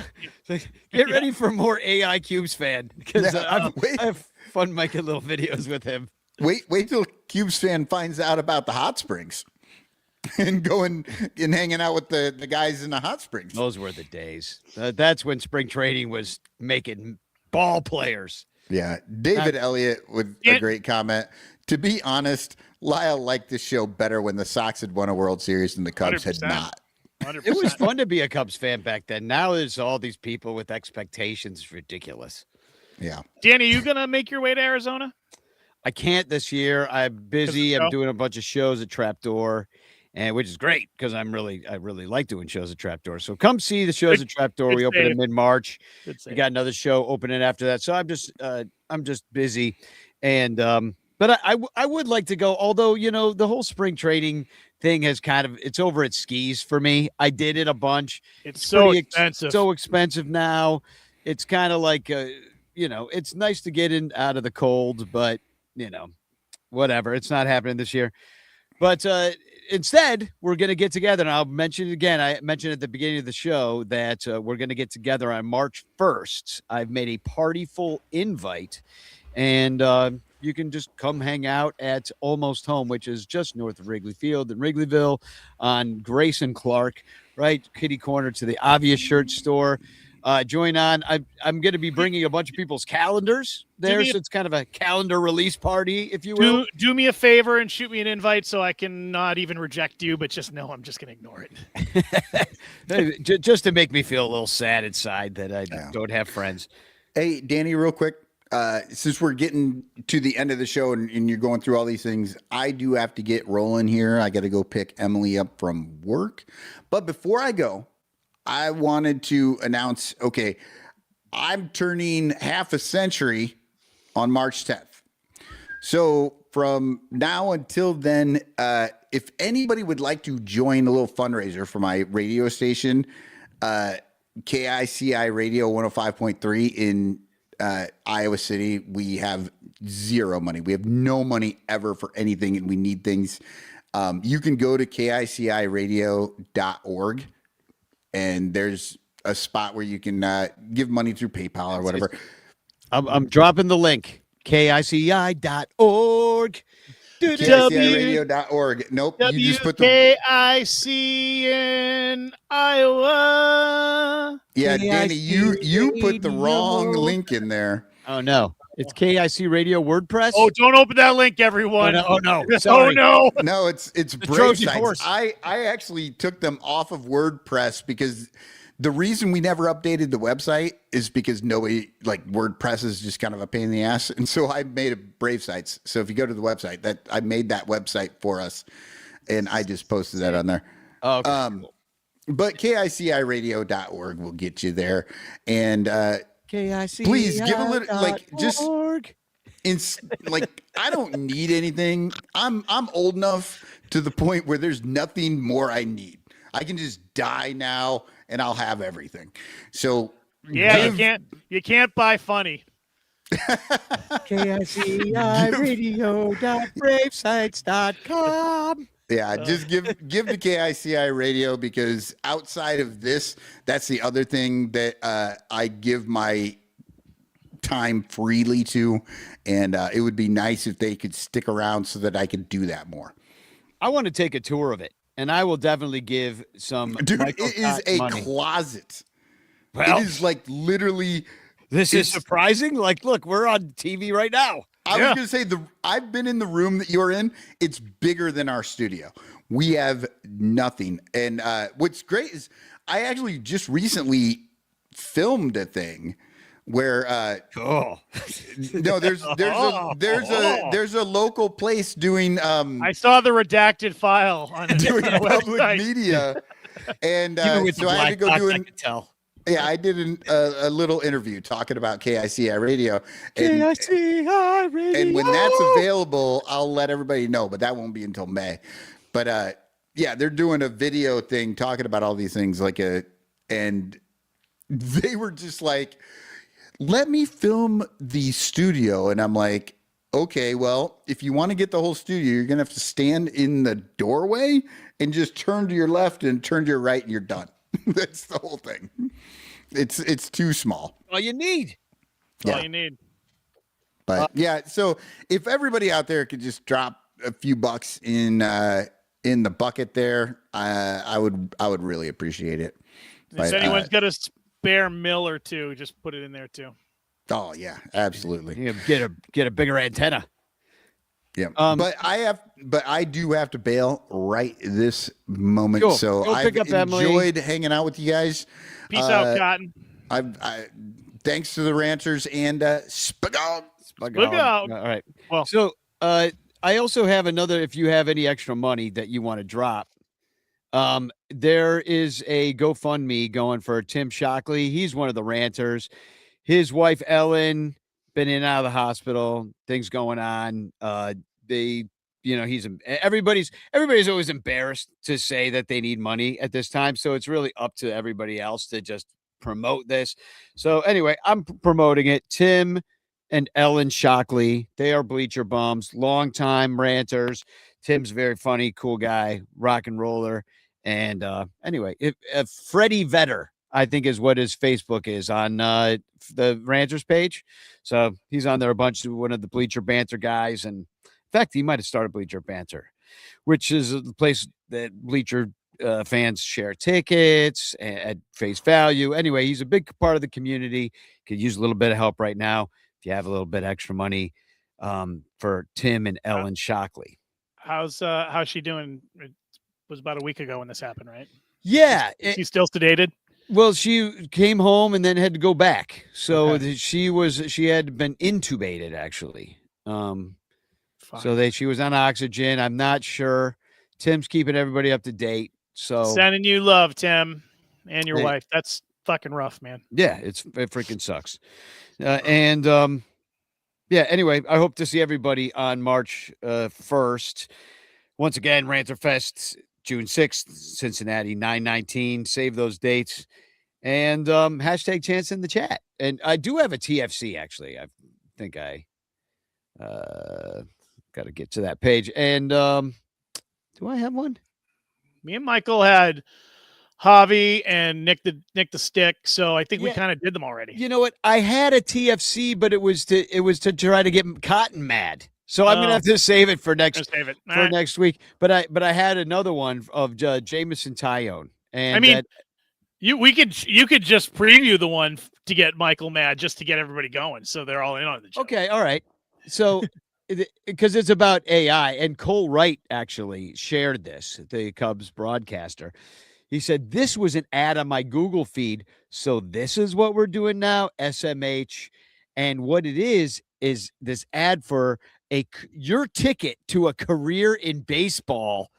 Speaker 3: get ready for more AI Cubes fan, because I have fun making little videos with him.
Speaker 2: Wait till Cubes fan finds out about the hot springs and going and hanging out with the guys in the hot springs.
Speaker 3: Those were the days. That's when spring training was making ball players.
Speaker 2: Yeah. David Elliott with a great comment. To be honest, Lyle liked this show better when the Sox had won a World Series and the Cubs
Speaker 4: 100%.
Speaker 2: had not.
Speaker 4: 100%.
Speaker 3: It was fun to be a Cubs fan back then. Now there's all these people with expectations. It's ridiculous.
Speaker 2: Yeah.
Speaker 4: Danny, you gonna make your way to Arizona?
Speaker 3: I can't this year. I'm busy. I'm doing a bunch of shows at Trapdoor, and which is great because I really like doing shows at Trapdoor. So come see the shows at Trapdoor. We open in mid-March. We got another show opening after that. So I'm just busy, and but I would like to go. Although the whole spring training thing has it's over at skis for me. I did it a bunch.
Speaker 4: It's so expensive.
Speaker 3: So expensive now. It's kind of like it's nice to get in out of the cold, but whatever. It's not happening this year. But instead, we're going to get together, and I'll mention it again. I mentioned at the beginning of the show that we're going to get together on March 1st. I've made a partyful invite, and you can just come hang out at Almost Home, which is just north of Wrigley Field in Wrigleyville on Grace and Clark, right kitty corner to the Obvious Shirt store. Join on. I'm going to be bringing a bunch of people's calendars there, so it's kind of a calendar release party, if you will.
Speaker 4: Do me a favor and shoot me an invite so I can not even reject you, but just know I'm just going to ignore
Speaker 3: it. Just to make me feel a little sad inside that I don't have friends.
Speaker 2: Hey, Danny, real quick. Since we're getting to the end of the show and you're going through all these things, I do have to get rolling here. I got to go pick Emily up from work. But before I go, I wanted to announce, okay, I'm turning half a century on March 10th. So from now until then, if anybody would like to join a little fundraiser for my radio station, KICI Radio 105.3 in Iowa City, we have zero money. We have no money ever for anything, and we need things. You can go to KICIradio.org, and there's a spot where you can give money through PayPal or whatever.
Speaker 3: I'm dropping the link. KICI.org.
Speaker 2: KICIradio.org. Nope. You just put the
Speaker 4: WKIC in Iowa.
Speaker 2: Yeah, Danny, you put the wrong link in there.
Speaker 3: Oh no. It's KIC Radio WordPress.
Speaker 4: Oh, don't open that link, everyone.
Speaker 3: Oh no.
Speaker 4: Oh no.
Speaker 2: No, it's Brave Sites. I actually took them off of WordPress because the reason we never updated the website is because nobody, like, WordPress is just kind of a pain in the ass. And so I made a Brave Sites. So if you go to the website, that I made that website for us, and I just posted that on there.
Speaker 3: Oh, okay. Cool.
Speaker 2: But KICIRadio.org will get you there. And please give a little, like, just like, I don't need anything. I'm old enough to the point where there's nothing more I need. I can just die now and I'll have everything. So
Speaker 4: yeah, you can't buy funny.
Speaker 3: KICIRadio.bravesites.com.
Speaker 2: Yeah, just give the KICI radio, because outside of this, that's the other thing that I give my time freely to, and it would be nice if they could stick around so that I could do that more.
Speaker 3: I want to take a tour of it, and I will definitely give some.
Speaker 2: Dude,
Speaker 3: Michael
Speaker 2: it is a
Speaker 3: money.
Speaker 2: closet.
Speaker 3: Well,
Speaker 2: it is like literally.
Speaker 3: This is surprising. Like, look, we're on TV right now.
Speaker 2: I was going to say, I've been in the room that you're in. It's bigger than our studio. We have nothing. And what's great is I actually just recently filmed a thing where no, there's a local place doing
Speaker 4: I saw the redacted file on
Speaker 2: doing
Speaker 4: the
Speaker 2: public
Speaker 4: website.
Speaker 2: media. And so I had to go do I did a little interview talking about KICI Radio. And,
Speaker 3: KICI Radio.
Speaker 2: And when that's available, I'll let everybody know, but that won't be until May. But yeah, they're doing a video thing talking about all these things, and they were just like, let me film the studio. And I'm like, okay, well, if you want to get the whole studio, you're going to have to stand in the doorway and just turn to your left and turn to your right, and you're done. That's the whole thing. It's too small.
Speaker 3: All you need.
Speaker 4: All you need.
Speaker 2: But yeah, so if everybody out there could just drop a few bucks in the bucket there, I would really appreciate it.
Speaker 4: If anyone's got a spare mill or two, just put it in there too.
Speaker 2: Oh yeah, absolutely.
Speaker 3: You get a bigger antenna.
Speaker 2: Yeah, but I do have to bail right this moment.
Speaker 3: Cool.
Speaker 2: So
Speaker 3: Go
Speaker 2: I've
Speaker 3: pick up Emily.
Speaker 2: enjoyed hanging out with you guys.
Speaker 4: Peace out, Cotton.
Speaker 2: I thanks to the Ranchers and Sprung.
Speaker 4: Look out.
Speaker 3: All right.
Speaker 4: Well,
Speaker 3: so I also have another. If you have any extra money that you want to drop, there is a GoFundMe going for Tim Shockley. He's one of the ranters. His wife Ellen been in and out of the hospital. Things going on. Everybody's always embarrassed to say that they need money at this time. So it's really up to everybody else to just promote this. So anyway, I'm promoting it. Tim and Ellen Shockley, they are Bleacher Bums, longtime ranters. Tim's very funny, cool guy, rock and roller. And anyway, if Freddie Vetter, I think is what his Facebook is on the Ranters page. So he's on there a bunch of one of the Bleacher Banter guys. And in fact, he might have started Bleacher Banter, which is a place that Bleacher fans share tickets at face value. Anyway, he's a big part of the community. Could use a little bit of help right now. If you have a little bit extra money for Tim and Ellen Shockley.
Speaker 4: How's she doing? It was about a week ago when this happened, right?
Speaker 3: Yeah.
Speaker 4: She's still sedated?
Speaker 3: Well, she came home and then had to go back. So she had been intubated actually. So she was on oxygen. I'm not sure. Tim's keeping everybody up to date. So
Speaker 4: sending you love, Tim, and your wife. That's fucking rough, man.
Speaker 3: Yeah, it freaking sucks. Anyway, I hope to see everybody on March 1st. Once again, Ranter Fest, June 6th, Cincinnati, 9/19. Save those dates. And hashtag chance in the chat. And I do have a TFC, actually. I think I got to get to that page. And do I have one?
Speaker 4: Me and Michael had Javi and Nick the Stick, so I think we kind of did them already.
Speaker 3: You know what? I had a TFC, but it was to try to get Cotton mad. So I'm gonna have to save it for next week. But I had another one of Jameson Tyone, and
Speaker 4: I mean, you could just preview the one to get Michael mad, just to get everybody going, so they're all in on the joke.
Speaker 3: Okay, all right. So because it's about AI, and Cole Wright actually shared this, the Cubs broadcaster. He said, this was an ad on my Google feed. So this is what we're doing now, SMH. And what it is this ad for your ticket to a career in baseball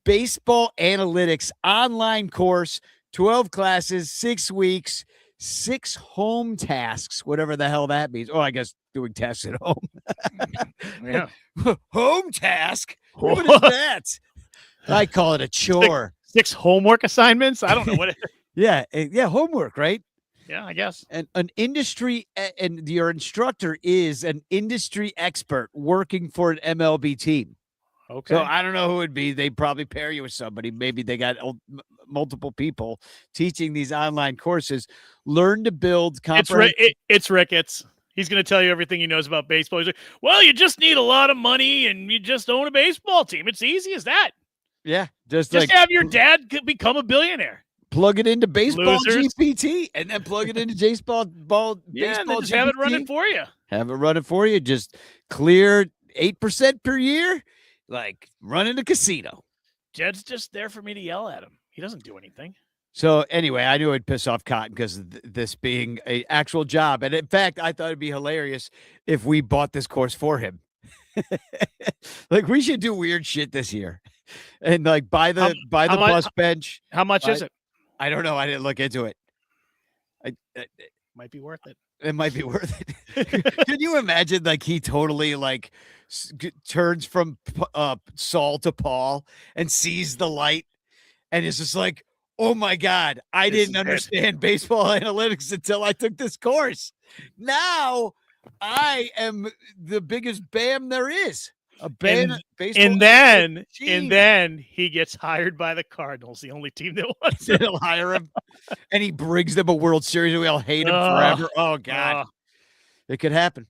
Speaker 3: baseball analytics online course, 12 classes, 6 weeks, 6 home tasks, whatever the hell that means. Oh, I guess doing tests at home.
Speaker 4: Yeah.
Speaker 3: Home task? What is that? I call it a chore.
Speaker 4: Six homework assignments? I don't know what it is.
Speaker 3: Yeah, homework, right?
Speaker 4: Yeah, I guess.
Speaker 3: And an industry and your instructor is an industry expert working for an MLB team.
Speaker 4: Okay.
Speaker 3: So I don't know who it would be. They'd probably pair you with somebody. Maybe they got multiple people teaching these online courses. Learn to build
Speaker 4: It's Ricketts. He's going to tell you everything he knows about baseball. He's like, well, you just need a lot of money and you just own a baseball team. It's easy as that.
Speaker 3: Yeah.
Speaker 4: Just have your dad become a billionaire.
Speaker 3: Plug it into baseball
Speaker 4: Losers.
Speaker 3: GPT and then plug it into baseball.
Speaker 4: Yeah, and
Speaker 3: baseball
Speaker 4: then just have it
Speaker 3: GPT.
Speaker 4: running for you.
Speaker 3: Have it running for you. Just clear 8% per year. Like running a casino.
Speaker 4: Jed's just there for me to yell at him. He doesn't do anything.
Speaker 3: So anyway, I knew it'd piss off Cotton because of this being an actual job. And in fact, I thought it'd be hilarious if we bought this course for him. Like we should do weird shit this year. And like buy the bus bench.
Speaker 4: How much is it?
Speaker 3: I don't know. I didn't look into it.
Speaker 4: Might be worth it.
Speaker 3: It might be worth it. Can you imagine? Like he totally like turns from Saul to Paul and sees the light, and is just like, "Oh my God, I didn't understand baseball analytics until I took this course. Now I am the biggest BAM there is."
Speaker 4: And then he gets hired by the Cardinals, the only team that wants him.
Speaker 3: They'll hire him, and he brings them a World Series, and we all hate him forever. Oh God, it could happen.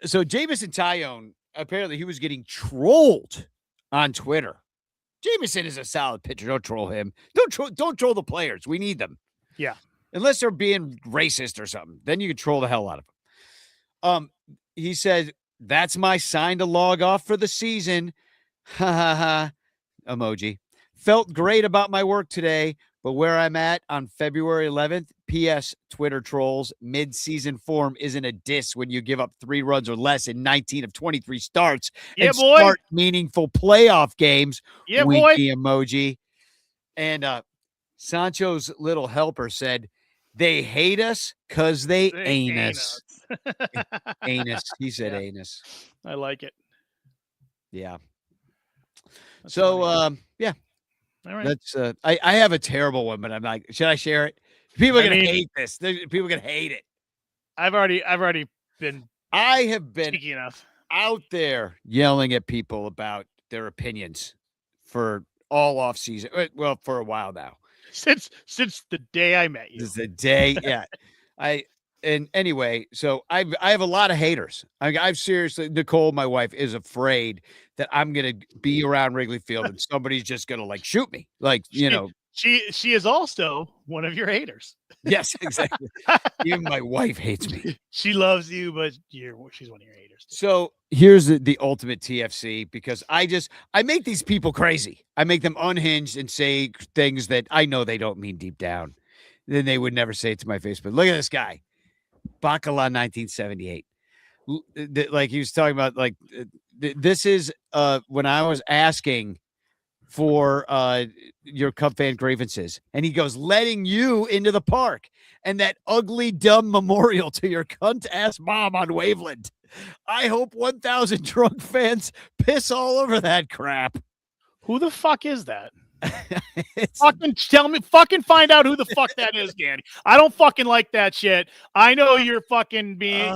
Speaker 3: So Jamison Tyone, apparently he was getting trolled on Twitter. Jamison is a solid pitcher. Don't troll him. Don't troll the players. We need them.
Speaker 4: Yeah,
Speaker 3: unless they're being racist or something, then you can troll the hell out of them. He said, "That's my sign to log off for the season." Ha ha ha. Emoji. Felt great about my work today, but where I'm at on February 11th, P.S. Twitter trolls, mid-season form isn't a diss when you give up 3 runs or less in 19 of 23 starts and start meaningful playoff games.
Speaker 4: Yeah,
Speaker 3: winky emoji. And Sancho's little helper said, "They hate us because they ain't us." Anus. He said anus.
Speaker 4: I like it.
Speaker 3: Yeah.
Speaker 4: That's
Speaker 3: so
Speaker 4: funny.
Speaker 3: yeah.
Speaker 4: All right.
Speaker 3: That's I have a terrible one, but I'm like, should I share it? People are gonna hate this. People are gonna hate it.
Speaker 4: I've already been
Speaker 3: I have been
Speaker 4: cheeky enough
Speaker 3: out there yelling at people about their opinions for all off season. Well, for a while now.
Speaker 4: Since the day I met you.
Speaker 3: This is the day, yeah. And anyway, so I have a lot of haters. I've seriously, Nicole, my wife, is afraid that I'm gonna be around Wrigley Field and somebody's just gonna like shoot me. Like,
Speaker 4: she is also one of your haters.
Speaker 3: Yes, exactly. Even my wife hates me.
Speaker 4: She loves you, but she's one of your haters too.
Speaker 3: So here's the ultimate TFC, because I make these people crazy. I make them unhinged and say things that I know they don't mean deep down. Then they would never say it to my face. But look at this guy. Bacala 1978. Like he was talking about, like this is when I was asking for your Cub fan grievances, and he goes, letting you into the park and that ugly dumb memorial to your cunt ass mom on Waveland. I hope 1,000 drunk fans piss all over that crap.
Speaker 4: Who the fuck is that? Fucking tell me, fucking find out who the fuck that is, Danny. I don't fucking like that shit. I know you're fucking being,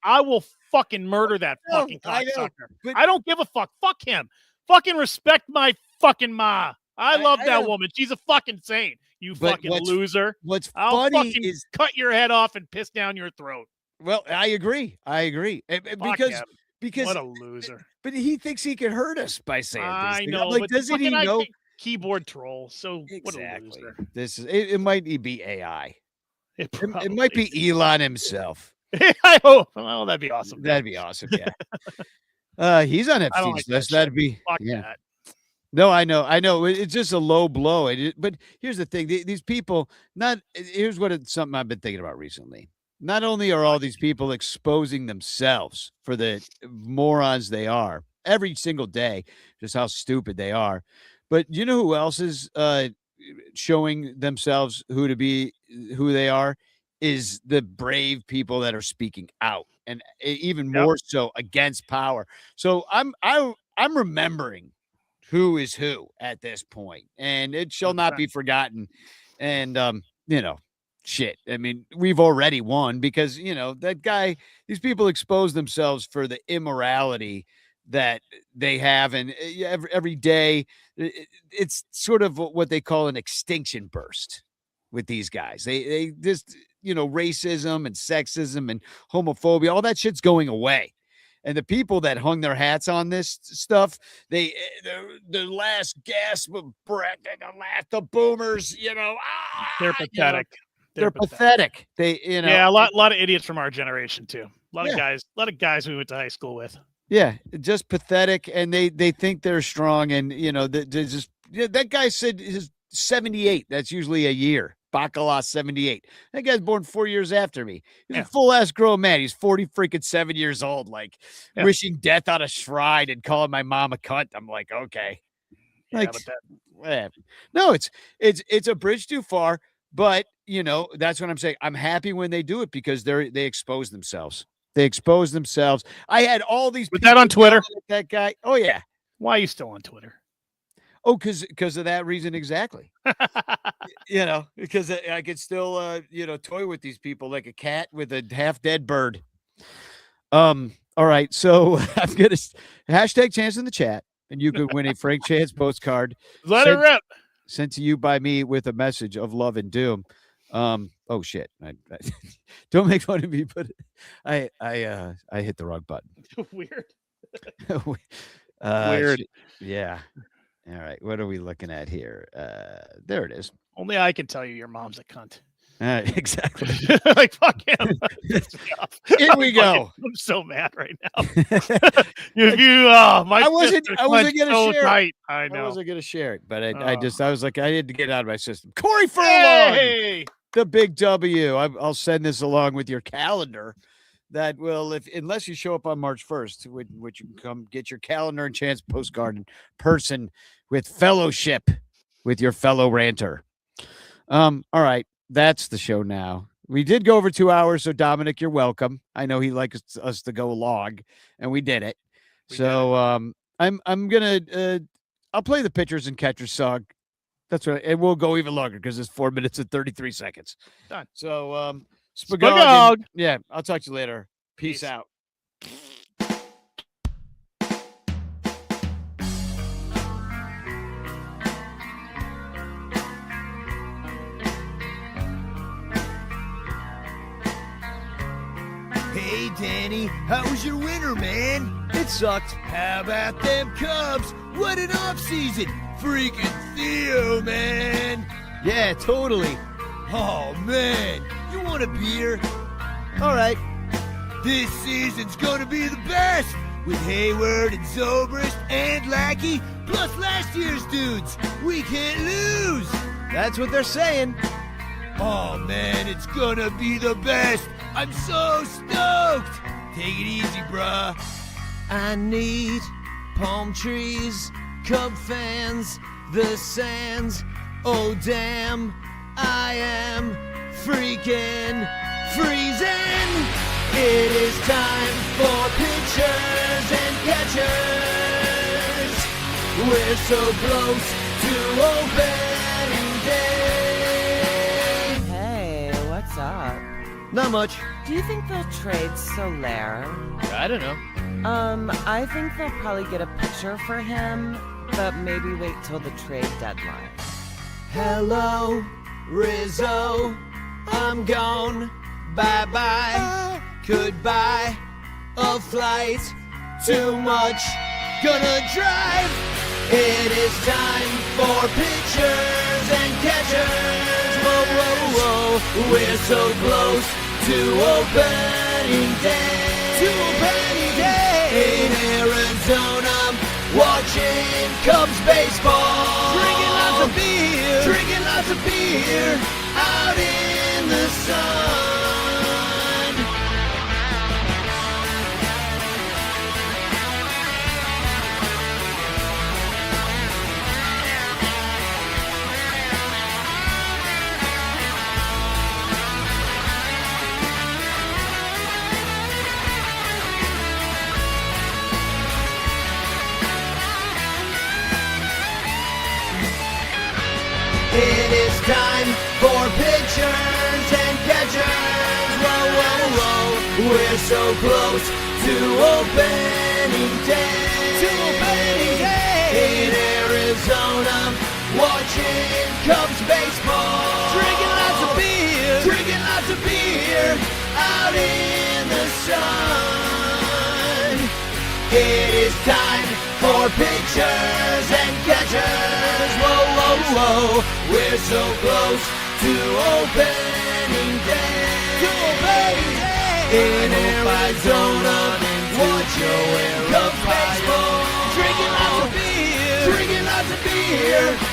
Speaker 4: I will fucking murder that fucking cocksucker. I don't give a fuck. Fuck him. Fucking respect my fucking ma. I love that woman. She's a fucking saint. You fucking loser.
Speaker 3: What's
Speaker 4: I'll
Speaker 3: funny
Speaker 4: fucking
Speaker 3: is
Speaker 4: cut your head off and piss down your throat.
Speaker 3: Well, I agree. Because
Speaker 4: what a loser.
Speaker 3: But he thinks he can hurt us by saying this.
Speaker 4: I know.
Speaker 3: Like,
Speaker 4: but
Speaker 3: doesn't he know?
Speaker 4: Keyboard troll. So
Speaker 3: exactly.
Speaker 4: What a loser.
Speaker 3: This is it might be AI.
Speaker 4: It
Speaker 3: might be Elon himself.
Speaker 4: I hope. Well, that'd be awesome.
Speaker 3: That'd be awesome. Yeah. He's on Epstein's list. That'd be
Speaker 4: that.
Speaker 3: No, I know. It's just a low blow. But here's the thing: these people. Here's something I've been thinking about recently. Not only are all these people exposing themselves for the morons they are, every single day, just how stupid they are. But you know who else is showing themselves who they are is the brave people that are speaking out, and even more so against power. So I'm remembering who is who at this point, and it shall not be forgotten. And shit. I mean, we've already won because that guy. These people expose themselves for the immorality that they have, and every day it's sort of what they call an extinction burst with these guys. They just racism and sexism and homophobia, all that shit's going away. And the people that hung their hats on this stuff, the last gasp of breath, the boomers,
Speaker 4: they're pathetic.
Speaker 3: They're pathetic. They,
Speaker 4: a lot of idiots from our generation too. A lot of guys we went to high school with.
Speaker 3: Yeah, just pathetic, and they think they're strong, and that guy said his 78. That's usually a year. Bacala 78. That guy's born 4 years after me. He's a full ass grown man. He's 47 years old, wishing death on a shrine and calling my mom a cunt. I'm like, okay, whatever. No, it's a bridge too far, but that's what I'm saying. I'm happy when they do it because they expose themselves. They expose themselves. I had all these.
Speaker 4: Put that on Twitter.
Speaker 3: That guy. Oh yeah.
Speaker 4: Why are you still on Twitter?
Speaker 3: Oh, because of that reason exactly. Because I could still toy with these people like a cat with a half dead bird. All right, so I'm gonna hashtag chance in the chat, and you could win a Frank Chance postcard.
Speaker 4: Let it rip.
Speaker 3: Sent to you by me with a message of love and doom. Oh shit! I don't make fun of me, but I hit the wrong button.
Speaker 4: Weird.
Speaker 3: Weird. Yeah. All right. What are we looking at here? There it is.
Speaker 4: Only I can tell you your mom's a cunt.
Speaker 3: Exactly.
Speaker 4: Like fuck him.
Speaker 3: Here we go.
Speaker 4: I'm so mad right now. I wasn't
Speaker 3: gonna share it.
Speaker 4: I know.
Speaker 3: I wasn't gonna share it, but I was like, I had to get it out of my system. Corey Furlong.
Speaker 4: Hey!
Speaker 3: The big W. I'll send this along with your calendar. That will, unless you show up on March 1st, which you can come get your calendar and chance postcard in person with fellowship with your fellow ranter. All right, that's the show now. We did go over 2 hours, so Dominic, you're welcome. I know he likes us to go long, and we did it. I'm gonna I'll play the pitchers and catchers song. That's right. And we'll go even longer because it's 4 minutes and 33 seconds.
Speaker 4: Done.
Speaker 3: So,
Speaker 4: Spagog.
Speaker 3: Yeah, I'll talk to you later. Peace out.
Speaker 1: Hey, Danny, how was your winter, man? It sucked. How about them Cubs? What an offseason. Freaking Theo, man. Yeah, totally. Oh, man. You want a beer? All right. This season's gonna be the best. With Hayward and Zobrist and Lackey, plus last year's dudes. We can't lose. That's what they're saying. Oh, man, it's gonna be the best. I'm so stoked. Take it easy, bruh. I need palm trees, Cub fans, the sands. Oh, damn, I am freaking freezing. It is time for pitchers and catchers. We're so close to opening day.
Speaker 12: Hey, what's up?
Speaker 1: Not much.
Speaker 12: Do you think they'll trade Soler?
Speaker 1: I don't know.
Speaker 12: I think they'll probably get a pitcher for him, but maybe wait till the trade deadline.
Speaker 1: Hello, Rizzo. I'm gone. Bye-bye. Goodbye. A flight. Too much. Gonna drive. It is time for pitchers and catchers. Whoa, whoa, whoa. We're so close to opening day. In Arizona, watching Cubs baseball. Drinking lots of beer. Out in the sun. It is time for pitchers and catchers. Whoa, whoa, whoa. We're so close to opening day. In Arizona, watching Cubs baseball. Drinking lots of beer out in the sun. It is time for pitchers and catchers. Whoa, whoa, whoa. We're so close to opening day. In Arizona, watching Cubs baseball. Drinking lots of beer